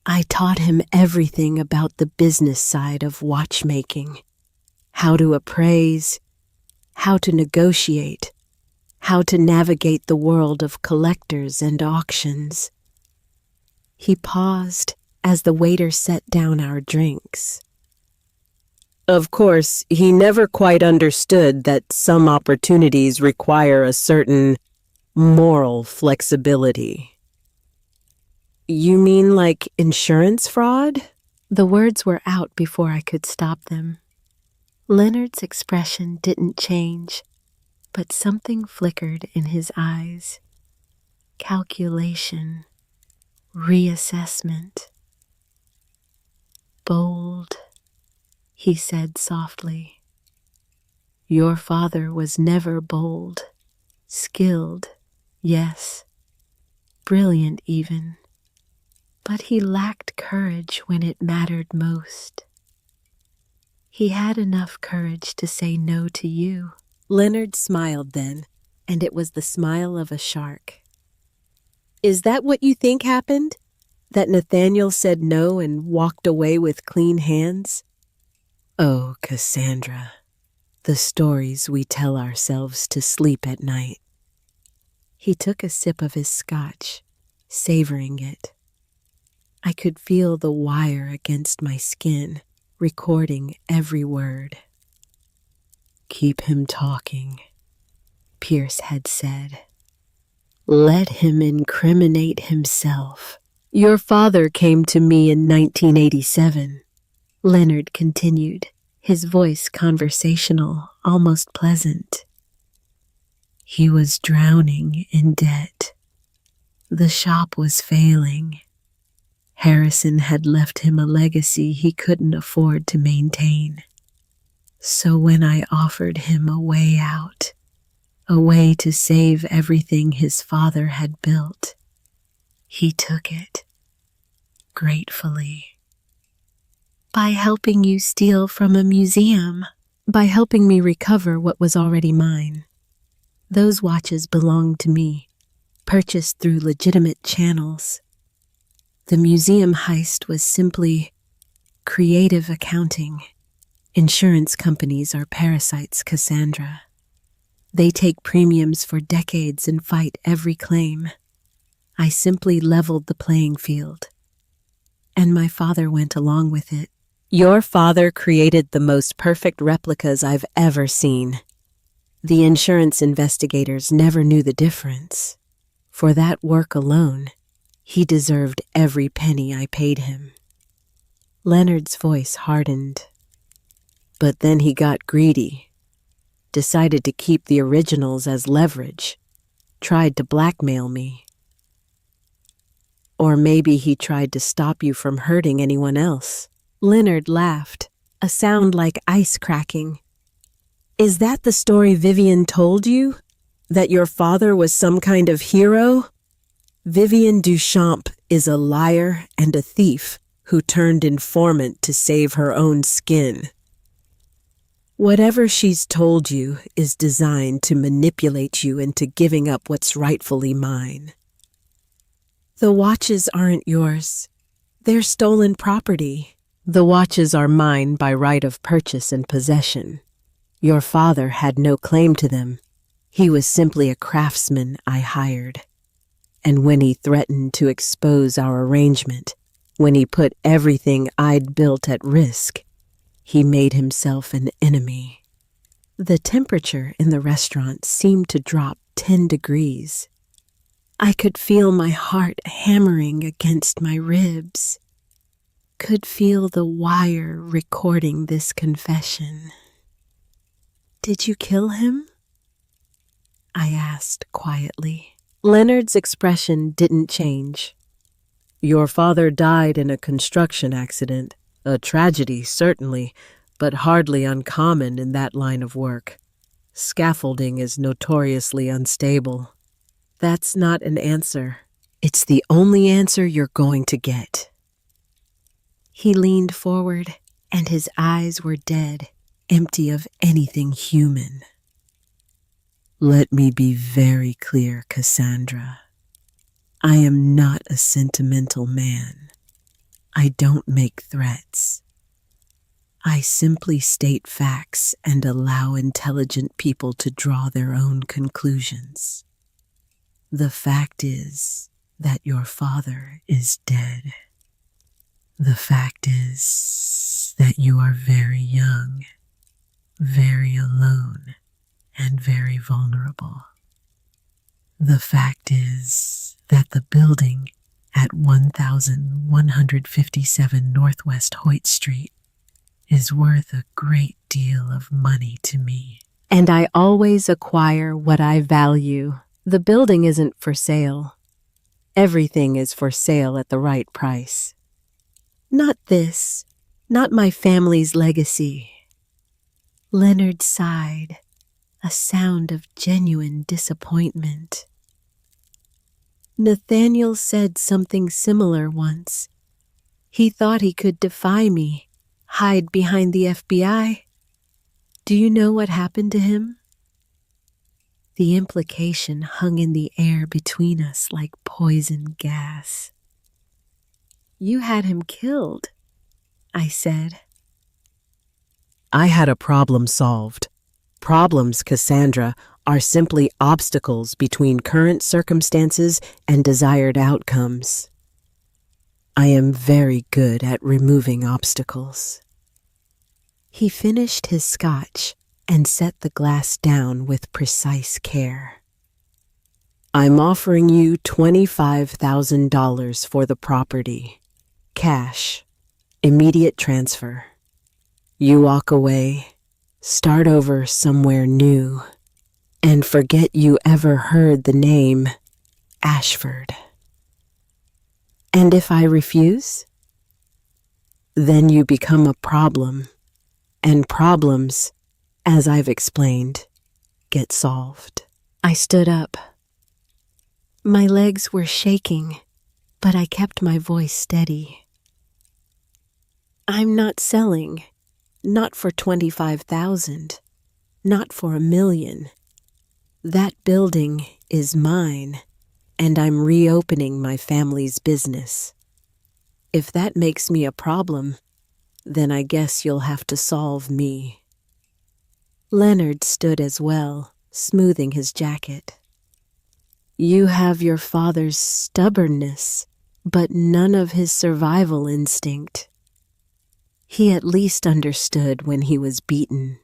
I taught him everything about the business side of watchmaking, how to appraise, how to negotiate, how to navigate the world of collectors and auctions. He paused as the waiter set down our drinks. Of course, he never quite understood that some opportunities require a certain moral flexibility. You mean like insurance fraud? The words were out before I could stop them. Leonard's expression didn't change, but something flickered in his eyes. Calculation, reassessment. Bold, he said softly. Your father was never bold. Skilled, yes. Brilliant even. But he lacked courage when it mattered most. He had enough courage to say no to you. Leonard smiled then, and it was the smile of a shark. Is that what you think happened? That Nathaniel said no and walked away with clean hands? Oh, Cassandra, the stories we tell ourselves to sleep at night. He took a sip of his scotch, savoring it. I could feel the wire against my skin, recording every word. Keep him talking, Pierce had said. Let him incriminate himself. Your father came to me in 1987, Leonard continued, his voice conversational, almost pleasant. He was drowning in debt. The shop was failing. Harrison had left him a legacy he couldn't afford to maintain. So when I offered him a way out, a way to save everything his father had built, he took it, gratefully. By helping you steal from a museum, by helping me recover what was already mine. Those watches belonged to me, purchased through legitimate channels. The museum heist was simply creative accounting. Insurance companies are parasites, Cassandra. They take premiums for decades and fight every claim. I simply leveled the playing field. And my father went along with it. Your father created the most perfect replicas I've ever seen. The insurance investigators never knew the difference. For that work alone, he deserved every penny I paid him. Leonard's voice hardened. But then he got greedy, decided to keep the originals as leverage, tried to blackmail me. Or maybe he tried to stop you from hurting anyone else. Leonard laughed, a sound like ice cracking. Is that the story Vivian told you? That your father was some kind of hero? Vivian Duchamp is a liar and a thief who turned informant to save her own skin. Whatever she's told you is designed to manipulate you into giving up what's rightfully mine. The watches aren't yours. They're stolen property. The watches are mine by right of purchase and possession. Your father had no claim to them. He was simply a craftsman I hired. And when he threatened to expose our arrangement, when he put everything I'd built at risk, he made himself an enemy. The temperature in the restaurant seemed to drop 10 degrees. I could feel my heart hammering against my ribs. Could feel the wire recording this confession. Did you kill him? I asked quietly. Leonard's expression didn't change. Your father died in a construction accident. A tragedy, certainly, but hardly uncommon in that line of work. Scaffolding is notoriously unstable. That's not an answer. It's the only answer you're going to get. He leaned forward, and his eyes were dead, empty of anything human. Let me be very clear, Cassandra. I am not a sentimental man. I don't make threats. I simply state facts and allow intelligent people to draw their own conclusions. The fact is that your father is dead. The fact is that you are very young, very alone, and very vulnerable. The fact is that the building at 1157 Northwest Hoyt Street is worth a great deal of money to me. And I always acquire what I value. The building isn't for sale. Everything is for sale at the right price. Not this, not my family's legacy. Leonard sighed, a sound of genuine disappointment. Nathaniel said something similar once. He thought he could defy me, hide behind the FBI. Do you know what happened to him? The implication hung in the air between us like poison gas. You had him killed, I said. I had a problem solved. Problems, Cassandra, are simply obstacles between current circumstances and desired outcomes. I am very good at removing obstacles. He finished his scotch and set the glass down with precise care. I'm offering you $25,000 for the property. Cash. Immediate transfer. You walk away, start over somewhere new, and forget you ever heard the name Ashford. And if I refuse? Then you become a problem, and problems, as I've explained, get solved. I stood up. My legs were shaking, but I kept my voice steady. I'm not selling, not for $25,000, not for $1 million. That building is mine, and I'm reopening my family's business. If that makes me a problem, then I guess you'll have to solve me. Leonard stood as well, smoothing his jacket. You have your father's stubbornness, but none of his survival instinct. He at least understood when he was beaten.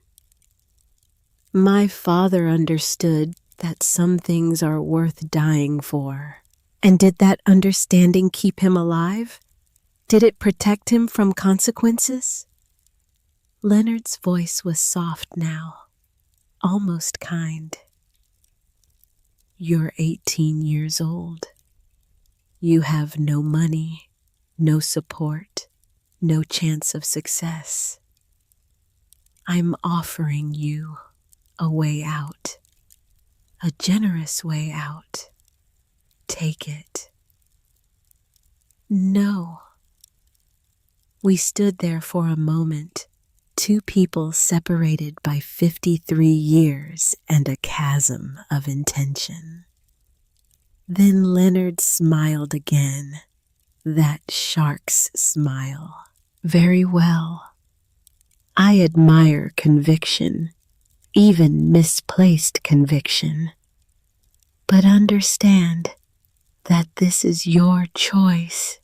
My father understood that some things are worth dying for. And did that understanding keep him alive? Did it protect him from consequences? Leonard's voice was soft now, almost kind. You're 18 years old. You have no money, no support, no chance of success. I'm offering you a way out, a generous way out. Take it. No. We stood there for a moment, two people separated by 53 years and a chasm of intention. Then Leonard smiled again, that shark's smile. Very well. I admire conviction, even misplaced conviction. But understand that this is your choice.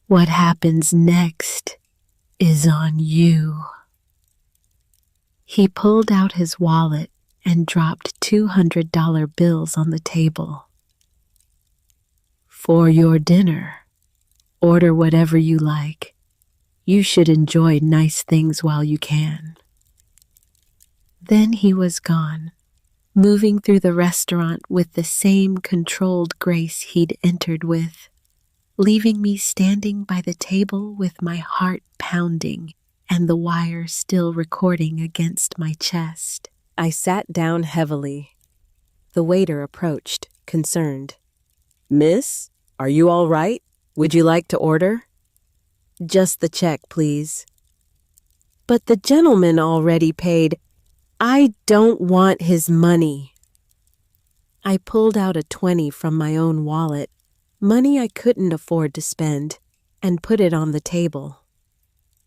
What happens next is on you. He pulled out his wallet and dropped $200 bills on the table. For your dinner, order whatever you like. You should enjoy nice things while you can. Then he was gone, moving through the restaurant with the same controlled grace he'd entered with, leaving me standing by the table with my heart pounding and the wire still recording against my chest. I sat down heavily. The waiter approached, concerned. Miss, are you all right? Would you like to order? Just the check, please. But the gentleman already paid. I don't want his money. I pulled out a 20 from my own wallet, money I couldn't afford to spend, and put it on the table.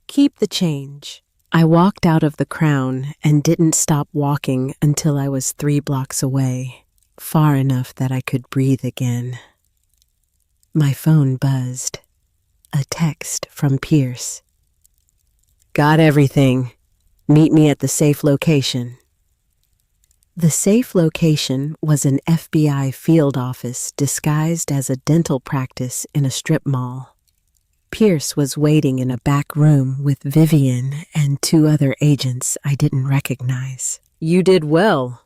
Keep the change. I walked out of the Crown and didn't stop walking until I was 3 blocks away, far enough that I could breathe again. My phone buzzed. A text from Pierce. Got everything. Meet me at the safe location. The safe location was an FBI field office disguised as a dental practice in a strip mall. Pierce was waiting in a back room with Vivian and 2 other agents I didn't recognize. You did well,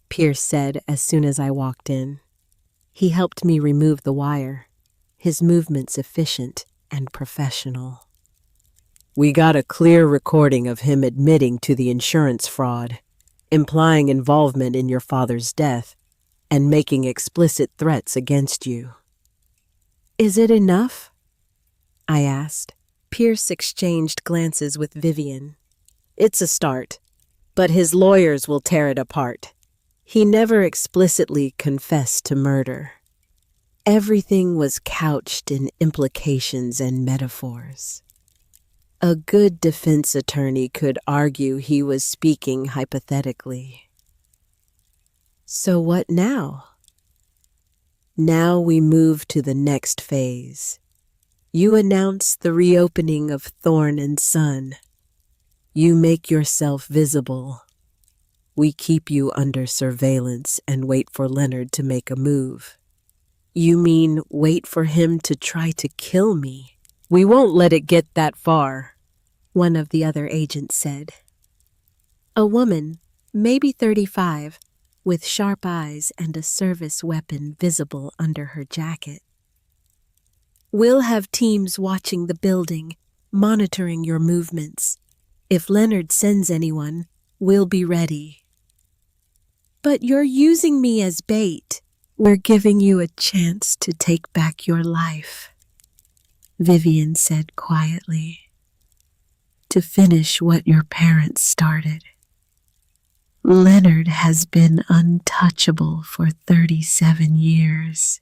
Pierce said as soon as I walked in. He helped me remove the wire, his movements efficient and professional. We got a clear recording of him admitting to the insurance fraud, implying involvement in your father's death, and making explicit threats against you. Is it enough? I asked. Pierce exchanged glances with Vivian. It's a start, but his lawyers will tear it apart. He never explicitly confessed to murder. Everything was couched in implications and metaphors. A good defense attorney could argue he was speaking hypothetically. So what now? Now we move to the next phase. You announce the reopening of Thorn and Son. You make yourself visible. We keep you under surveillance and wait for Leonard to make a move. You mean wait for him to try to kill me? We won't let it get that far, one of the other agents said. A woman, maybe 35, with sharp eyes and a service weapon visible under her jacket. We'll have teams watching the building, monitoring your movements. If Leonard sends anyone, we'll be ready. But you're using me as bait. We're giving you a chance to take back your life, Vivian said quietly. To finish what your parents started. Leonard has been untouchable for 37 years.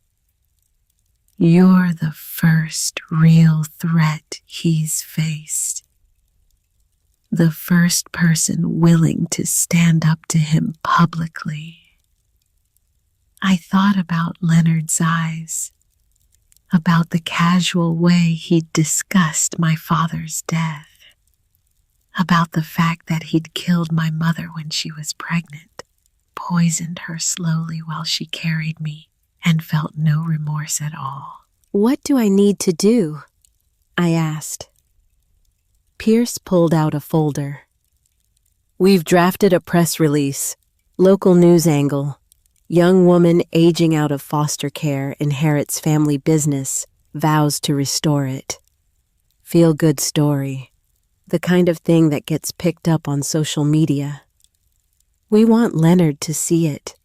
You're the first real threat he's faced. The first person willing to stand up to him publicly. I thought about Leonard's eyes, about the casual way he'd discussed my father's death, about the fact that he'd killed my mother when she was pregnant, poisoned her slowly while she carried me, and felt no remorse at all. What do I need to do? I asked. Pierce pulled out a folder. We've drafted a press release, local news angle. Young woman aging out of foster care inherits family business, vows to restore it. Feel-good story. The kind of thing that gets picked up on social media. We want Leonard to see it,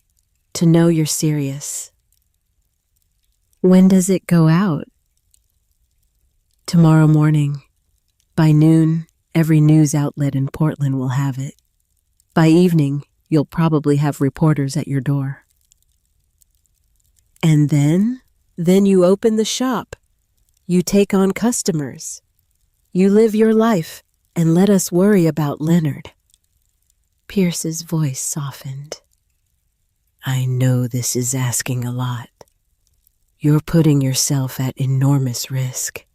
to know you're serious. When does it go out? Tomorrow morning. By noon, every news outlet in Portland will have it. By evening, you'll probably have reporters at your door. And then you open the shop. You take on customers. You live your life and let us worry about Leonard. Pierce's voice softened. I know this is asking a lot. You're putting yourself at enormous risk.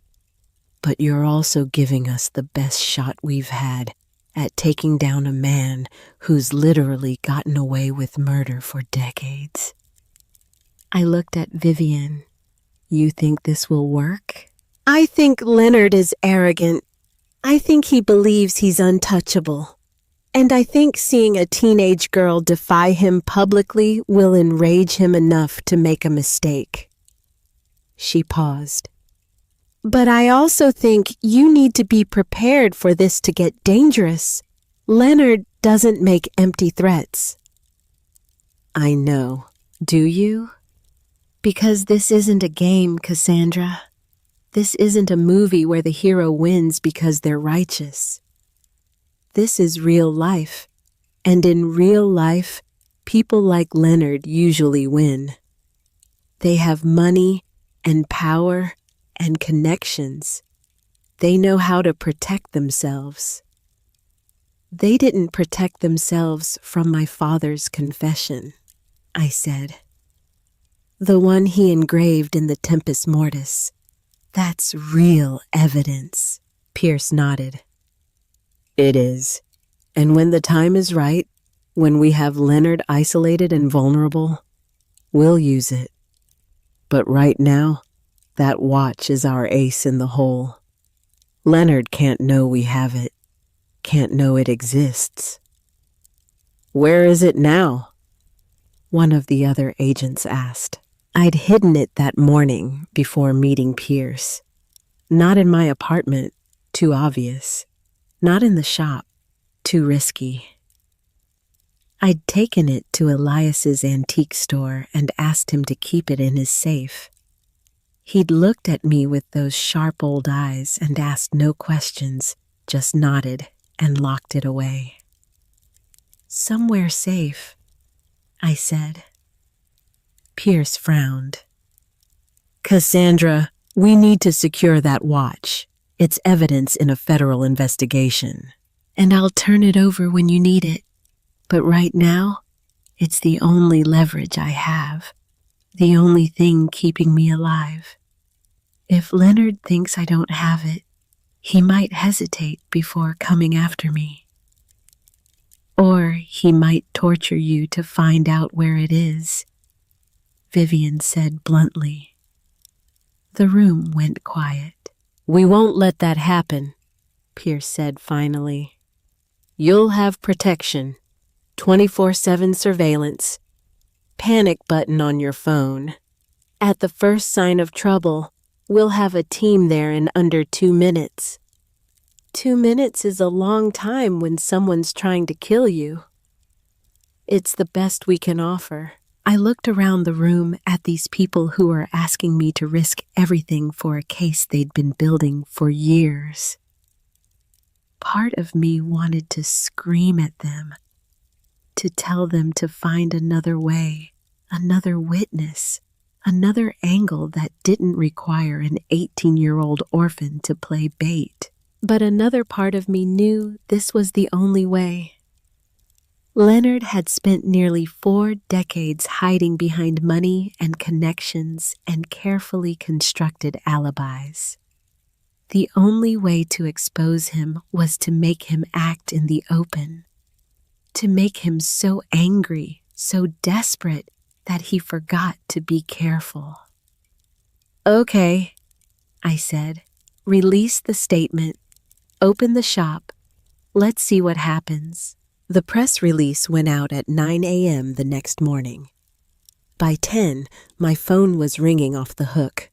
But you're also giving us the best shot we've had at taking down a man who's literally gotten away with murder for decades. I looked at Vivian. You think this will work? I think Leonard is arrogant. I think he believes he's untouchable. And I think seeing a teenage girl defy him publicly will enrage him enough to make a mistake. She paused. But I also think you need to be prepared for this to get dangerous. Leonard doesn't make empty threats. I know. Do you? Because this isn't a game, Cassandra. This isn't a movie where the hero wins because they're righteous. This is real life. And in real life, people like Leonard usually win. They have money and power and connections. They know how to protect themselves. They didn't protect themselves from my father's confession, I said. The one he engraved in the Tempus Mortis. That's real evidence. Pierce nodded. It is. And when the time is right, when we have Leonard isolated and vulnerable, we'll use it. But right now, that watch is our ace in the hole. Leonard can't know we have it, can't know it exists. Where is it now? One of the other agents asked. I'd hidden it that morning before meeting Pierce. Not in my apartment, too obvious. Not in the shop, too risky. I'd taken it to Elias's antique store and asked him to keep it in his safe. He'd looked at me with those sharp old eyes and asked no questions, just nodded and locked it away. Somewhere safe. I said. Pierce frowned. Cassandra, we need to secure that watch. It's evidence in a federal investigation. And I'll turn it over when you need it. But right now, it's the only leverage I have. The only thing keeping me alive. If Leonard thinks I don't have it, he might hesitate before coming after me. Or he might torture you to find out where it is, Vivian said bluntly. The room went quiet. We won't let that happen, Pierce said finally. You'll have protection, 24/7 surveillance, panic button on your phone. At the first sign of trouble, we'll have a team there in under 2 minutes. 2 minutes is a long time when someone's trying to kill you. It's the best we can offer. I looked around the room at these people who were asking me to risk everything for a case they'd been building for years. Part of me wanted to scream at them, to tell them to find another way, another witness, another angle that didn't require an 18-year-old orphan to play bait. But another part of me knew this was the only way. Leonard had spent nearly 4 decades hiding behind money and connections and carefully constructed alibis. The only way to expose him was to make him act in the open, to make him so angry, so desperate that he forgot to be careful. Okay, I said, release the statement, open the shop, let's see what happens. The press release went out at 9 a.m. the next morning. By 10, my phone was ringing off the hook.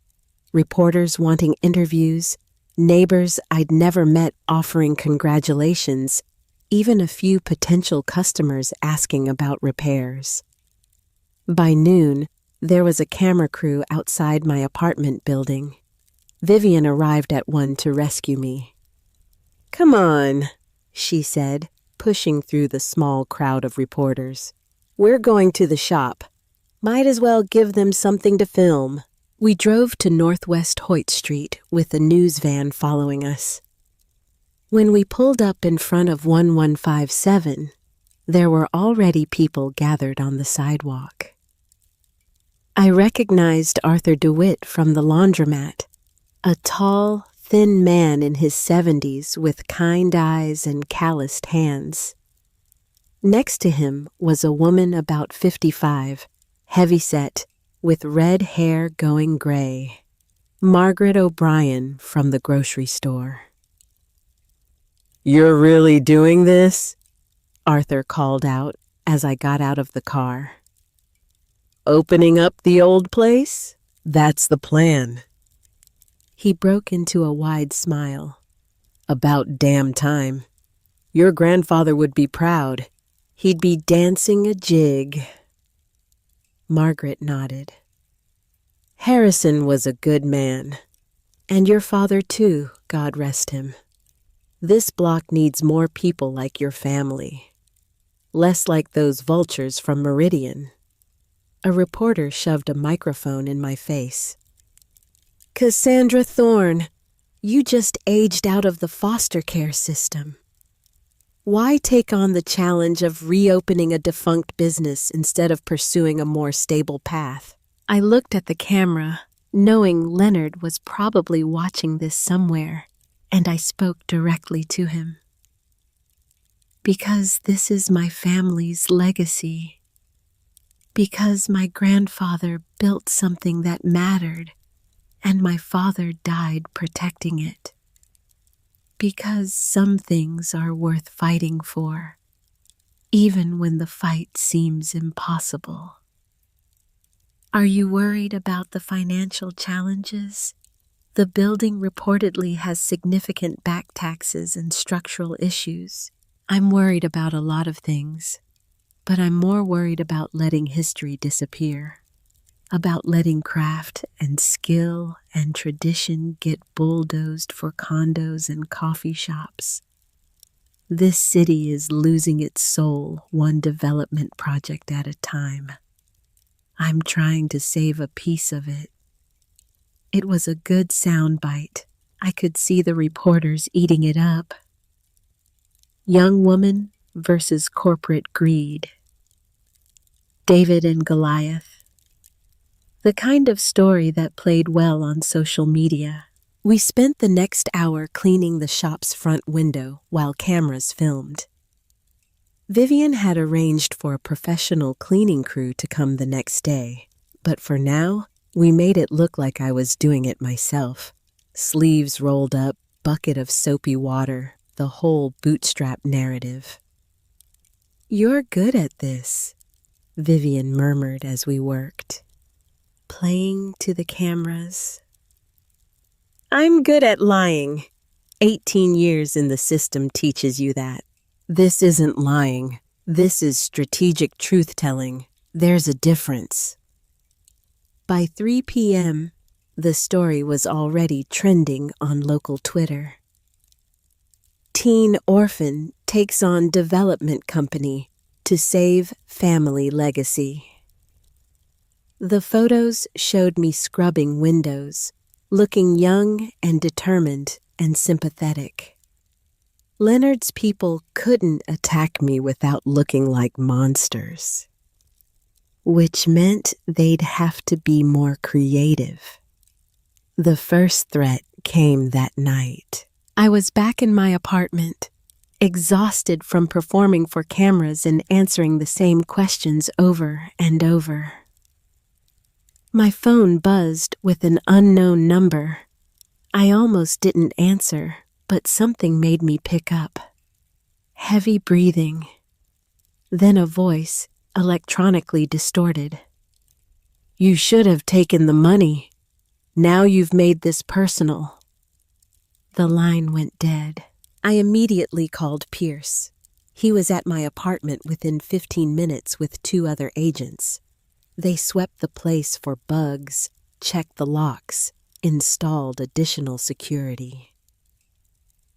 Reporters wanting interviews, neighbors I'd never met offering congratulations, even a few potential customers asking about repairs. By noon, there was a camera crew outside my apartment building. Vivian arrived at one to rescue me. Come on, she said, pushing through the small crowd of reporters. We're going to the shop. Might as well give them something to film. We drove to Northwest Hoyt Street with a news van following us. When we pulled up in front of 1157, there were already people gathered on the sidewalk. I recognized Arthur DeWitt from the laundromat, a tall, thin man in his 70s with kind eyes and calloused hands. Next to him was a woman about 55, heavyset, with red hair going gray. Margaret O'Brien from the grocery store. You're really doing this? Arthur called out as I got out of the car. Opening up the old place? That's the plan. He broke into a wide smile. About damn time. Your grandfather would be proud. He'd be dancing a jig. Margaret nodded. Harrison was a good man. And your father too, God rest him. This block needs more people like your family. Less like those vultures from Meridian. A reporter shoved a microphone in my face. Cassandra Thorne, you just aged out of the foster care system. Why take on the challenge of reopening a defunct business instead of pursuing a more stable path? I looked at the camera, knowing Leonard was probably watching this somewhere, and I spoke directly to him. Because this is my family's legacy. Because my grandfather built something that mattered, and my father died protecting it. Because some things are worth fighting for, even when the fight seems impossible. Are you worried about the financial challenges? The building reportedly has significant back taxes and structural issues. I'm worried about a lot of things, but I'm more worried about letting history disappear. About letting craft and skill and tradition get bulldozed for condos and coffee shops. This city is losing its soul, one development project at a time. I'm trying to save a piece of it. It was a good soundbite. I could see the reporters eating it up. Young woman versus corporate greed. David and Goliath. The kind of story that played well on social media. We spent the next hour cleaning the shop's front window while cameras filmed. Vivian had arranged for a professional cleaning crew to come the next day, but for now, we made it look like I was doing it myself. Sleeves rolled up, bucket of soapy water, the whole bootstrap narrative. "You're good at this," Vivian murmured as we worked. Playing to the cameras. "I'm good at lying. 18 years in the system teaches you that. This isn't lying. This is strategic truth-telling. There's a difference." By 3 p.m., the story was already trending on local Twitter. Teen orphan takes on development company to save family legacy. The photos showed me scrubbing windows, looking young and determined and sympathetic. Leonard's people couldn't attack me without looking like monsters, which meant they'd have to be more creative. The first threat came that night. I was back in my apartment, exhausted from performing for cameras and answering the same questions over and over. My phone buzzed with an unknown number. I almost didn't answer, but something made me pick up. Heavy breathing. Then a voice, electronically distorted. "You should have taken the money. Now you've made this personal." The line went dead. I immediately called Pierce. He was at my apartment within 15 minutes with 2 other agents. They swept the place for bugs, checked the locks, installed additional security.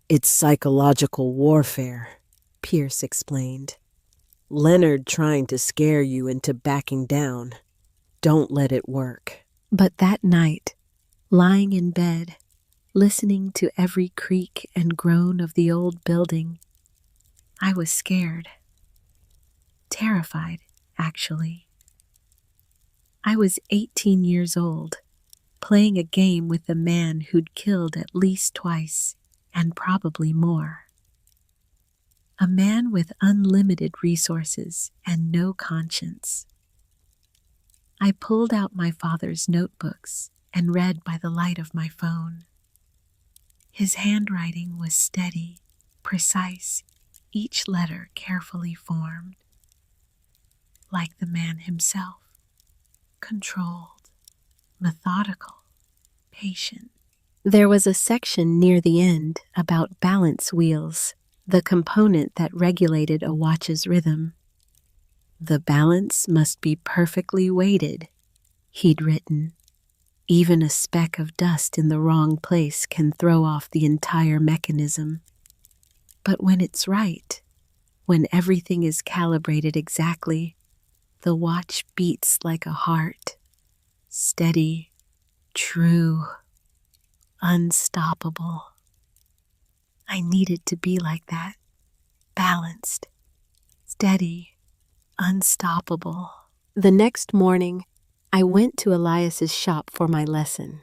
"It's psychological warfare," Pierce explained. "Leonard trying to scare you into backing down. Don't let it work." But that night, lying in bed, listening to every creak and groan of the old building, I was scared. Terrified, actually. I was 18 years old, playing a game with a man who'd killed at least twice, and probably more. A man with unlimited resources and no conscience. I pulled out my father's notebooks and read by the light of my phone. His handwriting was steady, precise, each letter carefully formed. Like the man himself. Controlled, methodical, patient. There was a section near the end about balance wheels, the component that regulated a watch's rhythm. "The balance must be perfectly weighted," he'd written. "Even a speck of dust in the wrong place can throw off the entire mechanism. But when it's right, when everything is calibrated exactly, the watch beats like a heart, steady, true, unstoppable." I needed to be like that, balanced, steady, unstoppable. The next morning, I went to Elias's shop for my lesson.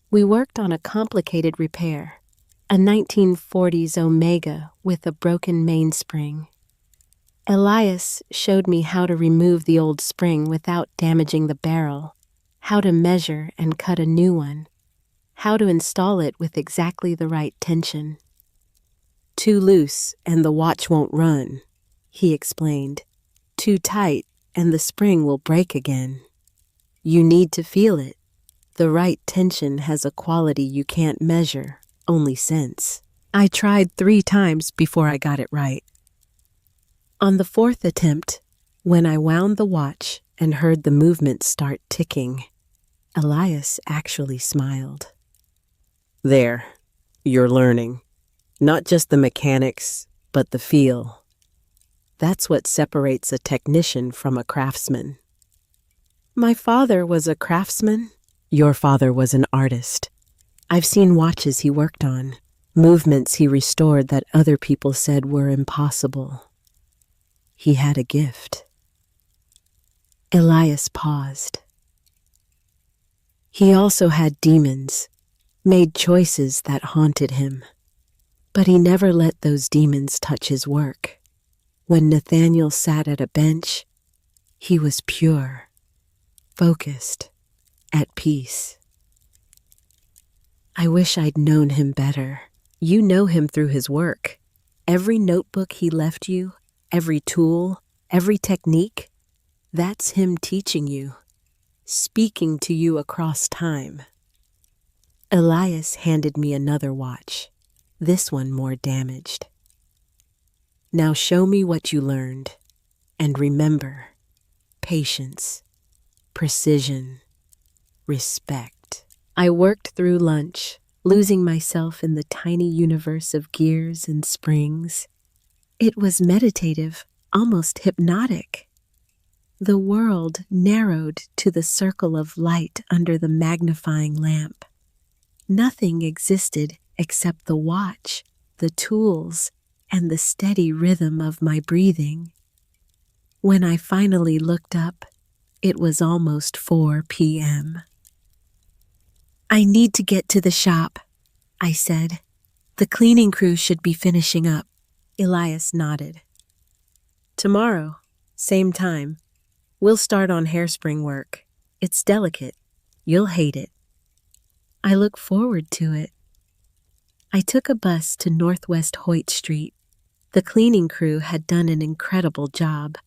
We worked on a complicated repair, a 1940s Omega with a broken mainspring. Elias showed me how to remove the old spring without damaging the barrel, how to measure and cut a new one, how to install it with exactly the right tension. "Too loose and the watch won't run," he explained. "Too tight and the spring will break again. You need to feel it. The right tension has a quality you can't measure, only sense." I tried 3 times before I got it right. On the 4th attempt, when I wound the watch and heard the movement start ticking, Elias actually smiled. "There, you're learning. Not just the mechanics, but the feel. That's what separates a technician from a craftsman. My father was a craftsman. Your father was an artist. I've seen watches he worked on, movements he restored that other people said were impossible. He had a gift. Elias paused. He also had demons, made choices that haunted him. But he never let those demons touch his work. When Nathaniel sat at a bench, he was pure, focused, at peace. I wish I'd known him better. You know him through his work. Every notebook he left you, every tool, every technique, that's him teaching you, speaking to you across time. Elias handed me another watch, this one more damaged. Now show me what you learned, and remember, patience, precision, respect. I worked through lunch, losing myself in the tiny universe of gears and springs. It was meditative, almost hypnotic. The world narrowed to the circle of light under the magnifying lamp. Nothing existed except the watch, the tools, and the steady rhythm of my breathing. When I finally looked up, it was almost 4 p.m. I need to get to the shop, I said. The cleaning crew should be finishing up. Elias nodded. Tomorrow, same time. We'll start on hairspring work. It's delicate. You'll hate it. I look forward to it. I took a bus to Northwest Hoyt Street. The cleaning crew had done an incredible job.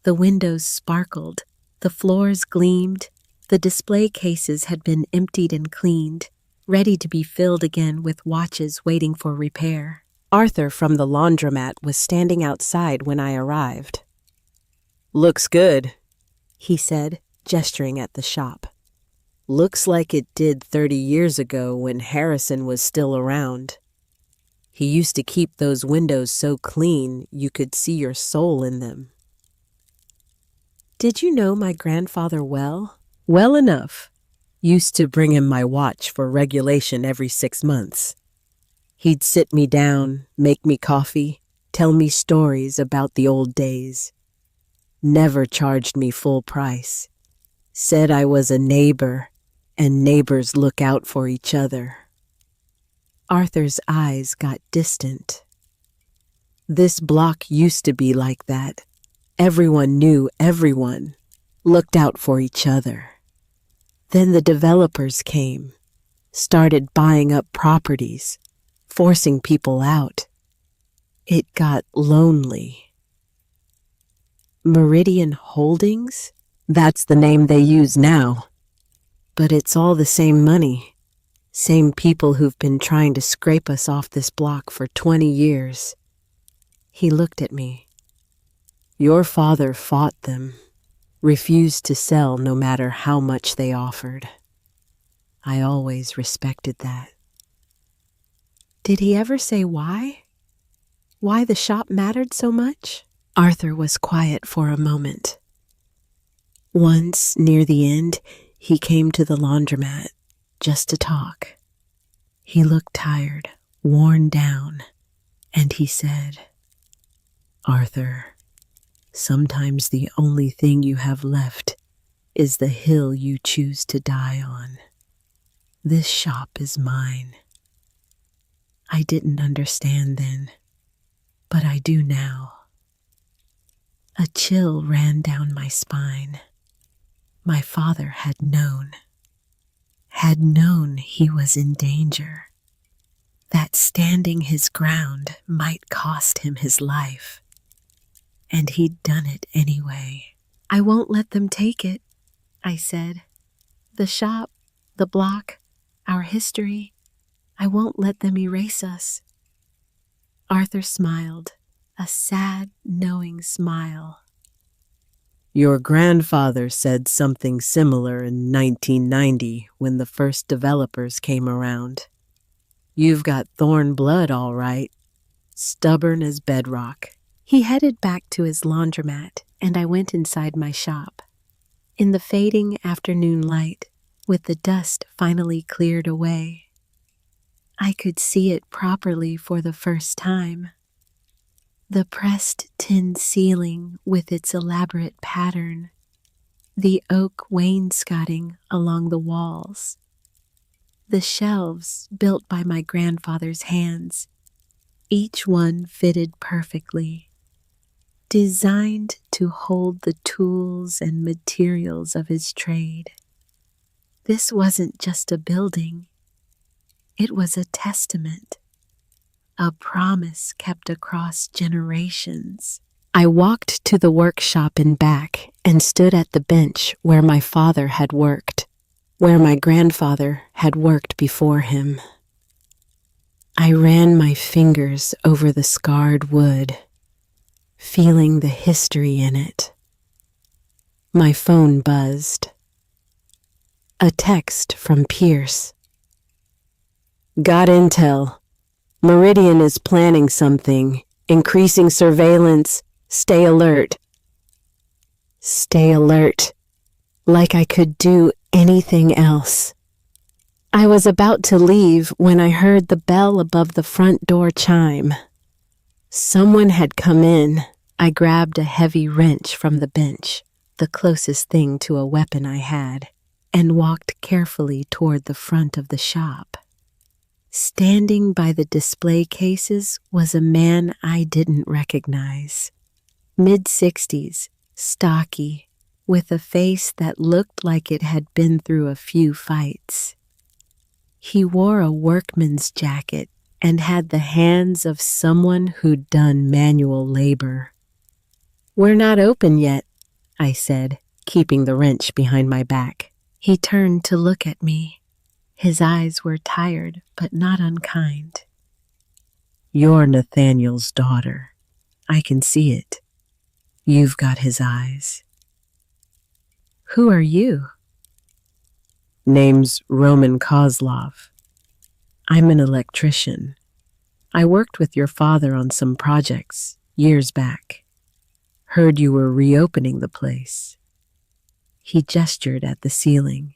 The windows sparkled, the floors gleamed, the display cases had been emptied and cleaned, ready to be filled again with watches waiting for repair. Arthur from the laundromat was standing outside when I arrived. "Looks good," he said, gesturing at the shop. "Looks like it did 30 years ago when Harrison was still around. He used to keep those windows so clean you could see your soul in them." Did you know my grandfather well? Well enough. Used to bring him my watch for regulation every 6 months. He'd sit me down, make me coffee, tell me stories about the old days. Never charged me full price. Said I was a neighbor, and neighbors look out for each other. Arthur's eyes got distant. This block used to be like that. Everyone knew everyone, looked out for each other. Then the developers came, started buying up properties, forcing people out. It got lonely. Meridian Holdings? That's the name they use now. But it's all the same money. Same people who've been trying to scrape us off this block for 20 years. He looked at me. Your father fought them, refused to sell no matter how much they offered. I always respected that. Did he ever say why? Why the shop mattered so much? Arthur was quiet for a moment. Once, near the end, he came to the laundromat just to talk. He looked tired, worn down, and he said, "Arthur, sometimes the only thing you have left is the hill you choose to die on. This shop is mine." I didn't understand then, but I do now. A chill ran down my spine. My father had known he was in danger, that standing his ground might cost him his life. And he'd done it anyway. "I won't let them take it," I said. "The shop, the block, our history, I won't let them erase us." Arthur smiled, a sad, knowing smile. Your grandfather said something similar in 1990 when the first developers came around. You've got thorn blood, all right. stubborn as bedrock. He headed back to his laundromat, and I went inside my shop. In the fading afternoon light, with the dust finally cleared away, I could see it properly for the first time. The pressed tin ceiling with its elaborate pattern, the oak wainscoting along the walls, the shelves built by my grandfather's hands, each one fitted perfectly, designed to hold the tools and materials of his trade. This wasn't just a building, it was a testament, a promise kept across generations. I walked to the workshop in back and stood at the bench where my father had worked, where my grandfather had worked before him. I ran my fingers over the scarred wood, feeling the history in it. My phone buzzed. A text from Pierce. Got intel. Meridian is planning something, increasing surveillance. Stay alert. Stay alert, like I could do anything else. I was about to leave when I heard the bell above the front door chime. Someone had come in. I grabbed a heavy wrench from the bench, the closest thing to a weapon I had, and walked carefully toward the front of the shop. Standing by the display cases was a man I didn't recognize. Mid-60s, stocky, with a face that looked like it had been through a few fights. He wore a workman's jacket and had the hands of someone who'd done manual labor. We're not open yet, I said, keeping the wrench behind my back. He turned to look at me. His eyes were tired, but not unkind. You're Nathaniel's daughter. I can see it. You've got his eyes. Who are you? Name's Roman Kozlov. I'm an electrician. I worked with your father on some projects years back. Heard you were reopening the place. He gestured at the ceiling.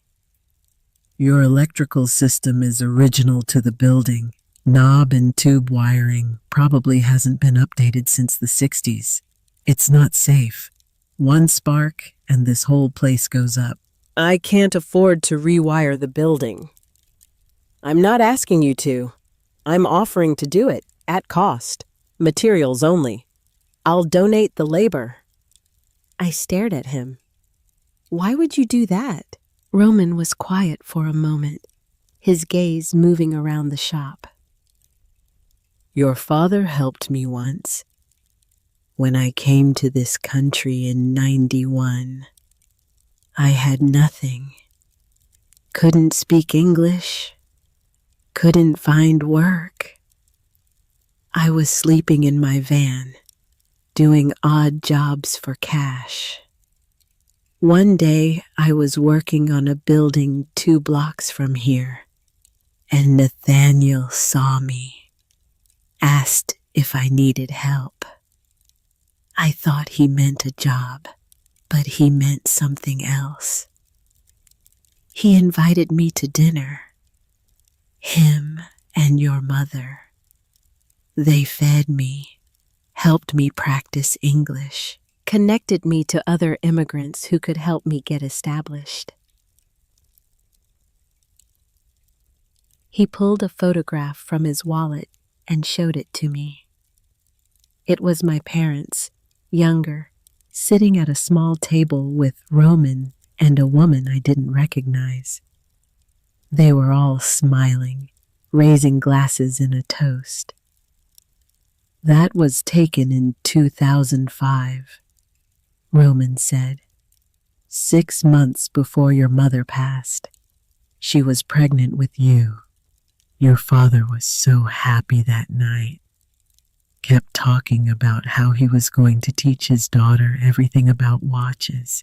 Your electrical system is original to the building. Knob and tube wiring probably hasn't been updated since the 60s. It's not safe. One spark and this whole place goes up. I can't afford to rewire the building. I'm not asking you to. I'm offering to do it at cost. Materials only. I'll donate the labor. I stared at him. Why would you do that? Roman was quiet for a moment, his gaze moving around the shop. Your father helped me once. When I came to this country in 91, I had nothing. Couldn't speak English. Couldn't find work. I was sleeping in my van, doing odd jobs for cash. One day, I was working on a building 2 blocks from here, and Nathaniel saw me, asked if I needed help. I thought he meant a job, but he meant something else. He invited me to dinner. Him and your mother. They fed me, helped me practice English, connected me to other immigrants who could help me get established. He pulled a photograph from his wallet and showed it to me. It was my parents, younger, sitting at a small table with Roman and a woman I didn't recognize. They were all smiling, raising glasses in a toast. That was taken in 2005, Roman said. 6 months before your mother passed. She was pregnant with you. Your father was so happy that night. Kept talking about how he was going to teach his daughter everything about watches.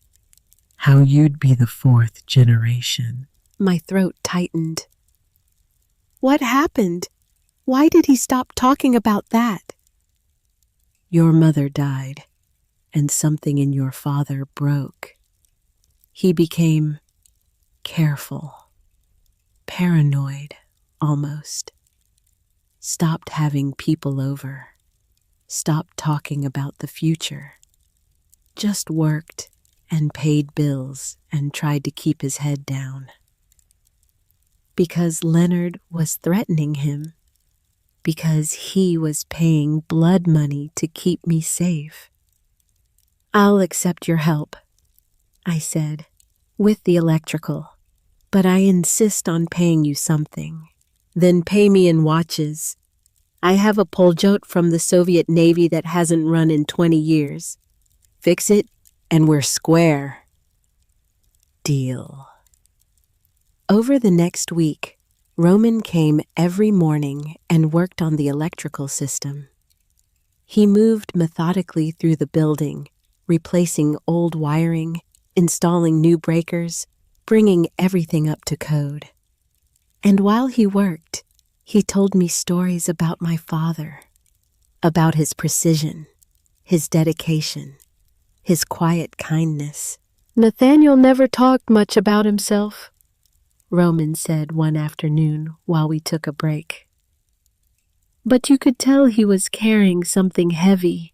How you'd be the 4th generation. My throat tightened. What happened? Why did he stop talking about that? Your mother died, and something in your father broke. He became careful, paranoid, almost. Stopped having people over. Stopped talking about the future. Just worked and paid bills and tried to keep his head down. Because Leonard was threatening him. Because he was paying blood money to keep me safe. I'll accept your help, I said, with the electrical, but I insist on paying you something. Then pay me in watches. I have a Poljot from the Soviet Navy that hasn't run in 20 years. Fix it, and we're square. Deal. Over the next week, Roman came every morning and worked on the electrical system. He moved methodically through the building, replacing old wiring, installing new breakers, bringing everything up to code. And while he worked, he told me stories about my father, about his precision, his dedication, his quiet kindness. Nathaniel never talked much about himself, Roman said one afternoon while we took a break. But you could tell he was carrying something heavy,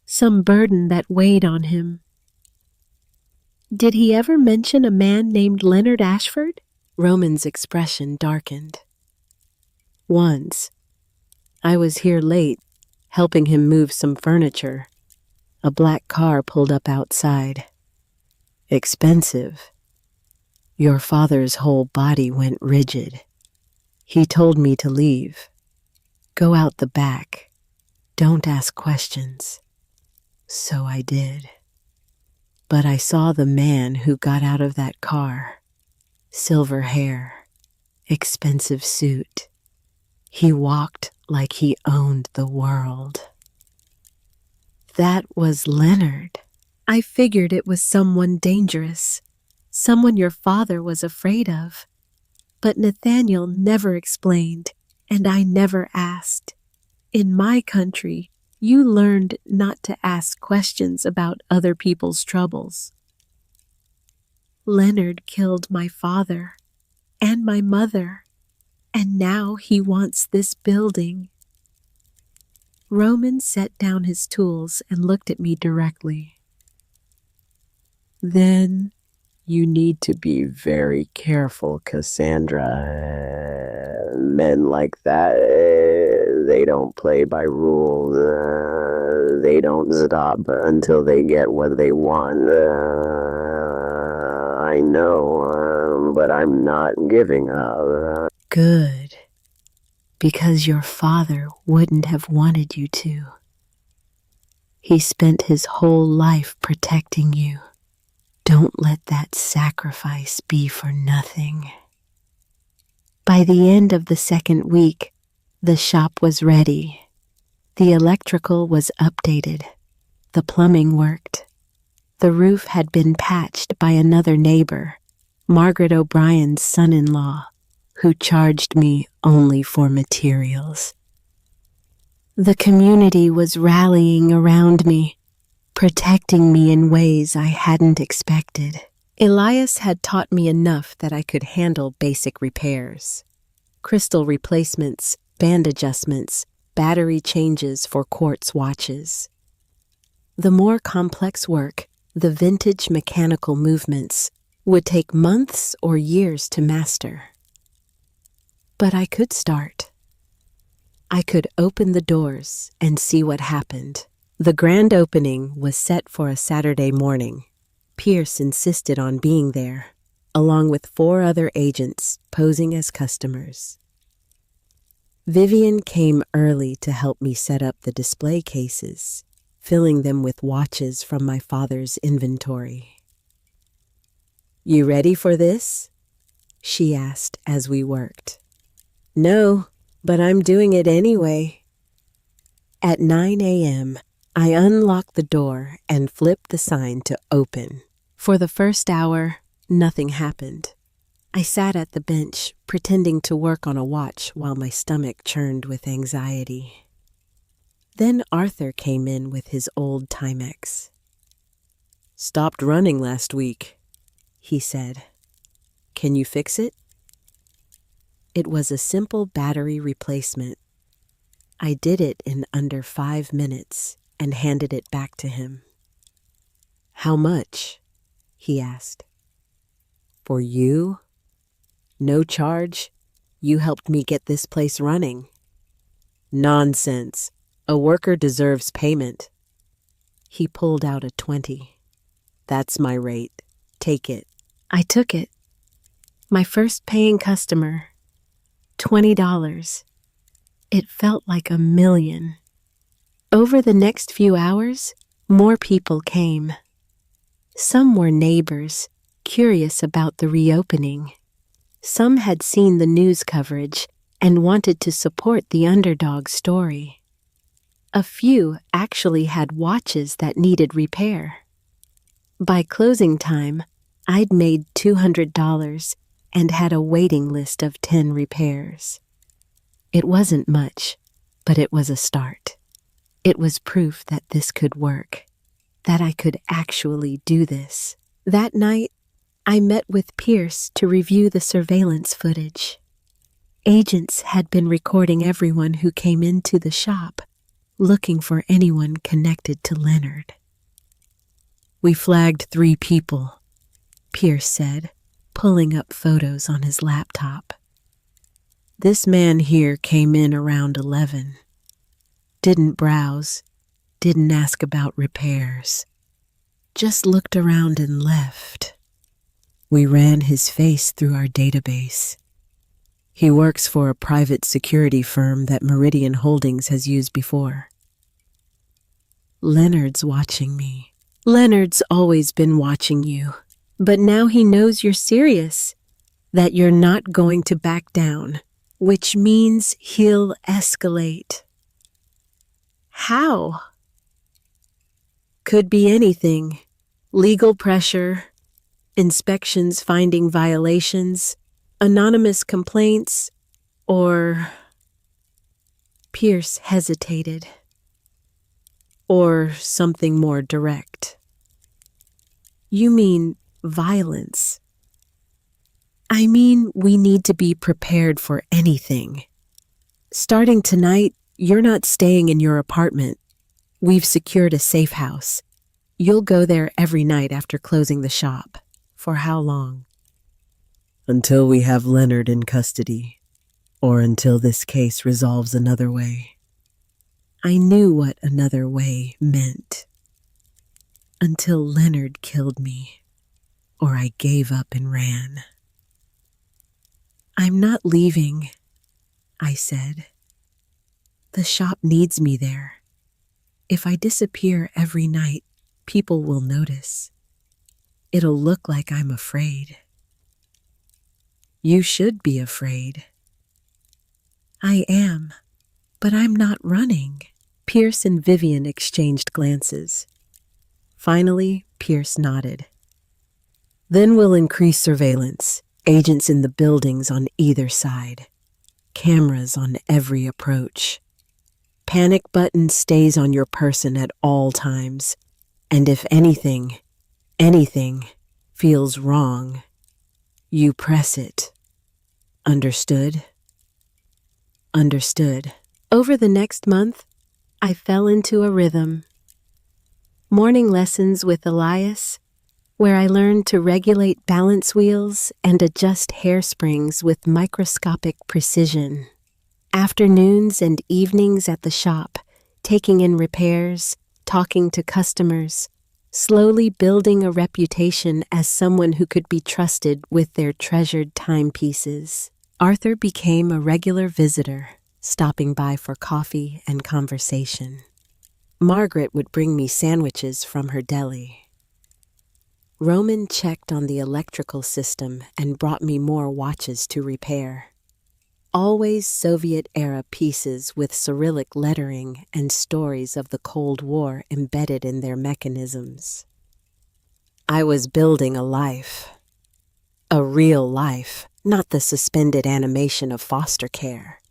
some burden that weighed on him. Did he ever mention a man named Leonard Ashford? Roman's expression darkened. Once, I was here late, helping him move some furniture. A black car pulled up outside. Expensive. Your father's whole body went rigid. He told me to leave. Go out the back. Don't ask questions. So I did. But I saw the man who got out of that car. Silver hair, expensive suit. He walked like he owned the world. That was Leonard. I figured it was someone dangerous, someone your father was afraid of. But Nathaniel never explained, and I never asked. In my country, you learned not to ask questions about other people's troubles. Leonard killed my father and my mother, and now he wants this building. Roman set down his tools and looked at me directly. Then you need to be very careful, Cassandra. Men like that, they don't play by rules. They don't stop until they get what they want. I know, but I'm not giving up. Good. Because your father wouldn't have wanted you to. He spent his whole life protecting you. Don't let that sacrifice be for nothing. By the end of the second week, the shop was ready. The electrical was updated. The plumbing worked. The roof had been patched by another neighbor, Margaret O'Brien's son-in-law, who charged me only for materials. The community was rallying around me, protecting me in ways I hadn't expected. Elias had taught me enough that I could handle basic repairs. Crystal replacements, band adjustments, battery changes for quartz watches. The more complex work, the vintage mechanical movements, would take months or years to master. But I could start. I could open the doors and see what happened. The grand opening was set for a Saturday morning. Pierce insisted on being there, along with 4 other agents posing as customers. Vivian came early to help me set up the display cases, filling them with watches from my father's inventory. "You ready for this?" she asked as we worked. "No, but I'm doing it anyway." At 9 a.m., I unlocked the door and flipped the sign to open. For the first hour, nothing happened. I sat at the bench, pretending to work on a watch while my stomach churned with anxiety. Then Arthur came in with his old Timex. "Stopped running last week," he said. "Can you fix it?" It was a simple battery replacement. I did it in under 5 minutes and handed it back to him. "How much?" he asked. "For you? No charge. You helped me get this place running." "Nonsense. A worker deserves payment." He pulled out a 20. "That's my rate. Take it." I took it. My first paying customer. $20. It felt like a million. Over the next few hours, more people came. Some were neighbors, curious about the reopening. Some had seen the news coverage and wanted to support the underdog story. A few actually had watches that needed repair. By closing time, I'd made $200 and had a waiting list of 10 repairs. It wasn't much, but it was a start. It was proof that this could work, that I could actually do this. That night, I met with Pierce to review the surveillance footage. Agents had been recording everyone who came into the shop, looking for anyone connected to Leonard. "We flagged 3 people," Pierce said, pulling up photos on his laptop. "This man here came in around 11. Didn't browse, didn't ask about repairs. Just looked around and left. We ran his face through our database. He works for a private security firm that Meridian Holdings has used before." "Leonard's watching me." "Leonard's always been watching you, but now he knows you're serious, that you're not going to back down, which means he'll escalate." "How?" "Could be anything. Legal pressure, inspections finding violations, anonymous complaints, or..." Pierce hesitated. "Or something more direct." "You mean violence?" "I mean, we need to be prepared for anything. Starting tonight, you're not staying in your apartment. We've secured a safe house. You'll go there every night after closing the shop." "For how long?" "Until we have Leonard in custody, or until this case resolves another way." I knew what another way meant. Until Leonard killed me, or I gave up and ran. "I'm not leaving," I said. "The shop needs me there. If I disappear every night, people will notice. It'll look like I'm afraid." "You should be afraid." "I am, but I'm not running." Pierce and Vivian exchanged glances. Finally, Pierce nodded. "Then we'll increase surveillance, agents in the buildings on either side, cameras on every approach. Panic button stays on your person at all times, and if anything feels wrong, you press it. Understood?" "Understood." Over the next month, I fell into a rhythm. Morning lessons with Elias, where I learned to regulate balance wheels and adjust hairsprings with microscopic precision. Afternoons and evenings at the shop, taking in repairs, talking to customers, slowly building a reputation as someone who could be trusted with their treasured timepieces. Arthur became a regular visitor, stopping by for coffee and conversation. Margaret would bring me sandwiches from her deli. Roman checked on the electrical system and brought me more watches to repair. Always Soviet-era pieces with Cyrillic lettering and stories of the Cold War embedded in their mechanisms. I was building a life. A real life, not the suspended animation of foster care.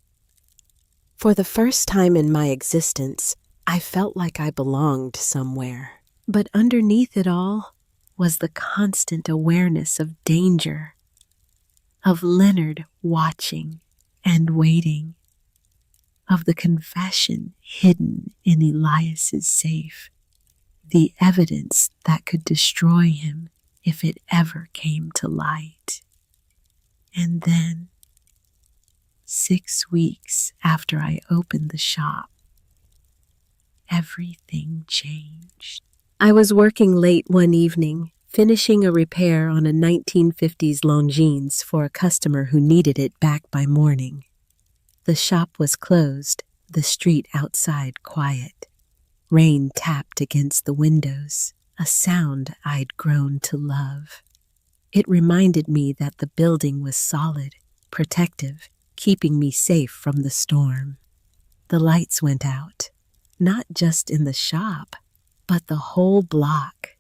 For the first time in my existence, I felt like I belonged somewhere. But underneath it all was the constant awareness of danger, of Leonard watching and waiting, of the confession hidden in Elias's safe, the evidence that could destroy him if it ever came to light. And then, 6 weeks after I opened the shop, everything changed. I was working late one evening, finishing a repair on a 1950s Longines for a customer who needed it back by morning. The shop was closed, the street outside quiet. Rain tapped against the windows, a sound I'd grown to love. It reminded me that the building was solid, protective, keeping me safe from the storm. The lights went out, not just in the shop, but the whole block.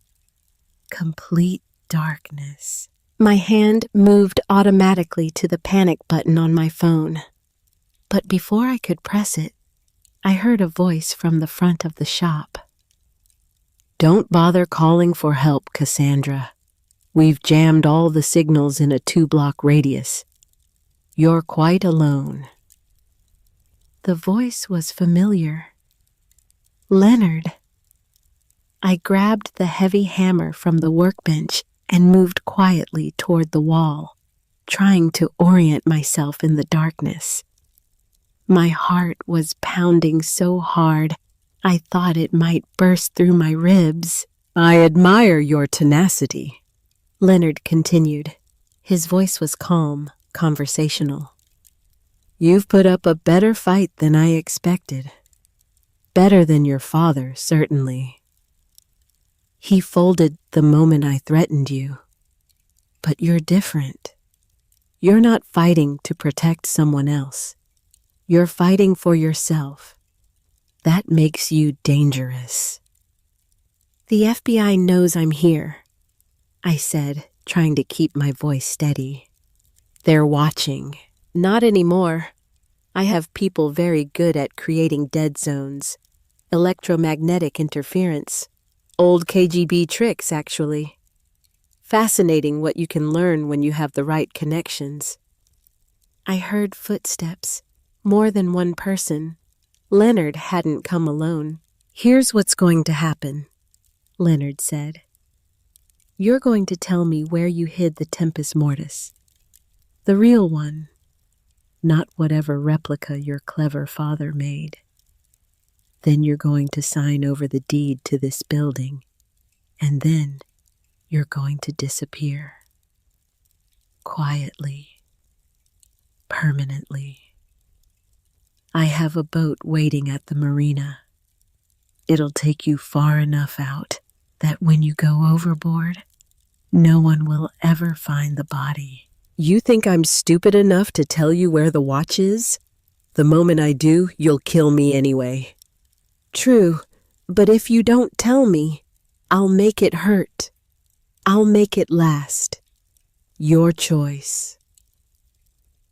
Complete darkness. My hand moved automatically to the panic button on my phone. But before I could press it, I heard a voice from the front of the shop. Don't bother calling for help, Cassandra. We've jammed all the signals in a 2-block radius. You're quite alone. The voice was familiar. Leonard. I grabbed the heavy hammer from the workbench and moved quietly toward the wall, trying to orient myself in the darkness. My heart was pounding so hard, I thought it might burst through my ribs. I admire your tenacity, Leonard continued. His voice was calm, conversational. You've put up a better fight than I expected. Better than your father, certainly. He folded the moment I threatened you. But you're different. You're not fighting to protect someone else. You're fighting for yourself. That makes you dangerous. The FBI knows I'm here, I said, trying to keep my voice steady. They're watching. Not anymore. I have people very good at creating dead zones, electromagnetic interference, old KGB tricks, actually. Fascinating what you can learn when you have the right connections. I heard footsteps, more than one person. Leonard hadn't come alone. Here's what's going to happen, Leonard said. You're going to tell me where you hid the Tempus Mortis. The real one, not whatever replica your clever father made. Then you're going to sign over the deed to this building, and then you're going to disappear. Quietly. Permanently. I have a boat waiting at the marina. It'll take you far enough out that when you go overboard, no one will ever find the body. You think I'm stupid enough to tell you where the watch is? The moment I do, you'll kill me anyway. True, but if you don't tell me, I'll make it hurt. I'll make it last. Your choice.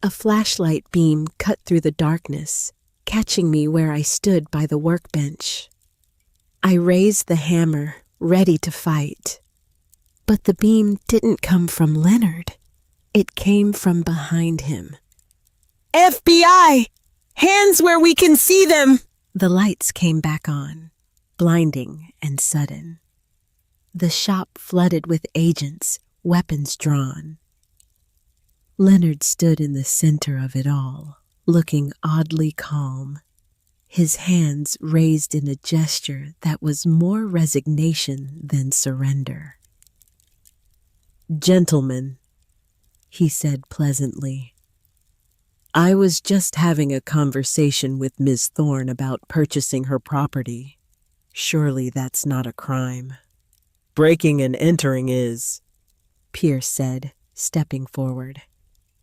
A flashlight beam cut through the darkness, catching me where I stood by the workbench. I raised the hammer, ready to fight. But the beam didn't come from Leonard. It came from behind him. FBI! Hands where we can see them! The lights came back on, blinding and sudden. The shop flooded with agents, weapons drawn. Leonard stood in the center of it all, looking oddly calm, his hands raised in a gesture that was more resignation than surrender. Gentlemen, he said pleasantly, I was just having a conversation with Ms. Thorne about purchasing her property. Surely that's not a crime. Breaking and entering is, Pierce said, stepping forward.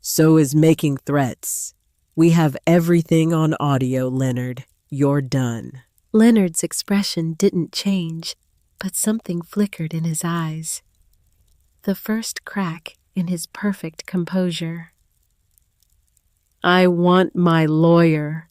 So is making threats. We have everything on audio, Leonard. You're done. Leonard's expression didn't change, but something flickered in his eyes. The first crack in his perfect composure. I want my lawyer.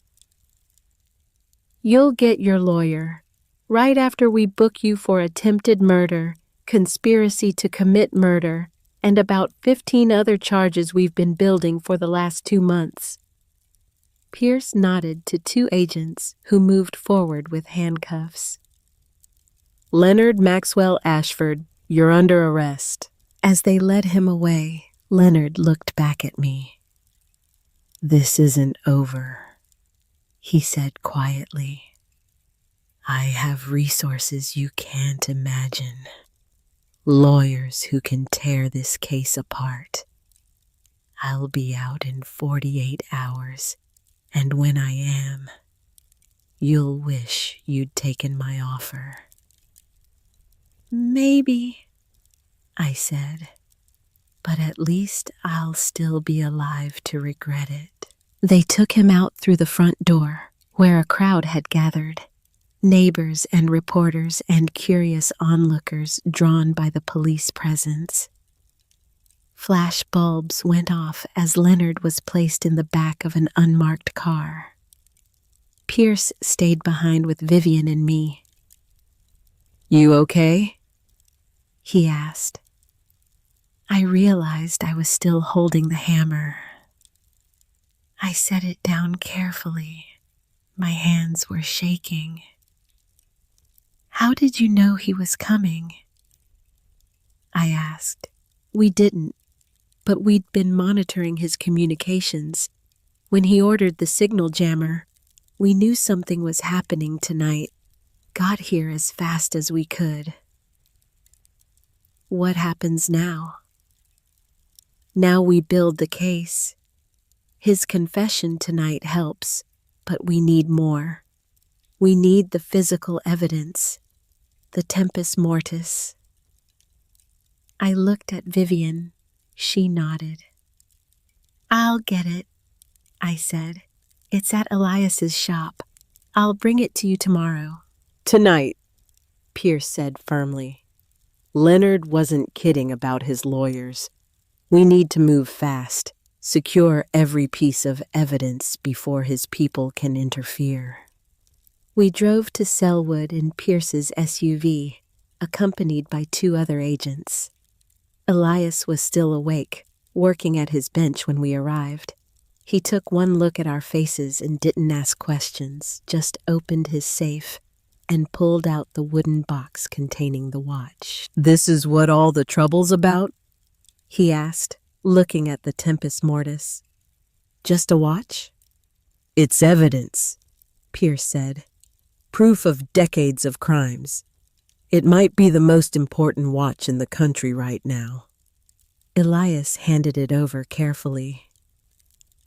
You'll get your lawyer right after we book you for attempted murder, conspiracy to commit murder, and about 15 other charges we've been building for the last 2 months. Pierce nodded to 2 agents who moved forward with handcuffs. Leonard Maxwell Ashford, you're under arrest. As they led him away, Leonard looked back at me. "This isn't over," he said quietly. "I have resources you can't imagine. Lawyers who can tear this case apart. I'll be out in 48 hours, and when I am, you'll wish you'd taken my offer." "Maybe," I said, "but at least I'll still be alive to regret it." They took him out through the front door, where a crowd had gathered. Neighbors and reporters and curious onlookers drawn by the police presence. Flash bulbs went off as Leonard was placed in the back of an unmarked car. Pierce stayed behind with Vivian and me. You okay? He asked. I realized I was still holding the hammer. I set it down carefully. My hands were shaking. "How did you know he was coming?" I asked. We didn't, but we'd been monitoring his communications. When he ordered the signal jammer, we knew something was happening tonight. Got here as fast as we could. What happens now? Now we build the case. His confession tonight helps, but we need more. We need the physical evidence, the tempus mortis. I looked at Vivian. She nodded. "I'll get it," I said. "It's at Elias's shop. I'll bring it to you tomorrow." Tonight, Pierce said firmly. Leonard wasn't kidding about his lawyers. We need to move fast, secure every piece of evidence before his people can interfere. We drove to Selwood in Pierce's SUV, accompanied by 2 other agents. Elias was still awake, working at his bench when we arrived. He took one look at our faces and didn't ask questions, just opened his safe and pulled out the wooden box containing the watch. "This is what all the trouble's about?" he asked, looking at the tempus mortis. "Just a watch?" "It's evidence," Pierce said. "Proof of decades of crimes. It might be the most important watch in the country right now." Elias handed it over carefully.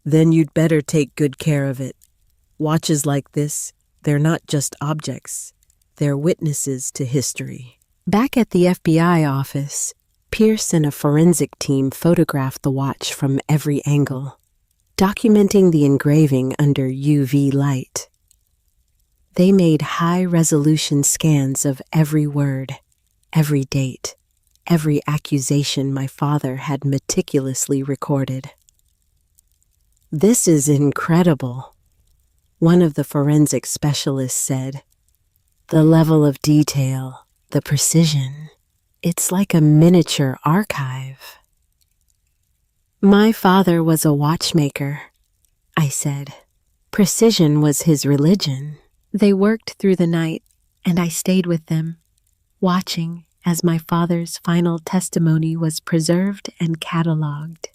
"Then you'd better take good care of it. Watches like this, they're not just objects. They're witnesses to history." Back at the FBI office, Pierce and a forensic team photographed the watch from every angle, documenting the engraving under UV light. They made high-resolution scans of every word, every date, every accusation my father had meticulously recorded. "This is incredible," one of the forensic specialists said. "The level of detail, the precision, it's like a miniature archive." "My father was a watchmaker," I said. "Precision was his religion." They worked through the night, and I stayed with them, watching as my father's final testimony was preserved and catalogued.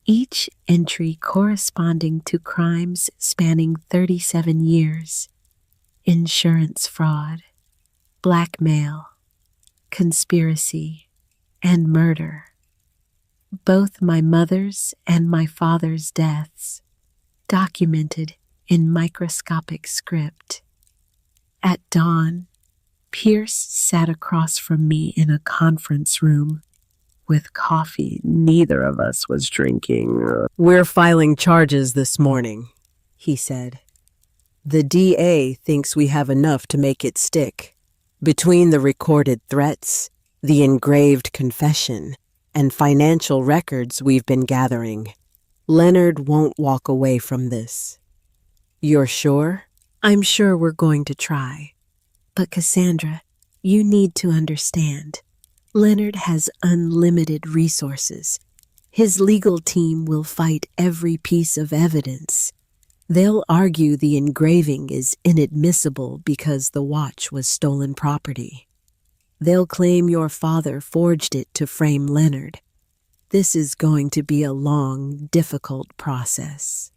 Each entry corresponding to crimes spanning 37 years: insurance fraud, blackmail, conspiracy, and murder. Both my mother's and my father's deaths, documented in microscopic script. At dawn, Pierce sat across from me in a conference room with coffee neither of us was drinking. "We're filing charges this morning," he said. "The DA thinks we have enough to make it stick. Between the recorded threats, the engraved confession, and financial records we've been gathering, Leonard won't walk away from this." "You're sure?" I'm sure we're going to try. But Cassandra, you need to understand. Leonard has unlimited resources. His legal team will fight every piece of evidence. They'll argue the engraving is inadmissible because the watch was stolen property. They'll claim your father forged it to frame Leonard. This is going to be a long, difficult process.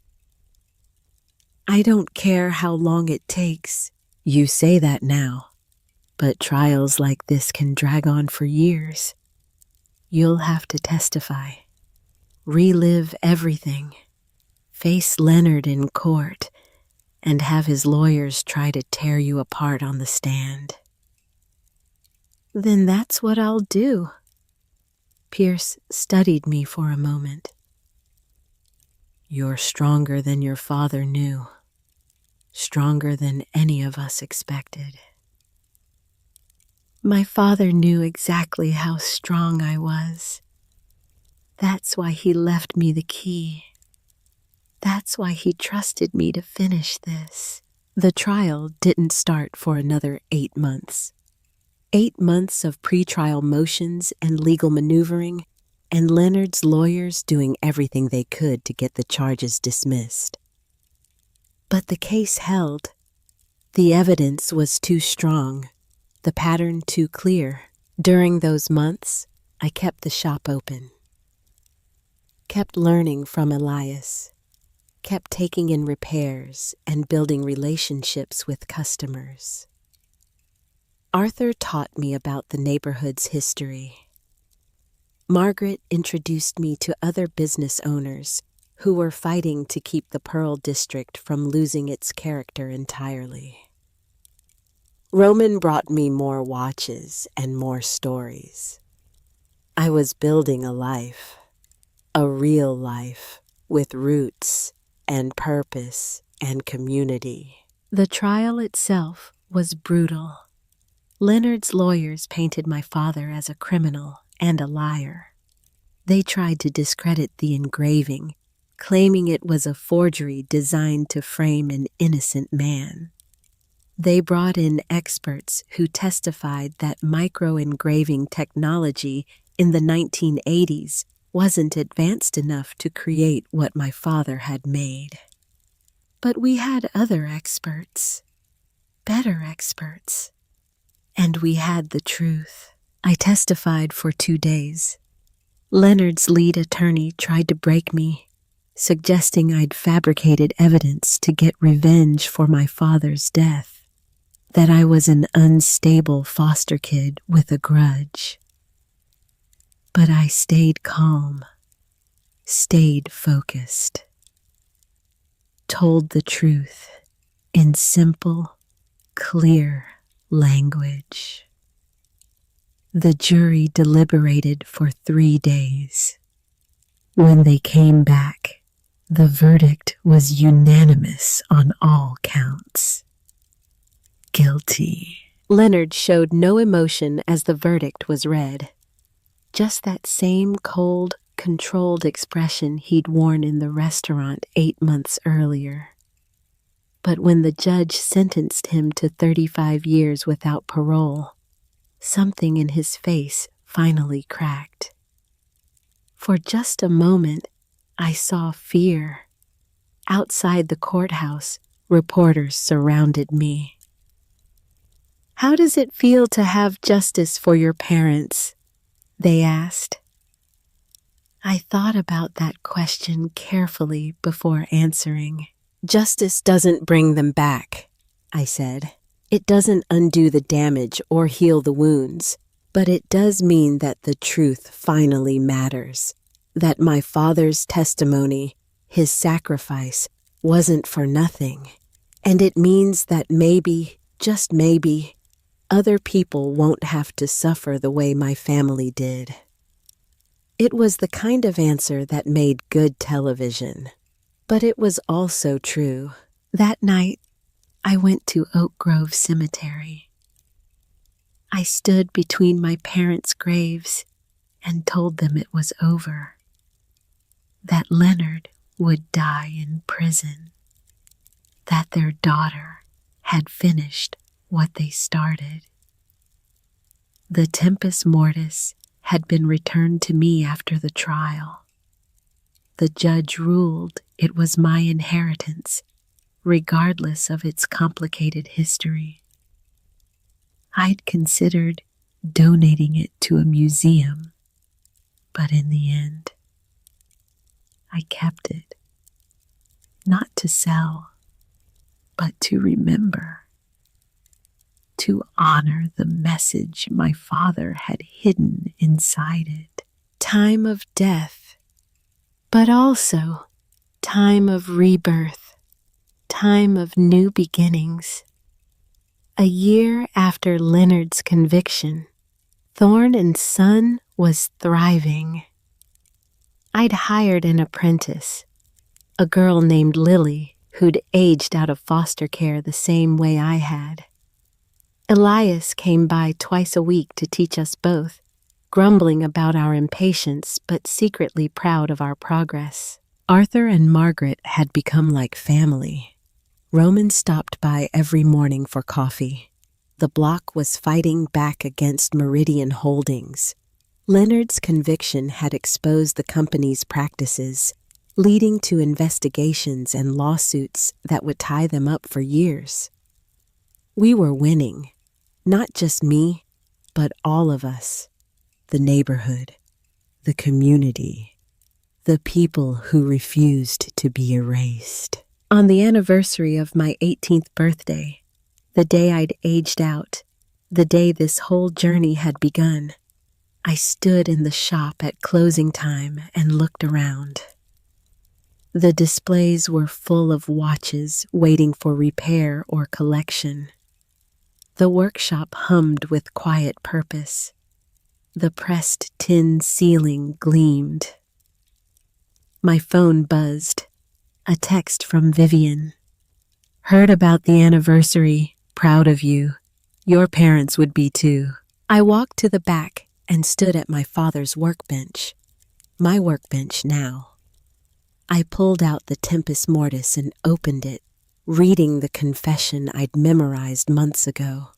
I don't care how long it takes. You say that now, but trials like this can drag on for years. You'll have to testify, relive everything, face Leonard in court, and have his lawyers try to tear you apart on the stand. Then that's what I'll do. Pierce studied me for a moment. You're stronger than your father knew, stronger than any of us expected. My father knew exactly how strong I was. That's why he left me the key. That's why he trusted me to finish this. The trial didn't start for another 8 months. 8 months of pretrial motions and legal maneuvering, and Leonard's lawyers doing everything they could to get the charges dismissed. But the case held. The evidence was too strong, the pattern too clear. During those months, I kept the shop open, kept learning from Elias, kept taking in repairs and building relationships with customers. Arthur taught me about the neighborhood's history. Margaret introduced me to other business owners who were fighting to keep the Pearl District from losing its character entirely. Roman brought me more watches and more stories. I was building a life, a real life, with roots and purpose and community. The trial itself was brutal. Leonard's lawyers painted my father as a criminal and a liar. They tried to discredit the engraving, claiming it was a forgery designed to frame an innocent man. They brought in experts who testified that micro-engraving technology in the 1980s wasn't advanced enough to create what my father had made. But we had other experts, better experts. And we had the truth. I testified for 2 days. Leonard's lead attorney tried to break me, suggesting I'd fabricated evidence to get revenge for my father's death, that I was an unstable foster kid with a grudge. But I stayed calm, stayed focused, told the truth in simple, clear language. The jury deliberated for 3 days. When they came back, the verdict was unanimous on all counts. Guilty. Leonard showed no emotion as the verdict was read. Just that same cold, controlled expression he'd worn in the restaurant 8 months earlier. But when the judge sentenced him to 35 years without parole, something in his face finally cracked. For just a moment, I saw fear. Outside the courthouse, reporters surrounded me. "How does it feel to have justice for your parents?" they asked. I thought about that question carefully before answering. "Justice doesn't bring them back," I said. "It doesn't undo the damage or heal the wounds, but it does mean that the truth finally matters, that my father's testimony, his sacrifice, wasn't for nothing, and it means that maybe, just maybe, other people won't have to suffer the way my family did." It was the kind of answer that made good television. But it was also true. That night, I went to Oak Grove Cemetery. I stood between my parents' graves and told them it was over, that Leonard would die in prison, that their daughter had finished what they started. The tempus mortis had been returned to me after the trial. The judge ruled it was my inheritance, regardless of its complicated history. I'd considered donating it to a museum, but in the end, I kept it, not to sell, but to remember, to honor the message my father had hidden inside it. Time of death, but also time of rebirth, time of new beginnings. A year after Leonard's conviction, Thorne and Son was thriving. I'd hired an apprentice, a girl named Lily, who'd aged out of foster care the same way I had. Elias came by twice a week to teach us both, grumbling about our impatience but secretly proud of our progress. Arthur and Margaret had become like family. Roman stopped by every morning for coffee. The block was fighting back against Meridian Holdings. Leonard's conviction had exposed the company's practices, leading to investigations and lawsuits that would tie them up for years. We were winning, not just me, but all of us. The neighborhood, the community, the people who refused to be erased. On the anniversary of my 18th birthday, the day I'd aged out, the day this whole journey had begun, I stood in the shop at closing time and looked around. The displays were full of watches waiting for repair or collection. The workshop hummed with quiet purpose. The pressed tin ceiling gleamed. My phone buzzed. A text from Vivian. Heard about the anniversary. Proud of you. Your parents would be too. I walked to the back and stood at my father's workbench. My workbench now. I pulled out the tempus mortis and opened it, reading the confession I'd memorized months ago.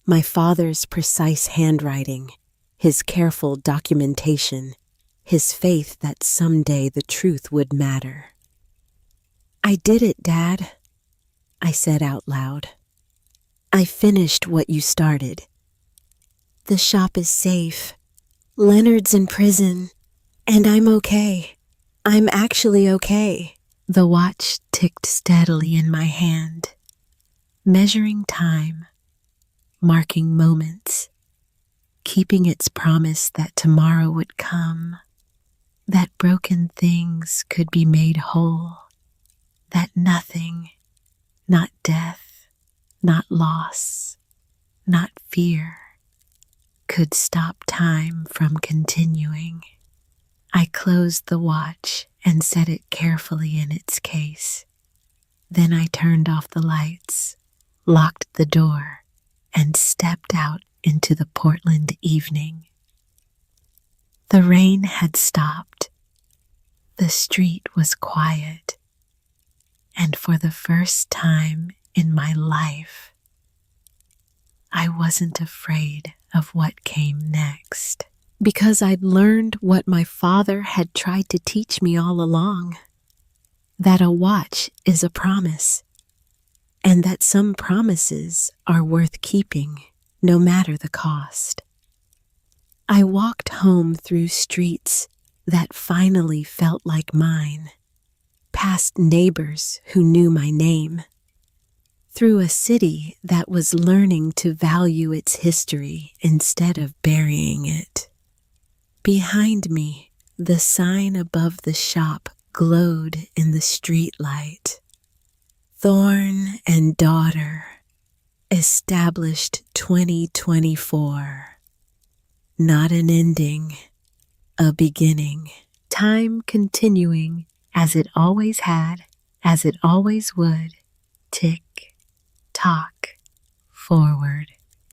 My father's precise handwriting, his careful documentation, his faith that someday the truth would matter. I did it, Dad, I said out loud. I finished what you started. The shop is safe. Leonard's in prison, and I'm okay. I'm actually okay. The watch ticked steadily in my hand, measuring time, marking moments, keeping its promise that tomorrow would come, that broken things could be made whole, that nothing, not death, not loss, not fear, could stop time from continuing. I closed the watch and set it carefully in its case. Then I turned off the lights, locked the door, and stepped out into the Portland evening. The rain had stopped. The street was quiet. And for the first time in my life, I wasn't afraid of what came next. Because I'd learned what my father had tried to teach me all along, that a watch is a promise, and that some promises are worth keeping, no matter the cost. I walked home through streets that finally felt like mine, past neighbors who knew my name, through a city that was learning to value its history instead of burying it. Behind me, the sign above the shop glowed in the streetlight. Thorne and Daughter, established 2024. Not an ending, a beginning. Time continuing as it always had, as it always would. Tick, tock, forward.